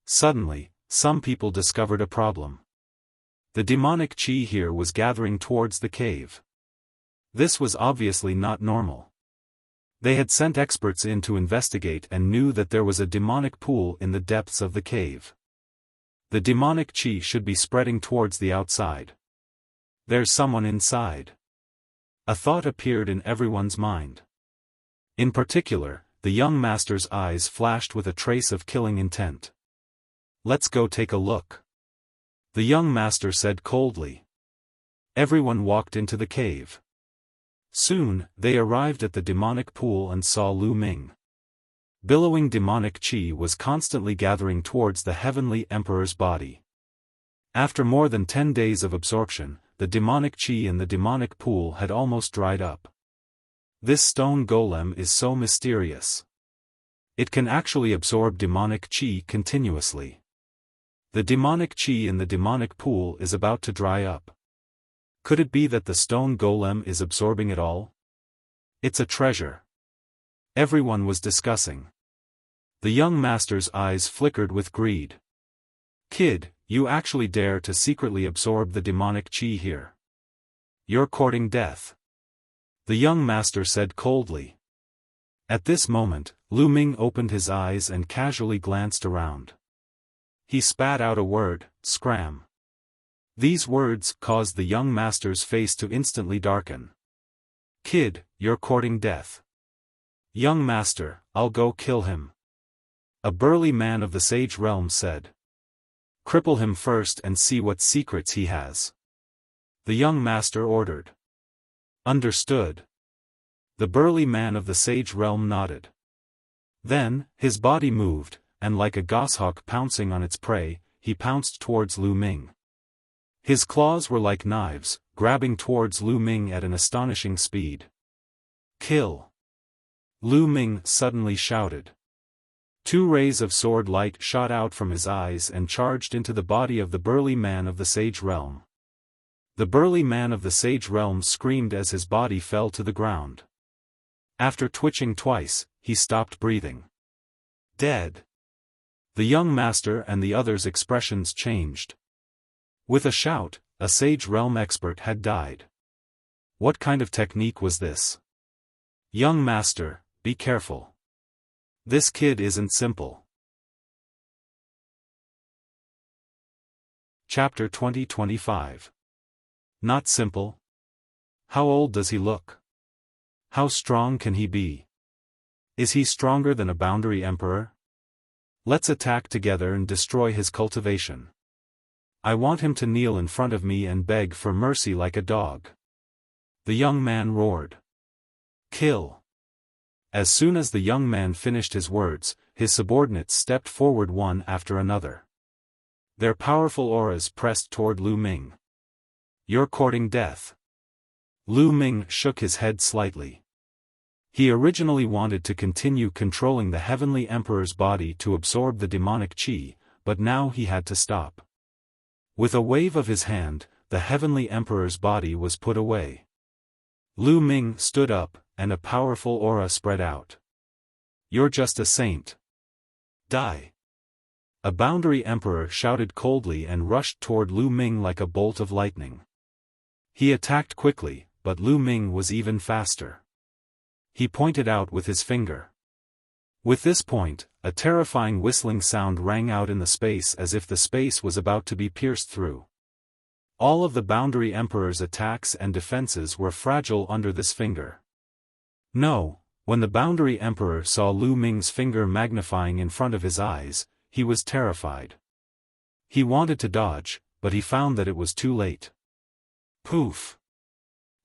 Suddenly, some people discovered a problem. The demonic chi here was gathering towards the cave. This was obviously not normal. They had sent experts in to investigate and knew that there was a demonic pool in the depths of the cave. The demonic chi should be spreading towards the outside. There's someone inside. A thought appeared in everyone's mind. In particular, the young master's eyes flashed with a trace of killing intent. Let's go take a look. The young master said coldly. Everyone walked into the cave. Soon, they arrived at the demonic pool and saw Lu Ming. Billowing demonic chi was constantly gathering towards the heavenly emperor's body. After more than 10 days of absorption, the demonic chi in the demonic pool had almost dried up. This stone golem is so mysterious. It can actually absorb demonic chi continuously. The demonic chi in the demonic pool is about to dry up. Could it be that the stone golem is absorbing it all? It's a treasure. Everyone was discussing. The young master's eyes flickered with greed. Kid, you actually dare to secretly absorb the demonic chi here. You're courting death. The young master said coldly. At this moment, Lu Ming opened his eyes and casually glanced around. He spat out a word, scram. These words caused the young master's face to instantly darken. Kid, you're courting death. Young master, I'll go kill him. A burly man of the sage realm said. Cripple him first and see what secrets he has. The young master ordered. Understood. The burly man of the sage realm nodded. Then, his body moved, and like a goshawk pouncing on its prey, he pounced towards Lu Ming. His claws were like knives, grabbing towards Lu Ming at an astonishing speed. Kill! Lu Ming suddenly shouted. 2 rays of sword light shot out from his eyes and charged into the body of the burly man of the sage realm. The burly man of the sage realm screamed as his body fell to the ground. After twitching twice, he stopped breathing. Dead. The young master and the others' expressions changed. With a shout, a sage realm expert had died. What kind of technique was this? Young master, be careful. This kid isn't simple. Chapter 20-25. Not simple? How old does he look? How strong can he be? Is he stronger than a boundary emperor? Let's attack together and destroy his cultivation. I want him to kneel in front of me and beg for mercy like a dog. The young man roared. Kill! As soon as the young man finished his words, his subordinates stepped forward one after another. Their powerful auras pressed toward Lu Ming. You're courting death. Lu Ming shook his head slightly. He originally wanted to continue controlling the heavenly emperor's body to absorb the demonic chi, but now he had to stop. With a wave of his hand, the heavenly emperor's body was put away. Lu Ming stood up, and a powerful aura spread out. You're just a saint. Die. A boundary emperor shouted coldly and rushed toward Lu Ming like a bolt of lightning. He attacked quickly, but Lu Ming was even faster. He pointed out with his finger. With this point, a terrifying whistling sound rang out in the space as if the space was about to be pierced through. All of the boundary emperor's attacks and defenses were fragile under this finger. No, when the boundary emperor saw Lu Ming's finger magnifying in front of his eyes, he was terrified. He wanted to dodge, but he found that it was too late. Poof!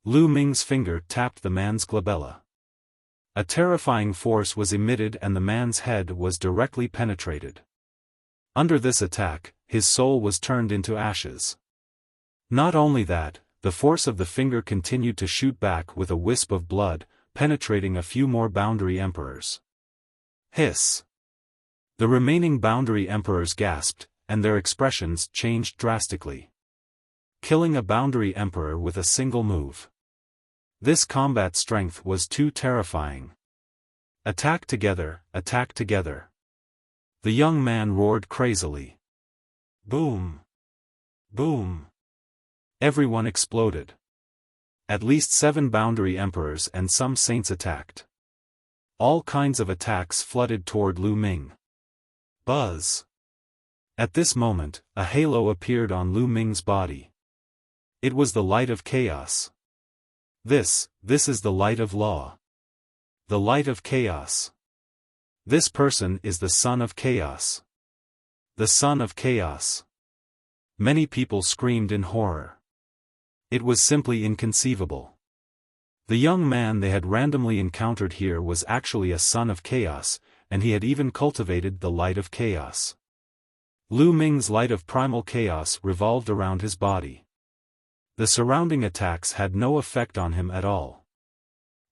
Lu Ming's finger tapped the man's glabella. A terrifying force was emitted and the man's head was directly penetrated. Under this attack, his soul was turned into ashes. Not only that, the force of the finger continued to shoot back with a wisp of blood, penetrating a few more boundary emperors. Hiss! The remaining boundary emperors gasped, and their expressions changed drastically. Killing a boundary emperor with a single move. This combat strength was too terrifying. Attack together, attack together. The young man roared crazily. Boom! Boom! Everyone exploded. At least 7 boundary emperors and some saints attacked. All kinds of attacks flooded toward Lu Ming. Buzz! At this moment, a halo appeared on Lu Ming's body. It was the light of chaos. This is the light of law. The light of chaos. This person is the son of chaos. The son of chaos. Many people screamed in horror. It was simply inconceivable. The young man they had randomly encountered here was actually a son of chaos, and he had even cultivated the light of chaos. Lu Ming's light of primal chaos revolved around his body. The surrounding attacks had no effect on him at all.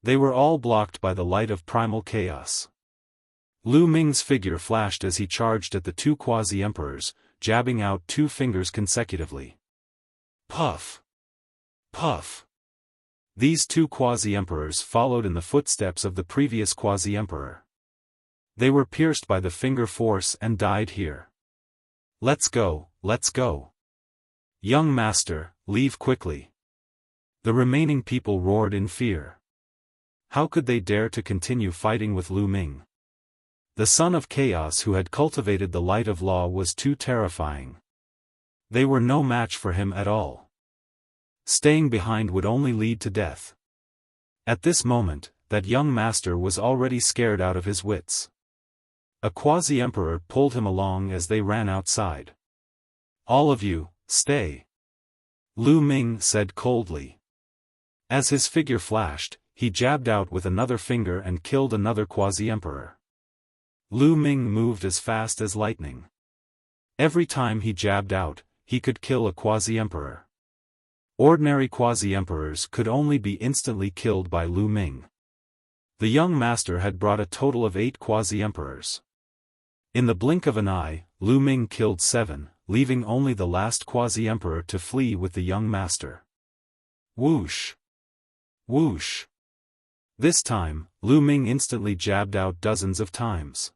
They were all blocked by the light of primal chaos. Lu Ming's figure flashed as he charged at the 2 quasi-emperors, jabbing out 2 fingers consecutively. Puff! Puff! These 2 quasi-emperors followed in the footsteps of the previous quasi-emperor. They were pierced by the finger force and died here. Let's go, let's go. Young master, leave quickly. The remaining people roared in fear. How could they dare to continue fighting with Lu Ming? The son of chaos who had cultivated the light of law was too terrifying. They were no match for him at all. Staying behind would only lead to death. At this moment, that young master was already scared out of his wits. A quasi-emperor pulled him along as they ran outside. All of you, stay. Lu Ming said coldly. As his figure flashed, he jabbed out with another finger and killed another quasi-emperor. Lu Ming moved as fast as lightning. Every time he jabbed out, he could kill a quasi-emperor. Ordinary quasi-emperors could only be instantly killed by Lu Ming. The young master had brought a total of 8 quasi-emperors. In the blink of an eye, Lu Ming killed 7, leaving only the last quasi-emperor to flee with the young master. Whoosh! Whoosh! This time, Lu Ming instantly jabbed out dozens of times.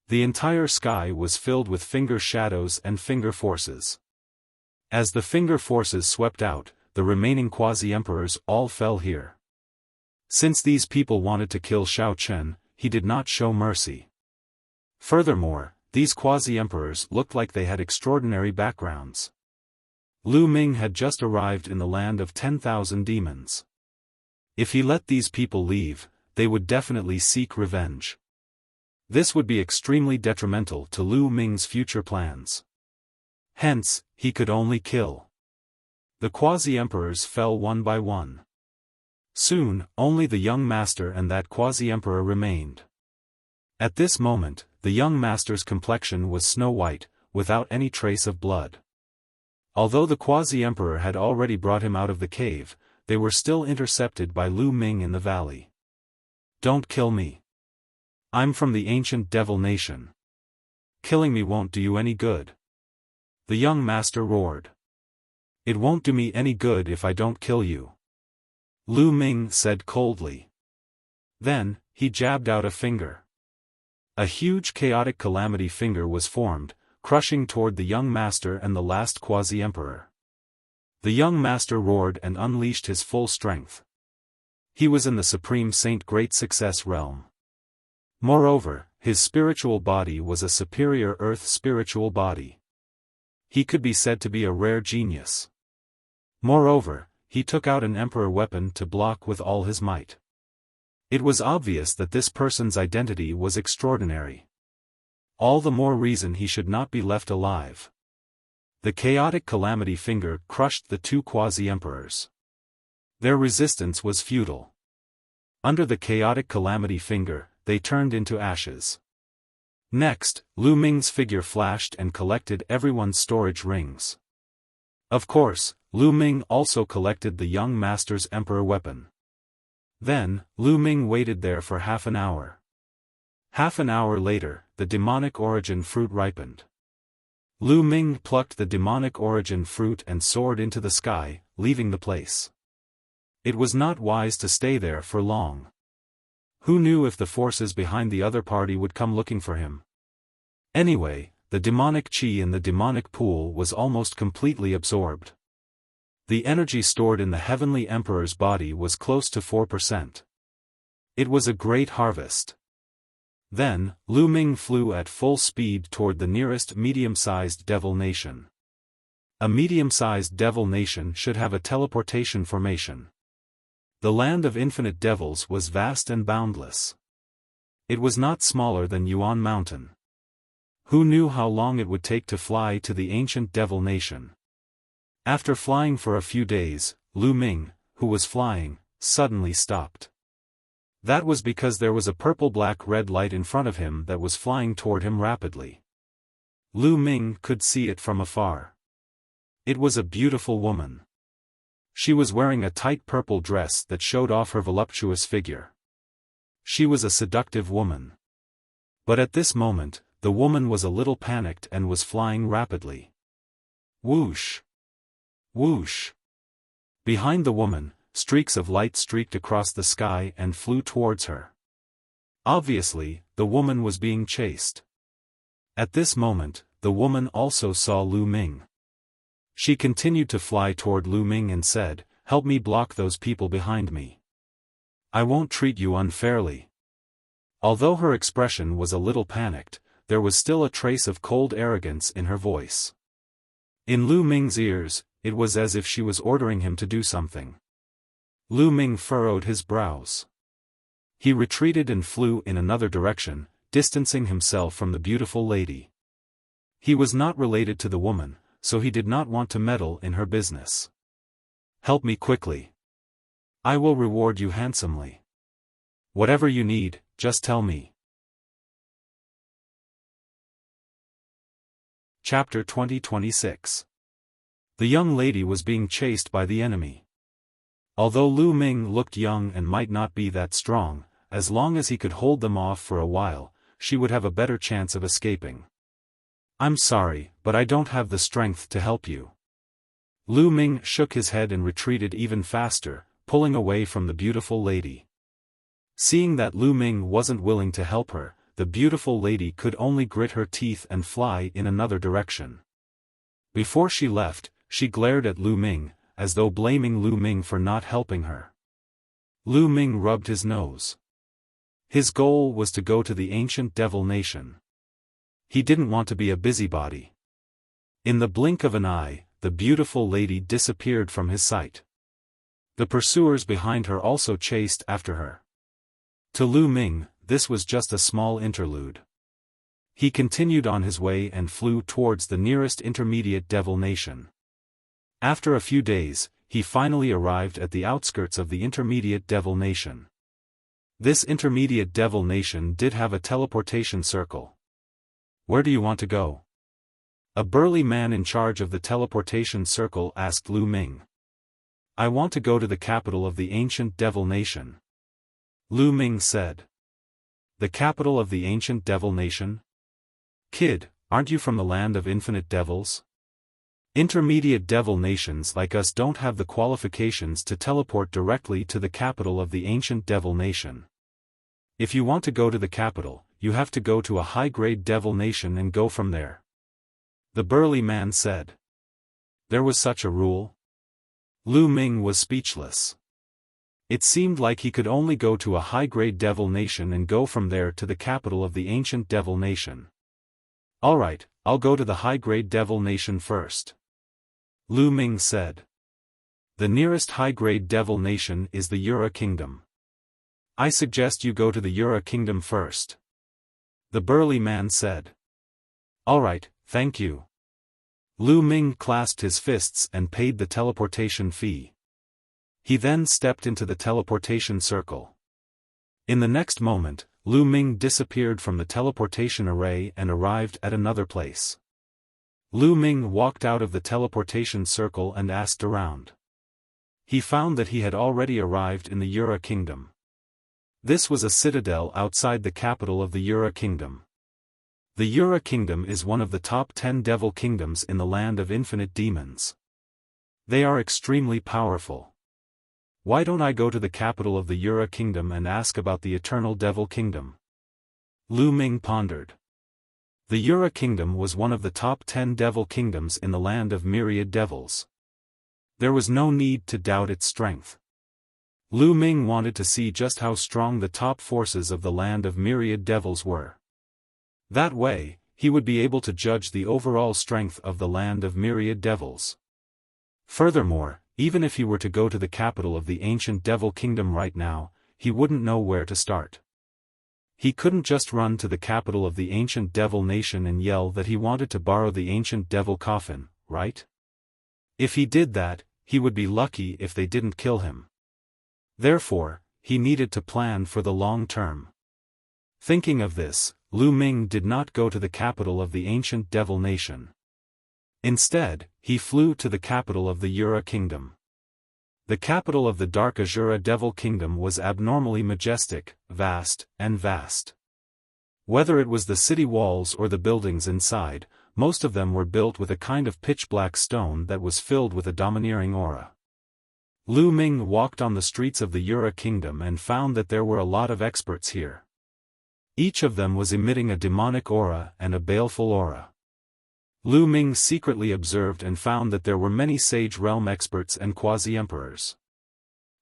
The entire sky was filled with finger shadows and finger forces. As the finger forces swept out, the remaining quasi-emperors all fell here. Since these people wanted to kill Xiao Chen, he did not show mercy. Furthermore, these quasi-emperors looked like they had extraordinary backgrounds. Lu Ming had just arrived in the land of 10,000 demons. If he let these people leave, they would definitely seek revenge. This would be extremely detrimental to Lu Ming's future plans. Hence, he could only kill. The quasi-emperors fell one by one. Soon, only the young master and that quasi-emperor remained. At this moment, the young master's complexion was snow-white, without any trace of blood. Although the quasi-emperor had already brought him out of the cave, they were still intercepted by Lu Ming in the valley. Don't kill me. I'm from the ancient devil nation. Killing me won't do you any good. The young master roared. It won't do me any good if I don't kill you. Lu Ming said coldly. Then, he jabbed out a finger. A huge chaotic calamity finger was formed, crushing toward the young master and the last quasi-emperor. The young master roared and unleashed his full strength. He was in the Supreme Saint Great Success realm. Moreover, his spiritual body was a superior earth spiritual body. He could be said to be a rare genius. Moreover, he took out an emperor weapon to block with all his might. It was obvious that this person's identity was extraordinary. All the more reason he should not be left alive. The chaotic calamity finger crushed the two quasi-emperors. Their resistance was futile. Under the chaotic calamity finger, they turned into ashes. Next, Lu Ming's figure flashed and collected everyone's storage rings. Of course, Lu Ming also collected the young master's emperor weapon. Then, Lu Ming waited there for half an hour. Half an hour later, the demonic origin fruit ripened. Lu Ming plucked the demonic origin fruit and soared into the sky, leaving the place. It was not wise to stay there for long. Who knew if the forces behind the other party would come looking for him? Anyway, the demonic chi in the demonic pool was almost completely absorbed. The energy stored in the heavenly emperor's body was close to 4%. It was a great harvest. Then, Lu Ming flew at full speed toward the nearest medium-sized devil nation. A medium-sized devil nation should have a teleportation formation. The land of infinite devils was vast and boundless. It was not smaller than Yuan Mountain. Who knew how long it would take to fly to the ancient devil nation? After flying for a few days, Lu Ming, who was flying, suddenly stopped. That was because there was a purple-black-red light in front of him that was flying toward him rapidly. Lu Ming could see it from afar. It was a beautiful woman. She was wearing a tight purple dress that showed off her voluptuous figure. She was a seductive woman. But at this moment, the woman was a little panicked and was flying rapidly. Whoosh! Whoosh! Behind the woman, streaks of light streaked across the sky and flew towards her. Obviously, the woman was being chased. At this moment, the woman also saw Lu Ming. She continued to fly toward Lu Ming and said, "Help me block those people behind me. I won't treat you unfairly." Although her expression was a little panicked, there was still a trace of cold arrogance in her voice. In Lu Ming's ears, it was as if she was ordering him to do something. Lu Ming furrowed his brows. He retreated and flew in another direction, distancing himself from the beautiful lady. He was not related to the woman, so he did not want to meddle in her business. "Help me quickly. I will reward you handsomely. Whatever you need, just tell me." Chapter 20-26. The young lady was being chased by the enemy. Although Lu Ming looked young and might not be that strong, as long as he could hold them off for a while, she would have a better chance of escaping. "I'm sorry, but I don't have the strength to help you." Lu Ming shook his head and retreated even faster, pulling away from the beautiful lady. Seeing that Lu Ming wasn't willing to help her, the beautiful lady could only grit her teeth and fly in another direction. Before she left, she glared at Lu Ming, as though blaming Lu Ming for not helping her. Lu Ming rubbed his nose. His goal was to go to the ancient devil nation. He didn't want to be a busybody. In the blink of an eye, the beautiful lady disappeared from his sight. The pursuers behind her also chased after her. To Lu Ming, this was just a small interlude. He continued on his way and flew towards the nearest intermediate devil nation. After a few days, he finally arrived at the outskirts of the intermediate devil nation. This intermediate devil nation did have a teleportation circle. "Where do you want to go?" A burly man in charge of the teleportation circle asked Lu Ming. "I want to go to the capital of the ancient devil nation," Lu Ming said. "The capital of the ancient devil nation? Kid, aren't you from the land of infinite devils? Intermediate devil nations like us don't have the qualifications to teleport directly to the capital of the ancient devil nation. If you want to go to the capital, you have to go to a high-grade devil nation and go from there," the burly man said. There was such a rule? Lu Ming was speechless. It seemed like he could only go to a high-grade devil nation and go from there to the capital of the ancient devil nation. "Alright, I'll go to the high-grade devil nation first," Lu Ming said. "The nearest high-grade devil nation is the Yura Kingdom. I suggest you go to the Yura Kingdom first," the burly man said. "Alright, thank you," Lu Ming clasped his fists and paid the teleportation fee. He then stepped into the teleportation circle. In the next moment, Lu Ming disappeared from the teleportation array and arrived at another place. Lu Ming walked out of the teleportation circle and asked around. He found that he had already arrived in the Yura Kingdom. This was a citadel outside the capital of the Yura Kingdom. The Yura Kingdom is one of the top 10 devil kingdoms in the land of infinite demons. They are extremely powerful. Why don't I go to the capital of the Yura Kingdom and ask about the eternal devil kingdom? Lu Ming pondered. The Yura Kingdom was one of the top 10 devil kingdoms in the land of myriad devils. There was no need to doubt its strength. Lu Ming wanted to see just how strong the top forces of the land of myriad devils were. That way, he would be able to judge the overall strength of the land of myriad devils. Furthermore, even if he were to go to the capital of the ancient devil kingdom right now, he wouldn't know where to start. He couldn't just run to the capital of the ancient devil nation and yell that he wanted to borrow the ancient devil coffin, right? If he did that, he would be lucky if they didn't kill him. Therefore, he needed to plan for the long term. Thinking of this, Lu Ming did not go to the capital of the ancient devil nation. Instead, he flew to the capital of the Yura Kingdom. The capital of the Dark Azura Devil Kingdom was abnormally majestic, vast. Whether it was the city walls or the buildings inside, most of them were built with a kind of pitch-black stone that was filled with a domineering aura. Lu Ming walked on the streets of the Yura Kingdom and found that there were a lot of experts here. Each of them was emitting a demonic aura and a baleful aura. Lu Ming secretly observed and found that there were many Sage Realm experts and quasi-emperors.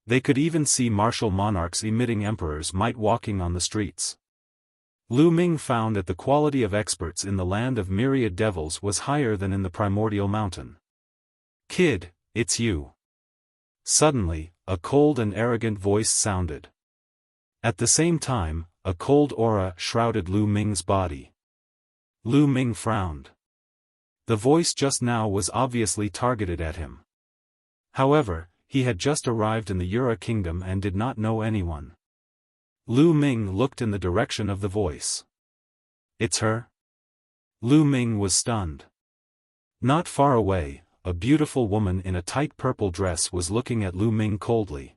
They could even see martial monarchs emitting emperors might walking on the streets. Lu Ming found that the quality of experts in the land of myriad devils was higher than in the primordial mountain. "Kid, it's you." Suddenly, a cold and arrogant voice sounded. At the same time, a cold aura shrouded Lu Ming's body. Lu Ming frowned. The voice just now was obviously targeted at him. However, he had just arrived in the Yura Kingdom and did not know anyone. Lu Ming looked in the direction of the voice. "It's her?" Lu Ming was stunned. Not far away, a beautiful woman in a tight purple dress was looking at Lu Ming coldly.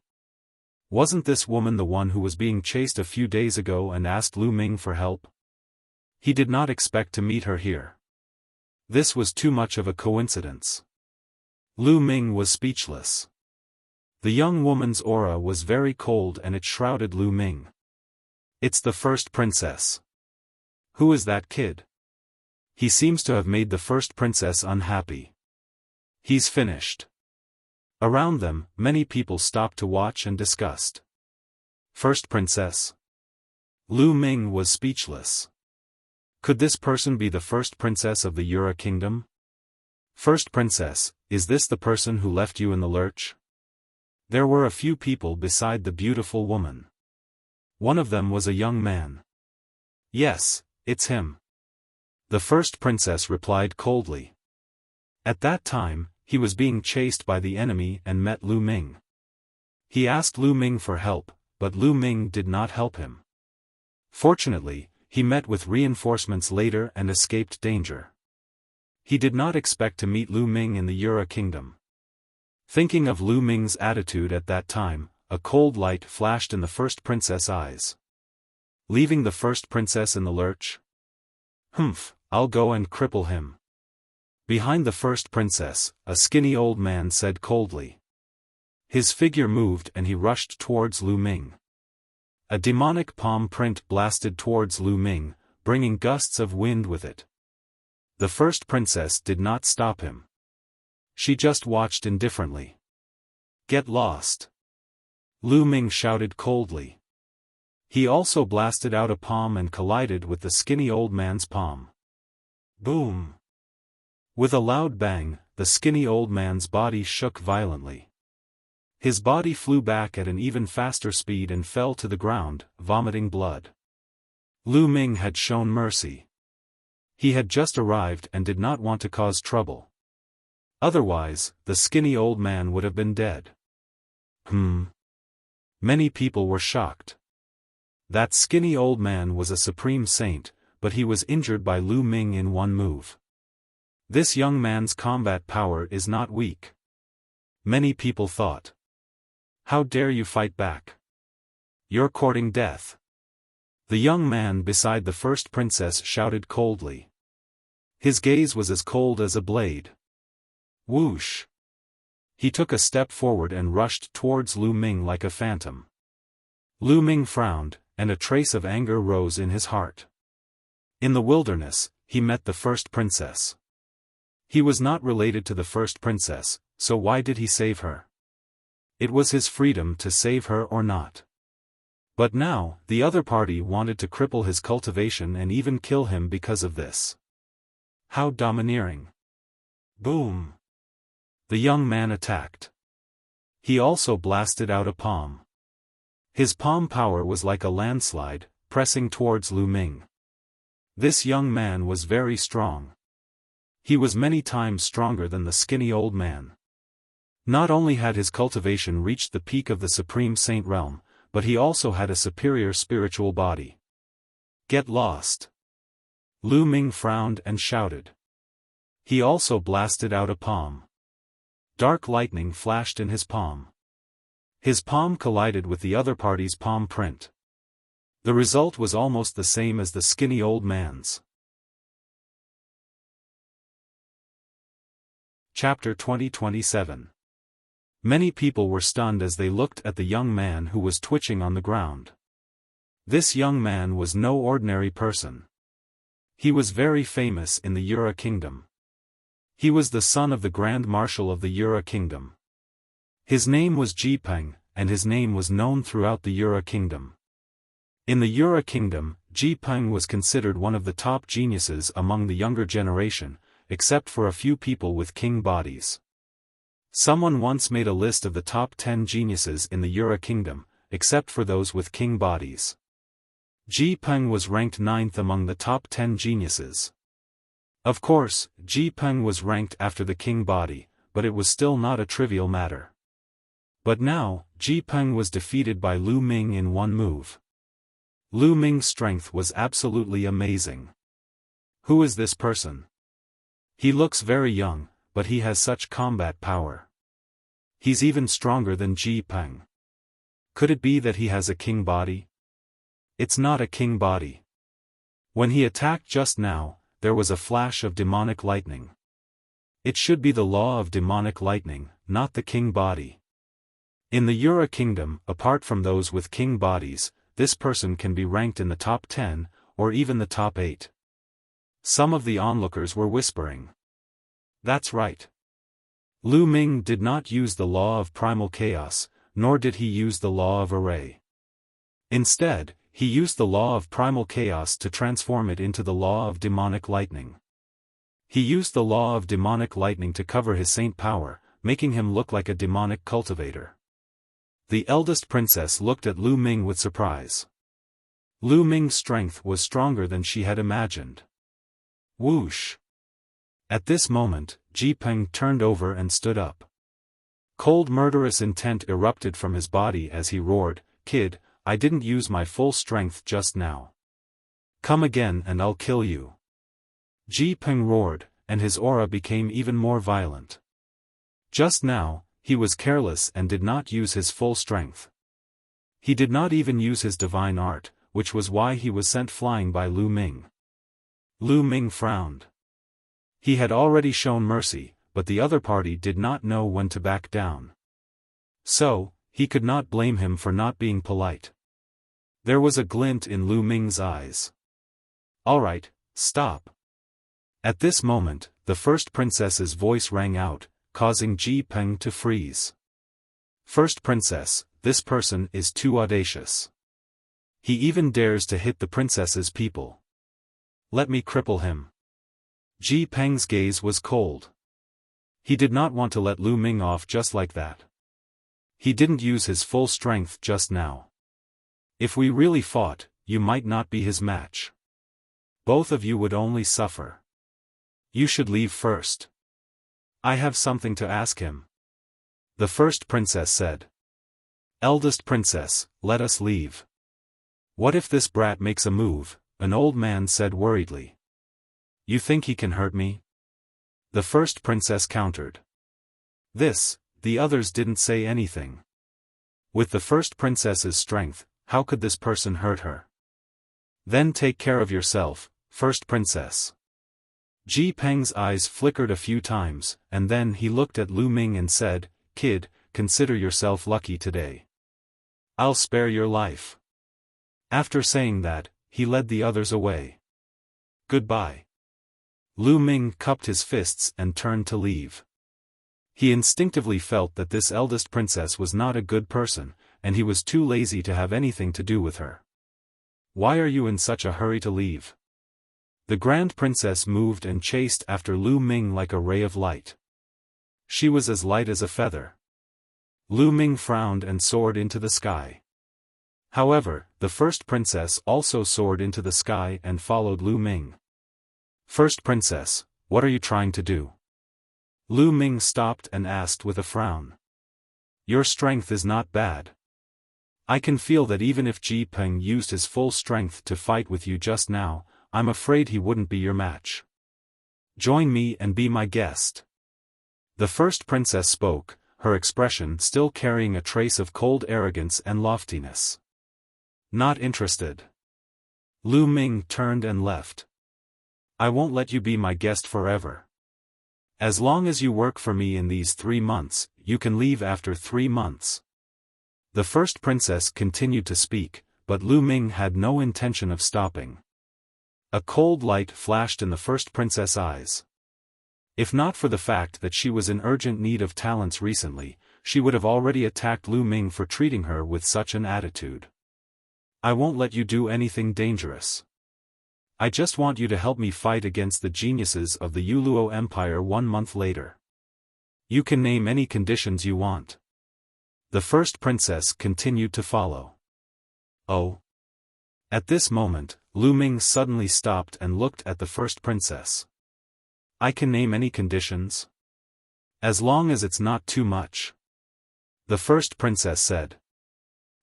Wasn't this woman the one who was being chased a few days ago and asked Lu Ming for help? He did not expect to meet her here. This was too much of a coincidence. Lu Ming was speechless. The young woman's aura was very cold and it shrouded Lu Ming. "It's the first princess." "Who is that kid? He seems to have made the first princess unhappy. He's finished." Around them, many people stopped to watch and discussed. First princess? Lu Ming was speechless. Could this person be the first princess of the Yura Kingdom? First princess, is this the person who left you in the lurch? There were a few people beside the beautiful woman. One of them was a young man. "Yes, it's him." The first princess replied coldly. At that time, he was being chased by the enemy and met Lu Ming. He asked Lu Ming for help, but Lu Ming did not help him. Fortunately, he met with reinforcements later and escaped danger. He did not expect to meet Lu Ming in the Yura Kingdom. Thinking of Lu Ming's attitude at that time, a cold light flashed in the first princess' eyes. Leaving the first princess in the lurch? "Humph, I'll go and cripple him." Behind the first princess, a skinny old man said coldly. His figure moved and he rushed towards Lu Ming. A demonic palm print blasted towards Lu Ming, bringing gusts of wind with it. The first princess did not stop him. She just watched indifferently. "Get lost!" Lu Ming shouted coldly. He also blasted out a palm and collided with the skinny old man's palm. Boom! With a loud bang, the skinny old man's body shook violently. His body flew back at an even faster speed and fell to the ground, vomiting blood. Lu Ming had shown mercy. He had just arrived and did not want to cause trouble. Otherwise, the skinny old man would have been dead. Many people were shocked. That skinny old man was a supreme saint, but he was injured by Lu Ming in one move. This young man's combat power is not weak. Many people thought. How dare you fight back? You're courting death. The young man beside the first princess shouted coldly. His gaze was as cold as a blade. Whoosh! He took a step forward and rushed towards Lu Ming like a phantom. Lu Ming frowned, and a trace of anger rose in his heart. In the wilderness, he met the first princess. He was not related to the first princess, so why did he save her? It was his freedom to save her or not. But now, the other party wanted to cripple his cultivation and even kill him because of this. How domineering. Boom! The young man attacked. He also blasted out a palm. His palm power was like a landslide, pressing towards Lu Ming. This young man was very strong. He was many times stronger than the skinny old man. Not only had his cultivation reached the peak of the Supreme Saint realm, but he also had a superior spiritual body. Get lost! Lu Ming frowned and shouted. He also blasted out a palm. Dark lightning flashed in his palm. His palm collided with the other party's palm print. The result was almost the same as the skinny old man's. Chapter 2027. Many people were stunned as they looked at the young man who was twitching on the ground. This young man was no ordinary person. He was very famous in the Yura kingdom. He was the son of the Grand Marshal of the Yura kingdom. His name was Ji Peng, and his name was known throughout the Yura kingdom. In the Yura kingdom, Ji Peng was considered one of the top geniuses among the younger generation, except for a few people with king bodies. Someone once made a list of the top 10 geniuses in the Yura kingdom, except for those with king bodies. Ji Peng was ranked 9th among the top 10 geniuses. Of course, Ji Peng was ranked after the king body, but it was still not a trivial matter. But now, Ji Peng was defeated by Lu Ming in one move. Lu Ming's strength was absolutely amazing. Who is this person? He looks very young, but he has such combat power. He's even stronger than Ji Peng. Could it be that he has a king body? It's not a king body. When he attacked just now, there was a flash of demonic lightning. It should be the law of demonic lightning, not the king body. In the Yura kingdom, apart from those with king bodies, this person can be ranked in the top 10, or even the top 8. Some of the onlookers were whispering. That's right. Lu Ming did not use the law of primal chaos, nor did he use the law of array. Instead, he used the law of primal chaos to transform it into the law of demonic lightning. He used the law of demonic lightning to cover his saint power, making him look like a demonic cultivator. The eldest princess looked at Lu Ming with surprise. Lu Ming's strength was stronger than she had imagined. Whoosh! At this moment, Ji Peng turned over and stood up. Cold murderous intent erupted from his body as he roared, "Kid, I didn't use my full strength just now. Come again and I'll kill you." Ji Peng roared, and his aura became even more violent. Just now, he was careless and did not use his full strength. He did not even use his divine art, which was why he was sent flying by Lu Ming. Lu Ming frowned. He had already shown mercy, but the other party did not know when to back down. So, he could not blame him for not being polite. There was a glint in Lu Ming's eyes. "All right, stop." At this moment, the first princess's voice rang out, causing Ji Peng to freeze. "First princess, this person is too audacious. He even dares to hit the princess's people. Let me cripple him." Ji Peng's gaze was cold. He did not want to let Lu Ming off just like that. He didn't use his full strength just now. If we really fought, you might not be his match. Both of you would only suffer. You should leave first. I have something to ask him. The first princess said. Eldest princess, let us leave. What if this brat makes a move? An old man said worriedly. You think he can hurt me? The first princess countered. The others didn't say anything. With the first princess's strength, how could this person hurt her? Then take care of yourself, first princess. Ji Peng's eyes flickered a few times, and then he looked at Lu Ming and said, Kid, consider yourself lucky today. I'll spare your life. After saying that, he led the others away. Goodbye. Lu Ming cupped his fists and turned to leave. He instinctively felt that this eldest princess was not a good person, and he was too lazy to have anything to do with her. Why are you in such a hurry to leave? The grand princess moved and chased after Lu Ming like a ray of light. She was as light as a feather. Lu Ming frowned and soared into the sky. However, the first princess also soared into the sky and followed Lu Ming. First princess, what are you trying to do? Lu Ming stopped and asked with a frown. Your strength is not bad. I can feel that even if Ji Peng used his full strength to fight with you just now, I'm afraid he wouldn't be your match. Join me and be my guest. The first princess spoke, her expression still carrying a trace of cold arrogance and loftiness. Not interested. Lu Ming turned and left. I won't let you be my guest forever. As long as you work for me in these 3 months, you can leave after 3 months. The first princess continued to speak, but Lu Ming had no intention of stopping. A cold light flashed in the first princess' eyes. If not for the fact that she was in urgent need of talents recently, she would have already attacked Lu Ming for treating her with such an attitude. I won't let you do anything dangerous. I just want you to help me fight against the geniuses of the Yuluo Empire 1 month later. You can name any conditions you want. The first princess continued to follow. Oh. At this moment, Lu Ming suddenly stopped and looked at the first princess. I can name any conditions? As long as it's not too much. The first princess said.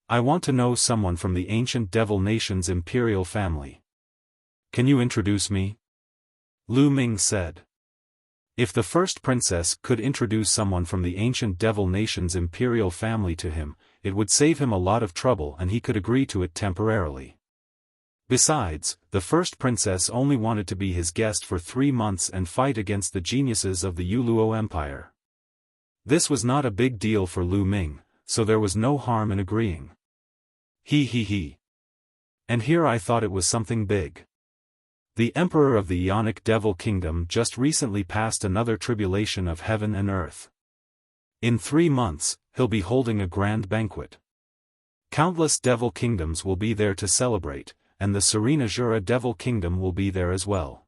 I want to know someone from the ancient devil nation's imperial family. Can you introduce me? Lu Ming said. If the first princess could introduce someone from the ancient devil nation's imperial family to him, it would save him a lot of trouble and he could agree to it temporarily. Besides, the first princess only wanted to be his guest for 3 months and fight against the geniuses of the Yuluo Empire. This was not a big deal for Lu Ming, so there was no harm in agreeing. He. And here I thought it was something big. The Emperor of the Ionic Devil Kingdom just recently passed another tribulation of heaven and earth. In 3 months, he'll be holding a grand banquet. Countless devil kingdoms will be there to celebrate, and the Serena Jura Devil Kingdom will be there as well.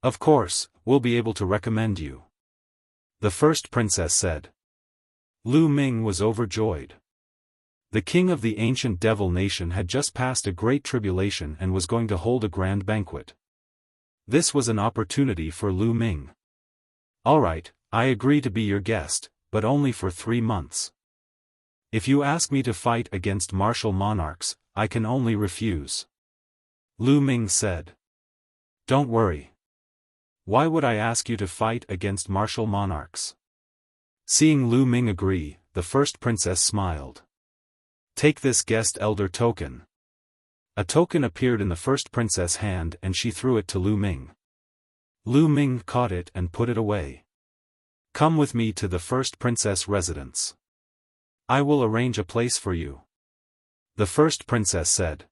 Of course, we'll be able to recommend you. The first princess said. Lu Ming was overjoyed. The king of the ancient devil nation had just passed a great tribulation and was going to hold a grand banquet. This was an opportunity for Lu Ming. Alright, I agree to be your guest, but only for 3 months. If you ask me to fight against martial monarchs, I can only refuse. Lu Ming said. Don't worry. Why would I ask you to fight against martial monarchs? Seeing Lu Ming agree, the first princess smiled. Take this guest elder token. A token appeared in the first princess' hand and she threw it to Lu Ming. Lu Ming caught it and put it away. Come with me to the first princess residence. I will arrange a place for you. The first princess said.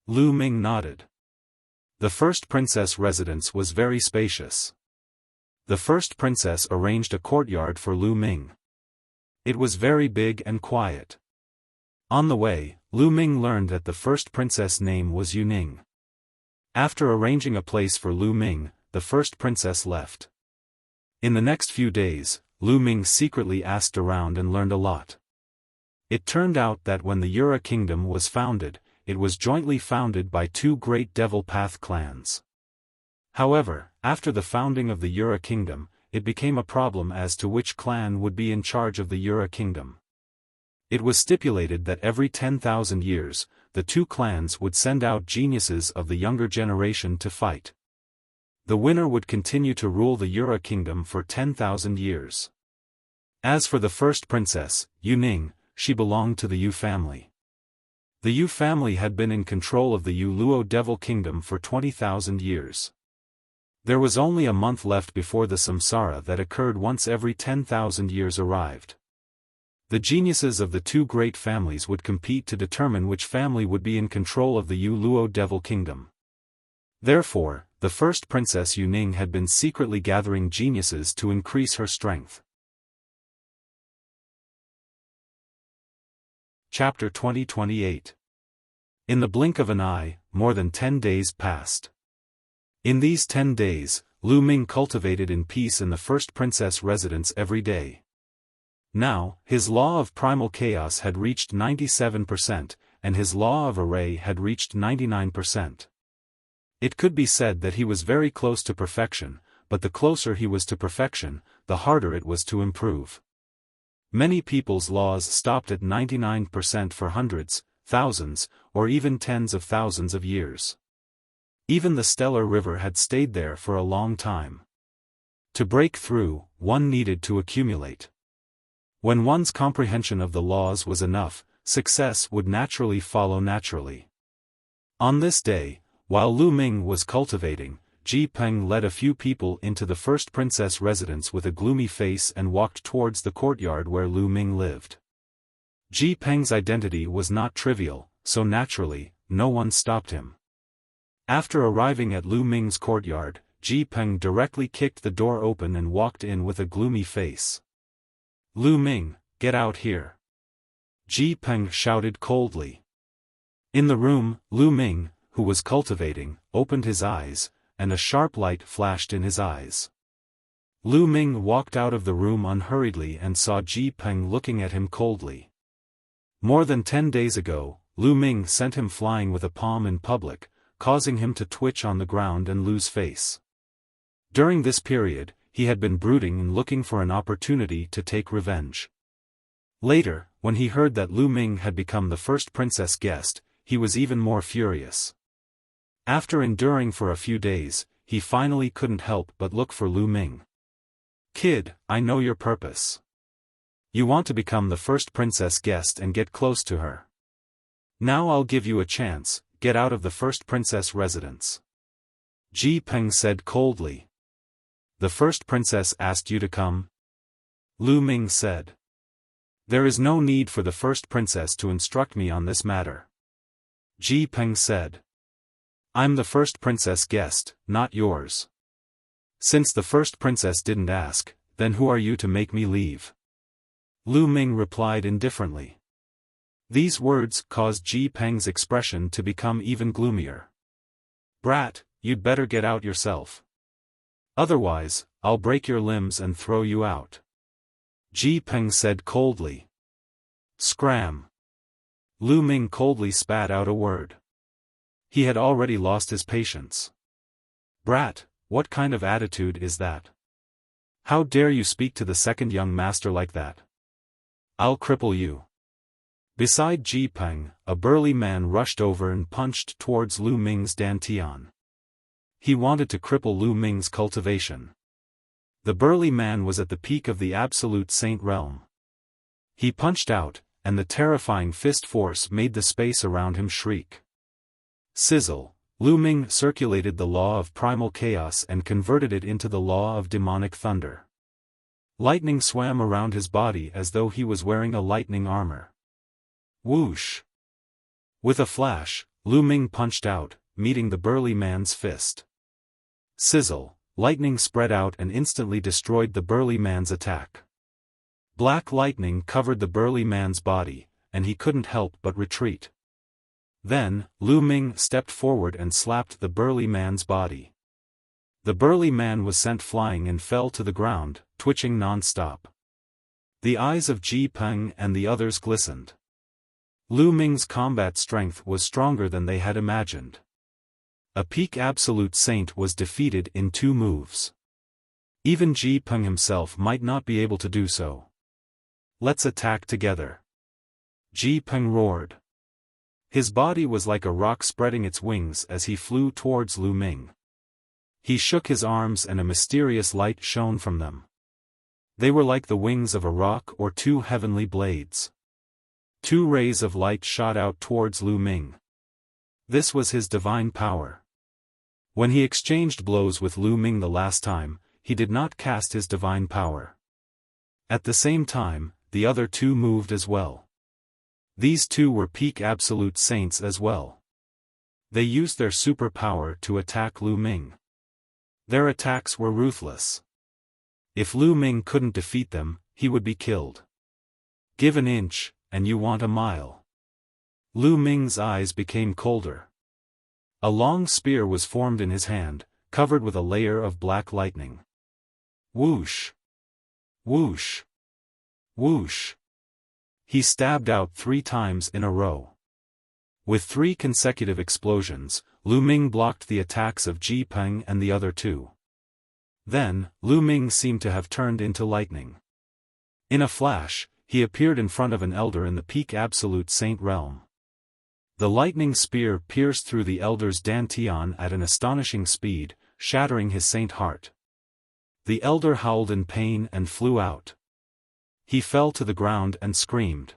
Lu Ming nodded. The first princess residence was very spacious. The first princess arranged a courtyard for Lu Ming. It was very big and quiet. On the way, Lu Ming learned that the first princess' name was Yuning. After arranging a place for Lu Ming, the first princess left. In the next few days, Lu Ming secretly asked around and learned a lot. It turned out that when the Yura kingdom was founded, it was jointly founded by 2 great devil path clans. However, after the founding of the Yura kingdom, it became a problem as to which clan would be in charge of the Yura kingdom. It was stipulated that every 10,000 years, the two clans would send out geniuses of the younger generation to fight. The winner would continue to rule the Yura kingdom for 10,000 years. As for the first princess, Yu Ning, she belonged to the Yu family. The Yu family had been in control of the Yu Luo Devil Kingdom for 20,000 years. There was only a month left before the samsara that occurred once every 10,000 years arrived. The geniuses of the two great families would compete to determine which family would be in control of the Yu Luo Devil Kingdom. Therefore, the first princess Yu Ning had been secretly gathering geniuses to increase her strength. Chapter 2028. In the blink of an eye, more than 10 days passed. In these 10 days, Lu Ming cultivated in peace in the first princess residence every day. Now, his law of primal chaos had reached 97%, and his law of array had reached 99%. It could be said that he was very close to perfection, but the closer he was to perfection, the harder it was to improve. Many people's laws stopped at 99% for hundreds, thousands, or even tens of thousands of years. Even the stellar river had stayed there for a long time. To break through, one needed to accumulate. When one's comprehension of the laws was enough, success would naturally follow naturally. On this day, while Lu Ming was cultivating, Ji Peng led a few people into the first princess residence with a gloomy face and walked towards the courtyard where Lu Ming lived. Ji Peng's identity was not trivial, so naturally, no one stopped him. After arriving at Lu Ming's courtyard, Ji Peng directly kicked the door open and walked in with a gloomy face. "Lu Ming, get out here!" Ji Peng shouted coldly. In the room, Lu Ming, who was cultivating, opened his eyes, and a sharp light flashed in his eyes. Lu Ming walked out of the room unhurriedly and saw Ji Peng looking at him coldly. More than 10 days ago, Lu Ming sent him flying with a palm in public, causing him to twitch on the ground and lose face. During this period, he had been brooding and looking for an opportunity to take revenge. Later, when he heard that Lu Ming had become the first princess guest, he was even more furious. After enduring for a few days, he finally couldn't help but look for Lu Ming. "Kid, I know your purpose. You want to become the first princess guest and get close to her. Now I'll give you a chance, get out of the first princess residence." Ji Peng said coldly. "The first princess asked you to come?" Lu Ming said. "There is no need for the first princess to instruct me on this matter." Ji Peng said. "I'm the first princess guest, not yours. Since the first princess didn't ask, then who are you to make me leave?" Lu Ming replied indifferently. These words caused Ji Peng's expression to become even gloomier. "Brat, you'd better get out yourself. Otherwise, I'll break your limbs and throw you out." Ji Peng said coldly. "Scram." Lu Ming coldly spat out a word. He had already lost his patience. "Brat, what kind of attitude is that? How dare you speak to the second young master like that? I'll cripple you." Beside Ji Peng, a burly man rushed over and punched towards Lu Ming's dantian. He wanted to cripple Lu Ming's cultivation. The burly man was at the peak of the absolute saint realm. He punched out, and the terrifying fist force made the space around him shriek. Sizzle, Lu Ming circulated the law of primal chaos and converted it into the law of demonic thunder. Lightning swam around his body as though he was wearing a lightning armor. Whoosh! With a flash, Lu Ming punched out, meeting the burly man's fist. Sizzle, lightning spread out and instantly destroyed the burly man's attack. Black lightning covered the burly man's body, and he couldn't help but retreat. Then, Lu Ming stepped forward and slapped the burly man's body. The burly man was sent flying and fell to the ground, twitching non-stop. The eyes of Ji Peng and the others glistened. Lu Ming's combat strength was stronger than they had imagined. A peak absolute saint was defeated in 2 moves. Even Ji Peng himself might not be able to do so. Let's attack together. Ji Peng roared. His body was like a rock spreading its wings as he flew towards Lu Ming. He shook his arms and a mysterious light shone from them. They were like the wings of a rock or two heavenly blades. Two rays of light shot out towards Lu Ming. This was his divine power. When he exchanged blows with Lu Ming the last time, he did not cast his divine power. At the same time, the other two moved as well. These two were peak absolute saints as well. They used their superpower to attack Lu Ming. Their attacks were ruthless. If Lu Ming couldn't defeat them, he would be killed. Give an inch, and you want a mile. Lu Ming's eyes became colder. A long spear was formed in his hand, covered with a layer of black lightning. Whoosh! Whoosh! Whoosh! He stabbed out 3 times in a row. With 3 consecutive explosions, Lu Ming blocked the attacks of Ji Peng and the other two. Then, Lu Ming seemed to have turned into lightning. In a flash, he appeared in front of an elder in the peak absolute saint realm. The lightning spear pierced through the elder's dantian at an astonishing speed, shattering his saint heart. The elder howled in pain and flew out. He fell to the ground and screamed.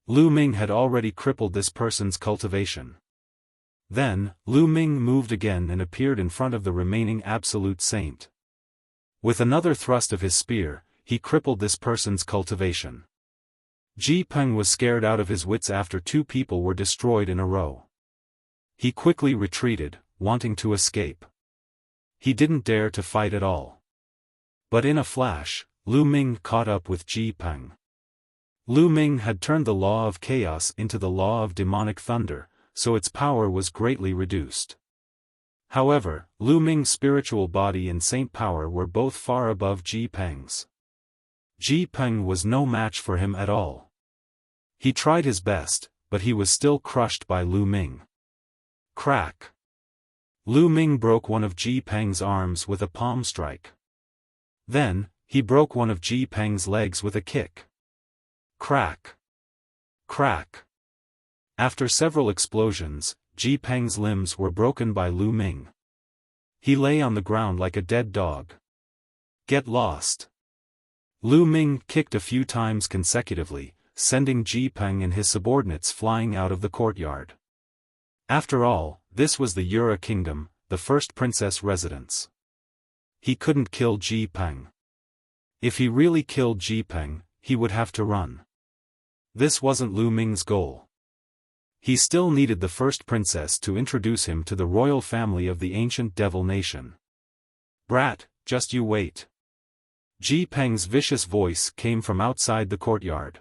Lu Ming had already crippled this person's cultivation. Then, Lu Ming moved again and appeared in front of the remaining absolute saint. With another thrust of his spear, he crippled this person's cultivation. Ji Peng was scared out of his wits after 2 people were destroyed in a row. He quickly retreated, wanting to escape. He didn't dare to fight at all. But in a flash, Lu Ming caught up with Ji Peng. Lu Ming had turned the law of chaos into the law of demonic thunder, so its power was greatly reduced. However, Lu Ming's spiritual body and saint power were both far above Ji Peng's. Ji Peng was no match for him at all. He tried his best, but he was still crushed by Lu Ming. Crack! Lu Ming broke one of Ji Peng's arms with a palm strike. Then, he broke one of Ji Peng's legs with a kick. Crack! Crack! After several explosions, Ji Peng's limbs were broken by Lu Ming. He lay on the ground like a dead dog. Get lost! Lu Ming kicked a few times consecutively, sending Ji Peng and his subordinates flying out of the courtyard. After all, this was the Yura kingdom, the first princess residence. He couldn't kill Ji Peng. If he really killed Ji Peng, he would have to run. This wasn't Lu Ming's goal. He still needed the first princess to introduce him to the royal family of the ancient devil nation. Brat, just you wait. Ji Peng's vicious voice came from outside the courtyard.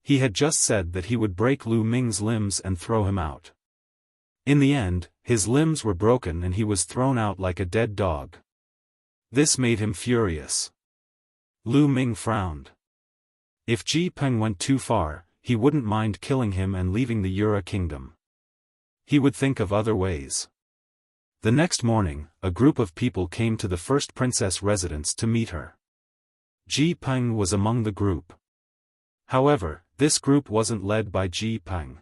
He had just said that he would break Lu Ming's limbs and throw him out. In the end, his limbs were broken and he was thrown out like a dead dog. This made him furious. Lu Ming frowned. If Ji Peng went too far, he wouldn't mind killing him and leaving the Yura kingdom. He would think of other ways. The next morning, a group of people came to the first princess residence to meet her. Ji Peng was among the group. However, this group wasn't led by Ji Peng.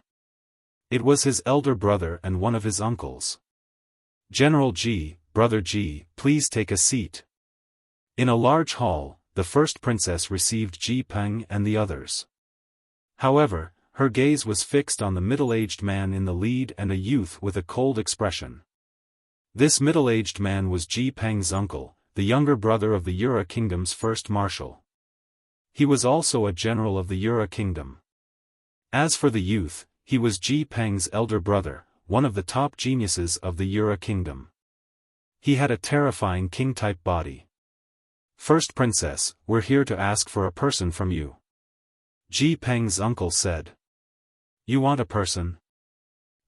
It was his elder brother and one of his uncles. General Ji, Brother Ji, please take a seat. In a large hall, the first princess received Ji Peng and the others. However, her gaze was fixed on the middle-aged man in the lead and a youth with a cold expression. This middle-aged man was Ji Peng's uncle, the younger brother of the Yura kingdom's first marshal. He was also a general of the Yura kingdom. As for the youth, he was Ji Peng's elder brother, one of the top geniuses of the Yura kingdom. He had a terrifying king-type body. First princess, we're here to ask for a person from you. Ji Peng's uncle said. You want a person?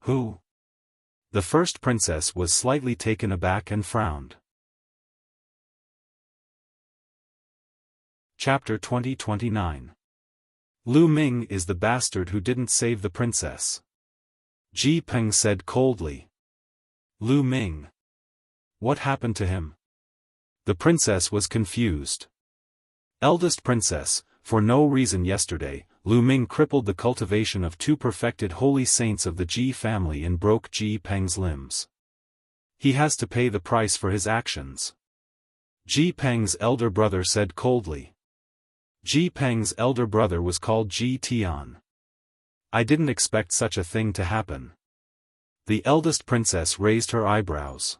Who? The first princess was slightly taken aback and frowned. Chapter 2029. Lu Ming is the bastard who didn't save the princess. Ji Peng said coldly. Lu Ming. What happened to him? The princess was confused. Eldest princess, for no reason yesterday, Lu Ming crippled the cultivation of 2 perfected holy saints of the Ji family and broke Ji Peng's limbs. He has to pay the price for his actions. Ji Peng's elder brother said coldly. Ji Peng's elder brother was called Ji Tian. I didn't expect such a thing to happen. The eldest princess raised her eyebrows.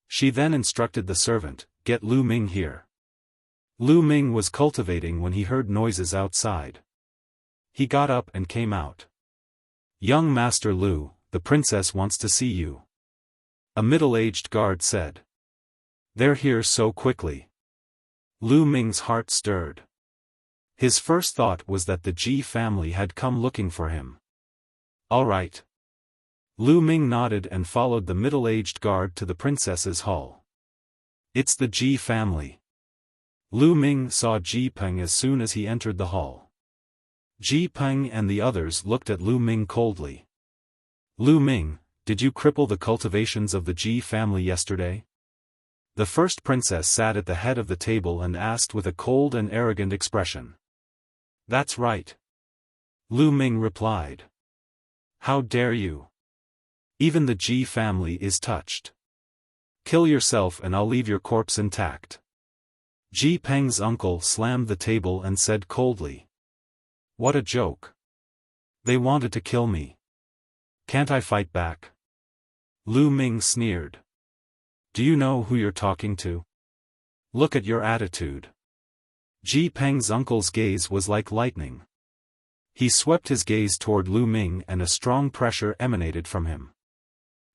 She then instructed the servant, get Lu Ming here. Lu Ming was cultivating when he heard noises outside. He got up and came out. Young Master Lu, the princess wants to see you. A middle-aged guard said. They're here so quickly. Lu Ming's heart stirred. His first thought was that the Ji family had come looking for him. All right. Lu Ming nodded and followed the middle-aged guard to the princess's hall. It's the Ji family. Lu Ming saw Ji Peng as soon as he entered the hall. Ji Peng and the others looked at Lu Ming coldly. Lu Ming, did you cripple the cultivations of the Ji family yesterday? The first princess sat at the head of the table and asked with a cold and arrogant expression. That's right. Lu Ming replied. How dare you? Even the Ji family is touched. Kill yourself and I'll leave your corpse intact. Ji Peng's uncle slammed the table and said coldly. What a joke. They wanted to kill me. Can't I fight back? Lu Ming sneered. Do you know who you're talking to? Look at your attitude. Ji Peng's uncle's gaze was like lightning. He swept his gaze toward Lu Ming and a strong pressure emanated from him.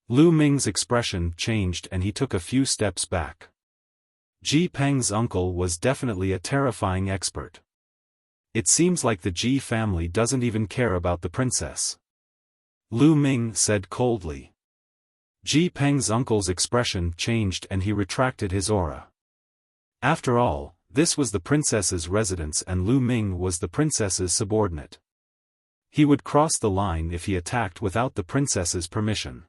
Lu Ming's expression changed and he took a few steps back. Ji Peng's uncle was definitely a terrifying expert. It seems like the Ji family doesn't even care about the princess. Lu Ming said coldly. Ji Peng's uncle's expression changed and he retracted his aura. After all, this was the princess's residence and Lu Ming was the princess's subordinate. He would cross the line if he attacked without the princess's permission.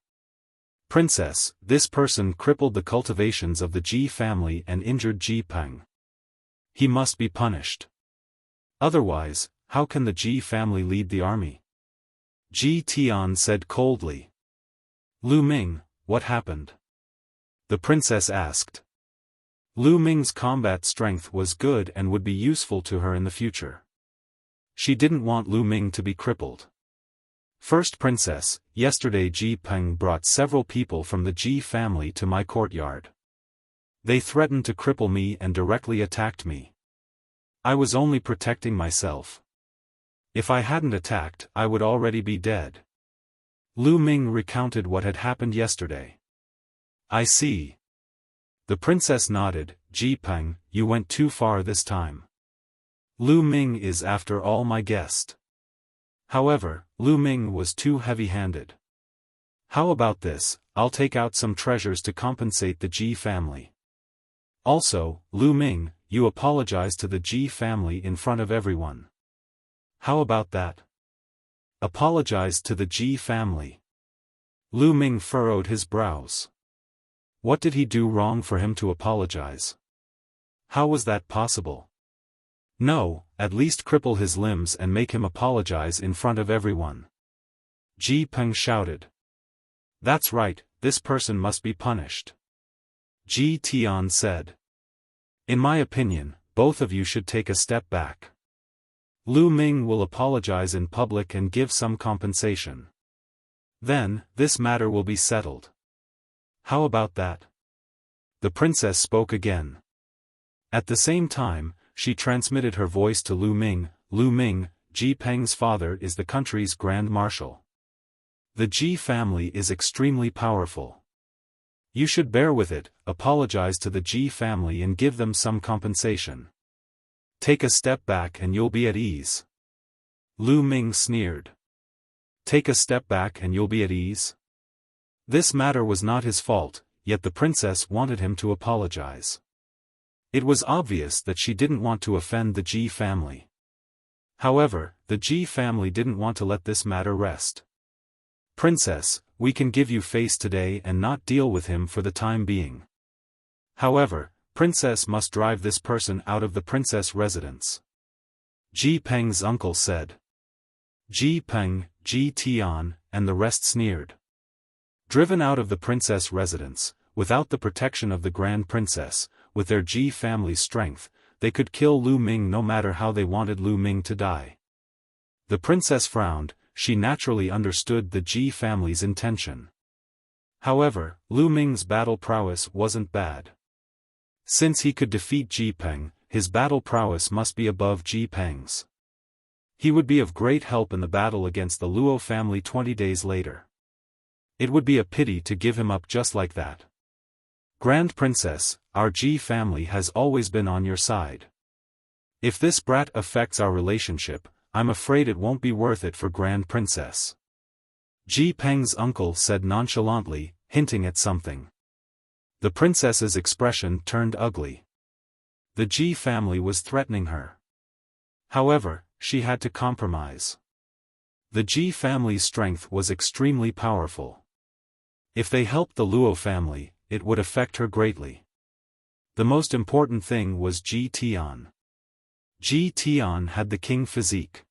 Princess, this person crippled the cultivations of the Ji family and injured Ji Peng. He must be punished. Otherwise, how can the Ji family lead the army? Ji Tian said coldly. Lu Ming, what happened? The princess asked. Lu Ming's combat strength was good and would be useful to her in the future. She didn't want Lu Ming to be crippled. First princess, yesterday Ji Peng brought several people from the Ji family to my courtyard. They threatened to cripple me and directly attacked me. I was only protecting myself. If I hadn't attacked, I would already be dead. Lu Ming recounted what had happened yesterday. I see. The princess nodded. Ji Peng, you went too far this time. Lu Ming is after all my guest. However, Lu Ming was too heavy-handed. How about this, I'll take out some treasures to compensate the Ji family. Also, Lu Ming, you apologize to the Ji family in front of everyone. How about that? Apologize to the Ji family. Lu Ming furrowed his brows. What did he do wrong for him to apologize? How was that possible? No, at least cripple his limbs and make him apologize in front of everyone. Ji Peng shouted. That's right, this person must be punished. Ji Tian said. In my opinion, both of you should take a step back. Lu Ming will apologize in public and give some compensation. Then, this matter will be settled. How about that? The princess spoke again. At the same time, she transmitted her voice to Lu Ming. Lu Ming, Ji Peng's father is the country's Grand Marshal. The Ji family is extremely powerful. You should bear with it, apologize to the Ji family and give them some compensation. Take a step back and you'll be at ease. Lu Ming sneered. Take a step back and you'll be at ease? This matter was not his fault, yet the princess wanted him to apologize. It was obvious that she didn't want to offend the Ji family. However, the Ji family didn't want to let this matter rest. Princess, we can give you face today and not deal with him for the time being. However, Princess must drive this person out of the princess residence. Ji Peng's uncle said. Ji Peng, Ji Tian, and the rest sneered. Driven out of the princess residence, without the protection of the grand princess, with their Ji family's strength, they could kill Lu Ming no matter how they wanted Lu Ming to die. The princess frowned. She naturally understood the Ji family's intention. However, Lu Ming's battle prowess wasn't bad. Since he could defeat Ji Peng, his battle prowess must be above Ji Peng's. He would be of great help in the battle against the Luo family 20 days later. It would be a pity to give him up just like that. Grand Princess, our Ji family has always been on your side. If this brat affects our relationship, I'm afraid it won't be worth it for Grand Princess. Ji Peng's uncle said nonchalantly, hinting at something. The princess's expression turned ugly. The Ji family was threatening her. However, she had to compromise. The Ji family's strength was extremely powerful. If they helped the Luo family, it would affect her greatly. The most important thing was Ji Tian. Ji Tian had the king physique.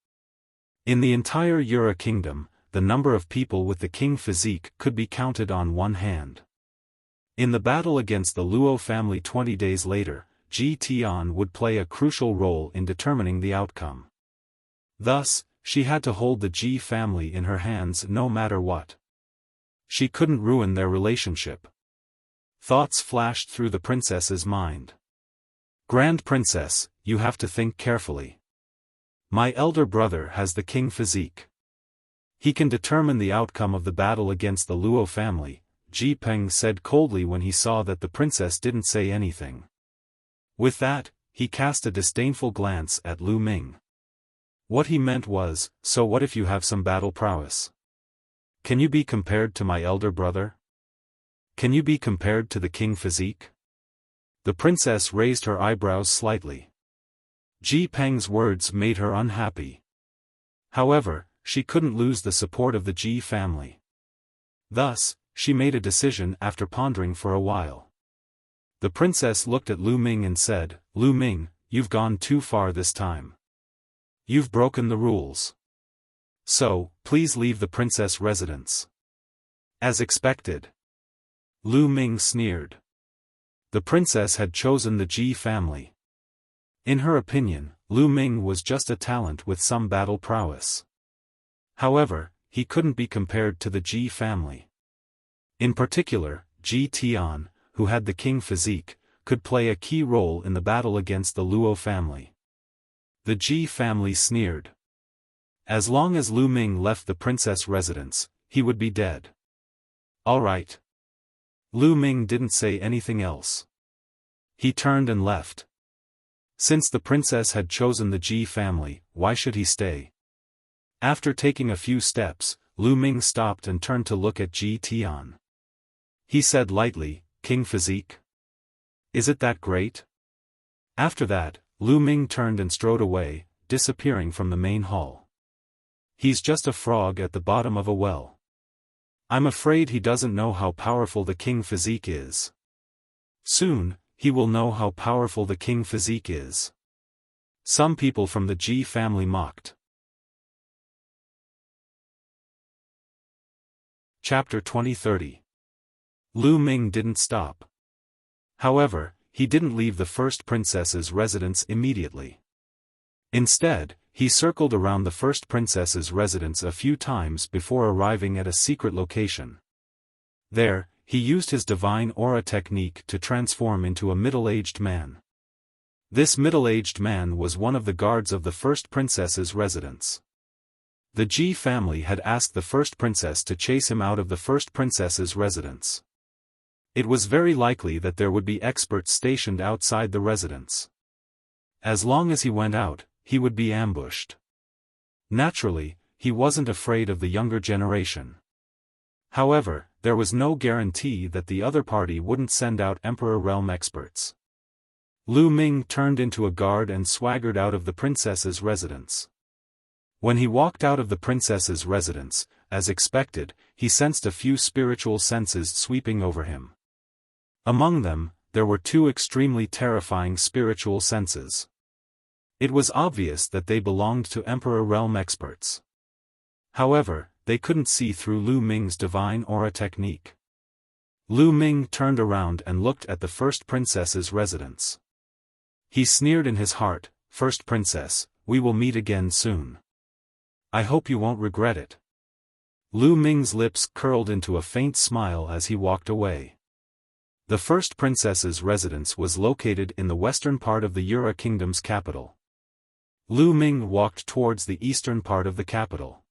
In the entire Yura kingdom, the number of people with the king physique could be counted on one hand. In the battle against the Luo family 20 days later, Ji Tian would play a crucial role in determining the outcome. Thus, she had to hold the Ji family in her hands no matter what. She couldn't ruin their relationship. Thoughts flashed through the princess's mind. Grand Princess, you have to think carefully. My elder brother has the king physique. He can determine the outcome of the battle against the Luo family, Ji Peng said coldly when he saw that the princess didn't say anything. With that, he cast a disdainful glance at Lu Ming. What he meant was, so what if you have some battle prowess? Can you be compared to my elder brother? Can you be compared to the king physique? The princess raised her eyebrows slightly. Ji Peng's words made her unhappy. However, she couldn't lose the support of the Ji family. Thus, she made a decision after pondering for a while. The princess looked at Lu Ming and said, Lu Ming, you've gone too far this time. You've broken the rules. So, please leave the princess residence. As expected. Lu Ming sneered. The princess had chosen the Ji family. In her opinion, Lu Ming was just a talent with some battle prowess. However, he couldn't be compared to the Ji family. In particular, Ji Tian, who had the king physique, could play a key role in the battle against the Luo family. The Ji family sneered. As long as Lu Ming left the princess residence, he would be dead. All right. Lu Ming didn't say anything else. He turned and left. Since the princess had chosen the Ji family, why should he stay? After taking a few steps, Lu Ming stopped and turned to look at Ji Tian. He said lightly, King physique? Is it that great? After that, Lu Ming turned and strode away, disappearing from the main hall. He's just a frog at the bottom of a well. I'm afraid he doesn't know how powerful the king physique is. Soon, he will know how powerful the king physique is. Some people from the Ji family mocked. Chapter 20:30. Lu Ming didn't stop. However, he didn't leave the first princess's residence immediately. Instead, he circled around the first princess's residence a few times before arriving at a secret location. There, he used his divine aura technique to transform into a middle-aged man. This middle-aged man was one of the guards of the first princess's residence. The Ji family had asked the first princess to chase him out of the first princess's residence. It was very likely that there would be experts stationed outside the residence. As long as he went out, he would be ambushed. Naturally, he wasn't afraid of the younger generation. However, there was no guarantee that the other party wouldn't send out Emperor Realm experts. Lu Ming turned into a guard and swaggered out of the princess's residence. When he walked out of the princess's residence, as expected, he sensed a few spiritual senses sweeping over him. Among them, there were two extremely terrifying spiritual senses. It was obvious that they belonged to Emperor realm experts. However, they couldn't see through Lu Ming's divine aura technique. Lu Ming turned around and looked at the first princess's residence. He sneered in his heart, "First princess, we will meet again soon. I hope you won't regret it." Lu Ming's lips curled into a faint smile as he walked away. The first princess's residence was located in the western part of the Yura kingdom's capital. Lu Ming walked towards the eastern part of the capital.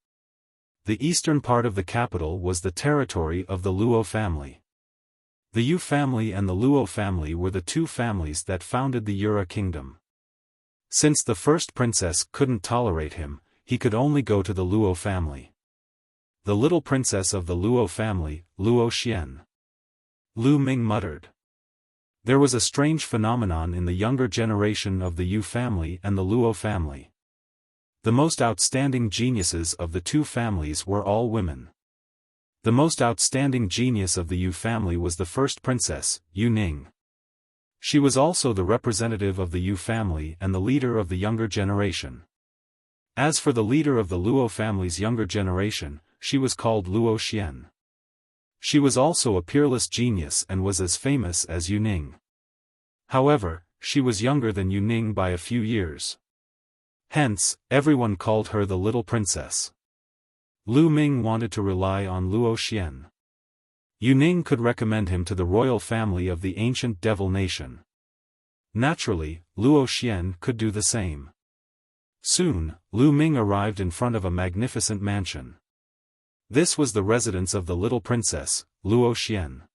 The eastern part of the capital was the territory of the Luo family. The Yu family and the Luo family were the two families that founded the Yura kingdom. Since the first princess couldn't tolerate him, he could only go to the Luo family. The little princess of the Luo family, Luo Xian. Lu Ming muttered. There was a strange phenomenon in the younger generation of the Yu family and the Luo family. The most outstanding geniuses of the two families were all women. The most outstanding genius of the Yu family was the first princess, Yu Ning. She was also the representative of the Yu family and the leader of the younger generation. As for the leader of the Luo family's younger generation, she was called Luo Xian. She was also a peerless genius and was as famous as Yu Ning. However, she was younger than Yu Ning by a few years. Hence, everyone called her the little princess. Lu Ming wanted to rely on Luo Xian. Yu Ning could recommend him to the royal family of the ancient devil nation. Naturally, Luo Xian could do the same. Soon, Lu Ming arrived in front of a magnificent mansion. This was the residence of the little princess, Luo Xian.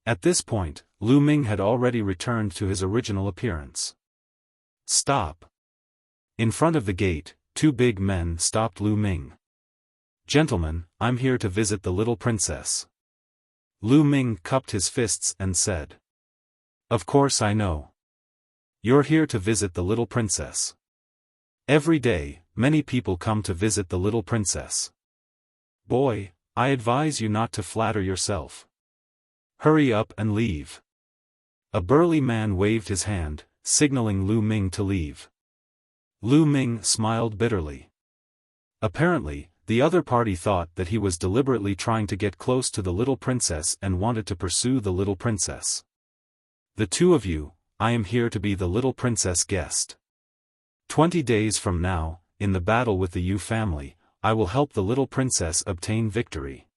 At this point, Lu Ming had already returned to his original appearance. "Stop." In front of the gate, two big men stopped Lu Ming. "Gentlemen, I'm here to visit the little princess." Lu Ming cupped his fists and said. "Of course I know. You're here to visit the little princess. Every day, many people come to visit the little princess. Boy, I advise you not to flatter yourself. Hurry up and leave." A burly man waved his hand, signaling Lu Ming to leave. Lu Ming smiled bitterly. Apparently, the other party thought that he was deliberately trying to get close to the little princess and wanted to pursue the little princess. "The two of you, I am here to be the little princess guest. 20 days from now, in the battle with the Yu family, I will help the little princess obtain victory,"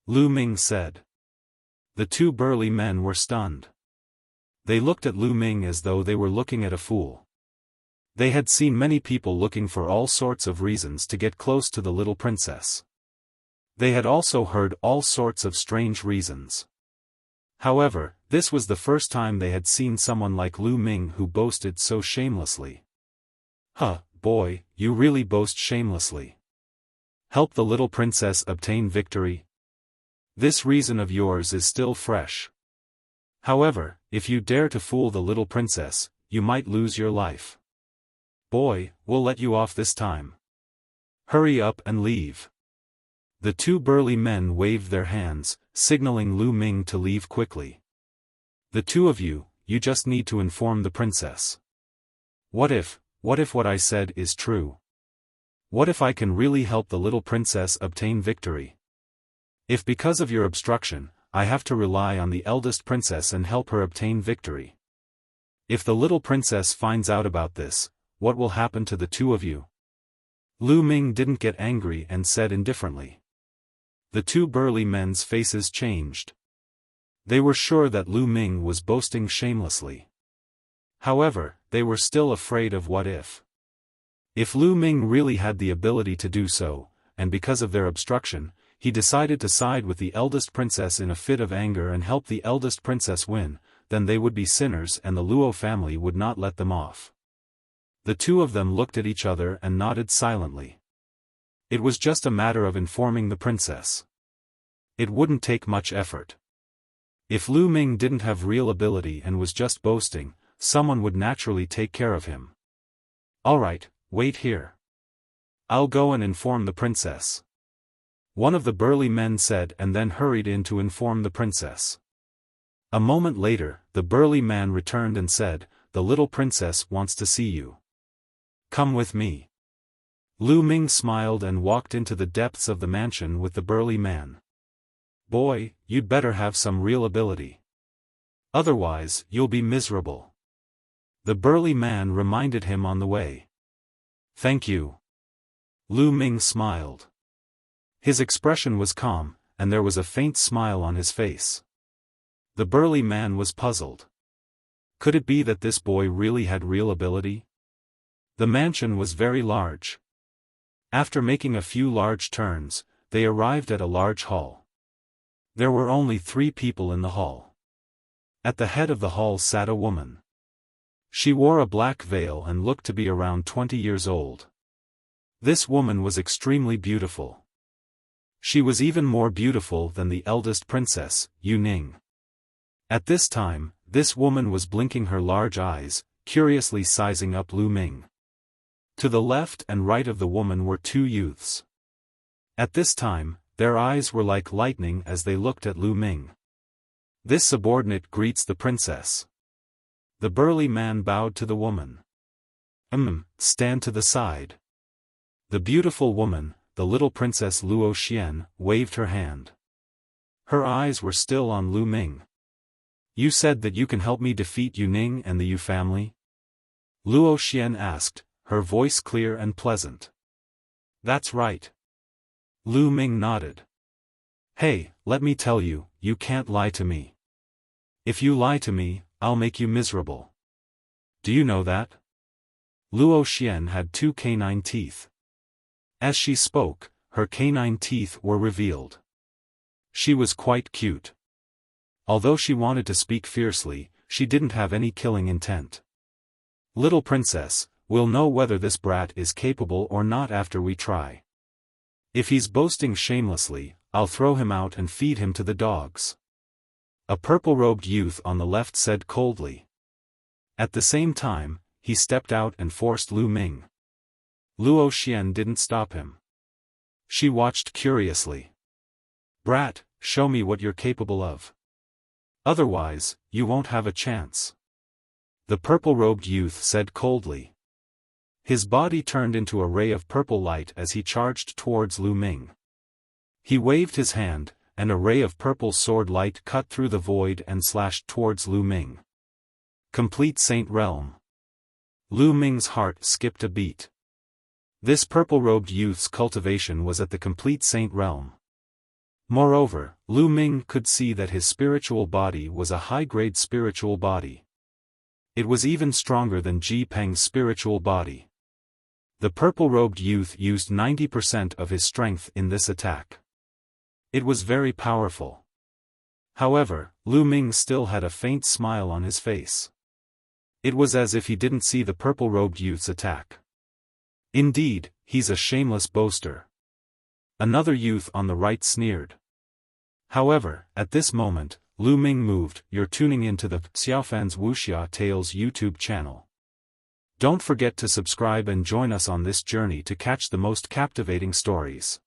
Lu Ming said. The two burly men were stunned. They looked at Lu Ming as though they were looking at a fool. They had seen many people looking for all sorts of reasons to get close to the little princess. They had also heard all sorts of strange reasons. However, this was the first time they had seen someone like Lu Ming who boasted so shamelessly. "Huh, boy, you really boast shamelessly. Help the little princess obtain victory? This reason of yours is still fresh. However, if you dare to fool the little princess, you might lose your life. Boy, we'll let you off this time. Hurry up and leave." The two burly men waved their hands, signaling Lu Ming to leave quickly. "The two of you, you just need to inform the princess. What if what I said is true? What if I can really help the little princess obtain victory? If because of your obstruction, I have to rely on the eldest princess and help her obtain victory? If the little princess finds out about this, what will happen to the two of you?" Lu Ming didn't get angry and said indifferently. The two burly men's faces changed. They were sure that Lu Ming was boasting shamelessly. However, they were still afraid of what if. If Lu Ming really had the ability to do so, and because of their obstruction, he decided to side with the eldest princess in a fit of anger and help the eldest princess win, then they would be sinners and the Luo family would not let them off. The two of them looked at each other and nodded silently. It was just a matter of informing the princess. It wouldn't take much effort. If Lu Ming didn't have real ability and was just boasting, someone would naturally take care of him. "Alright, wait here. I'll go and inform the princess," one of the burly men said and then hurried in to inform the princess. A moment later, the burly man returned and said, "The little princess wants to see you. Come with me." Lu Ming smiled and walked into the depths of the mansion with the burly man. "Boy, you'd better have some real ability. Otherwise, you'll be miserable," the burly man reminded him on the way. "Thank you." Lu Ming smiled. His expression was calm, and there was a faint smile on his face. The burly man was puzzled. Could it be that this boy really had real ability? The mansion was very large. After making a few large turns, they arrived at a large hall. There were only 3 people in the hall. At the head of the hall sat a woman. She wore a black veil and looked to be around 20 years old. This woman was extremely beautiful. She was even more beautiful than the eldest princess, Yu Ning. At this time, this woman was blinking her large eyes, curiously sizing up Lu Ming. To the left and right of the woman were 2 youths. At this time, their eyes were like lightning as they looked at Lu Ming. "This subordinate greets the princess." The burly man bowed to the woman. Stand to the side." The beautiful woman, the little princess Luo Xian, waved her hand. Her eyes were still on Lu Ming. "You said that you can help me defeat Yu Ning and the Yu family?" Luo Xian asked, her voice clear and pleasant. "That's right." Lu Ming nodded. "Hey, let me tell you, you can't lie to me. If you lie to me, I'll make you miserable. Do you know that?" Luo Xian had 2 canine teeth. As she spoke, her canine teeth were revealed. She was quite cute. Although she wanted to speak fiercely, she didn't have any killing intent. "Little princess, we'll know whether this brat is capable or not after we try. If he's boasting shamelessly, I'll throw him out and feed him to the dogs," a purple-robed youth on the left said coldly. At the same time, he stepped out and forced Lu Ming. Luo Xian didn't stop him. She watched curiously. "Brat, show me what you're capable of. Otherwise, you won't have a chance," the purple-robed youth said coldly. His body turned into a ray of purple light as he charged towards Lu Ming. He waved his hand, and a ray of purple sword light cut through the void and slashed towards Lu Ming. Complete Saint Realm. Lu Ming's heart skipped a beat. This purple-robed youth's cultivation was at the complete Saint Realm. Moreover, Lu Ming could see that his spiritual body was a high-grade spiritual body. It was even stronger than Ji Peng's spiritual body. The purple-robed youth used 90% of his strength in this attack. It was very powerful. However, Lu Ming still had a faint smile on his face. It was as if he didn't see the purple-robed youth's attack. "Indeed, he's a shameless boaster," another youth on the right sneered. However, at this moment, Lu Ming moved. "You're tuning into the Xiaofan's Wuxia Tales YouTube channel. Don't forget to subscribe and join us on this journey to catch the most captivating stories.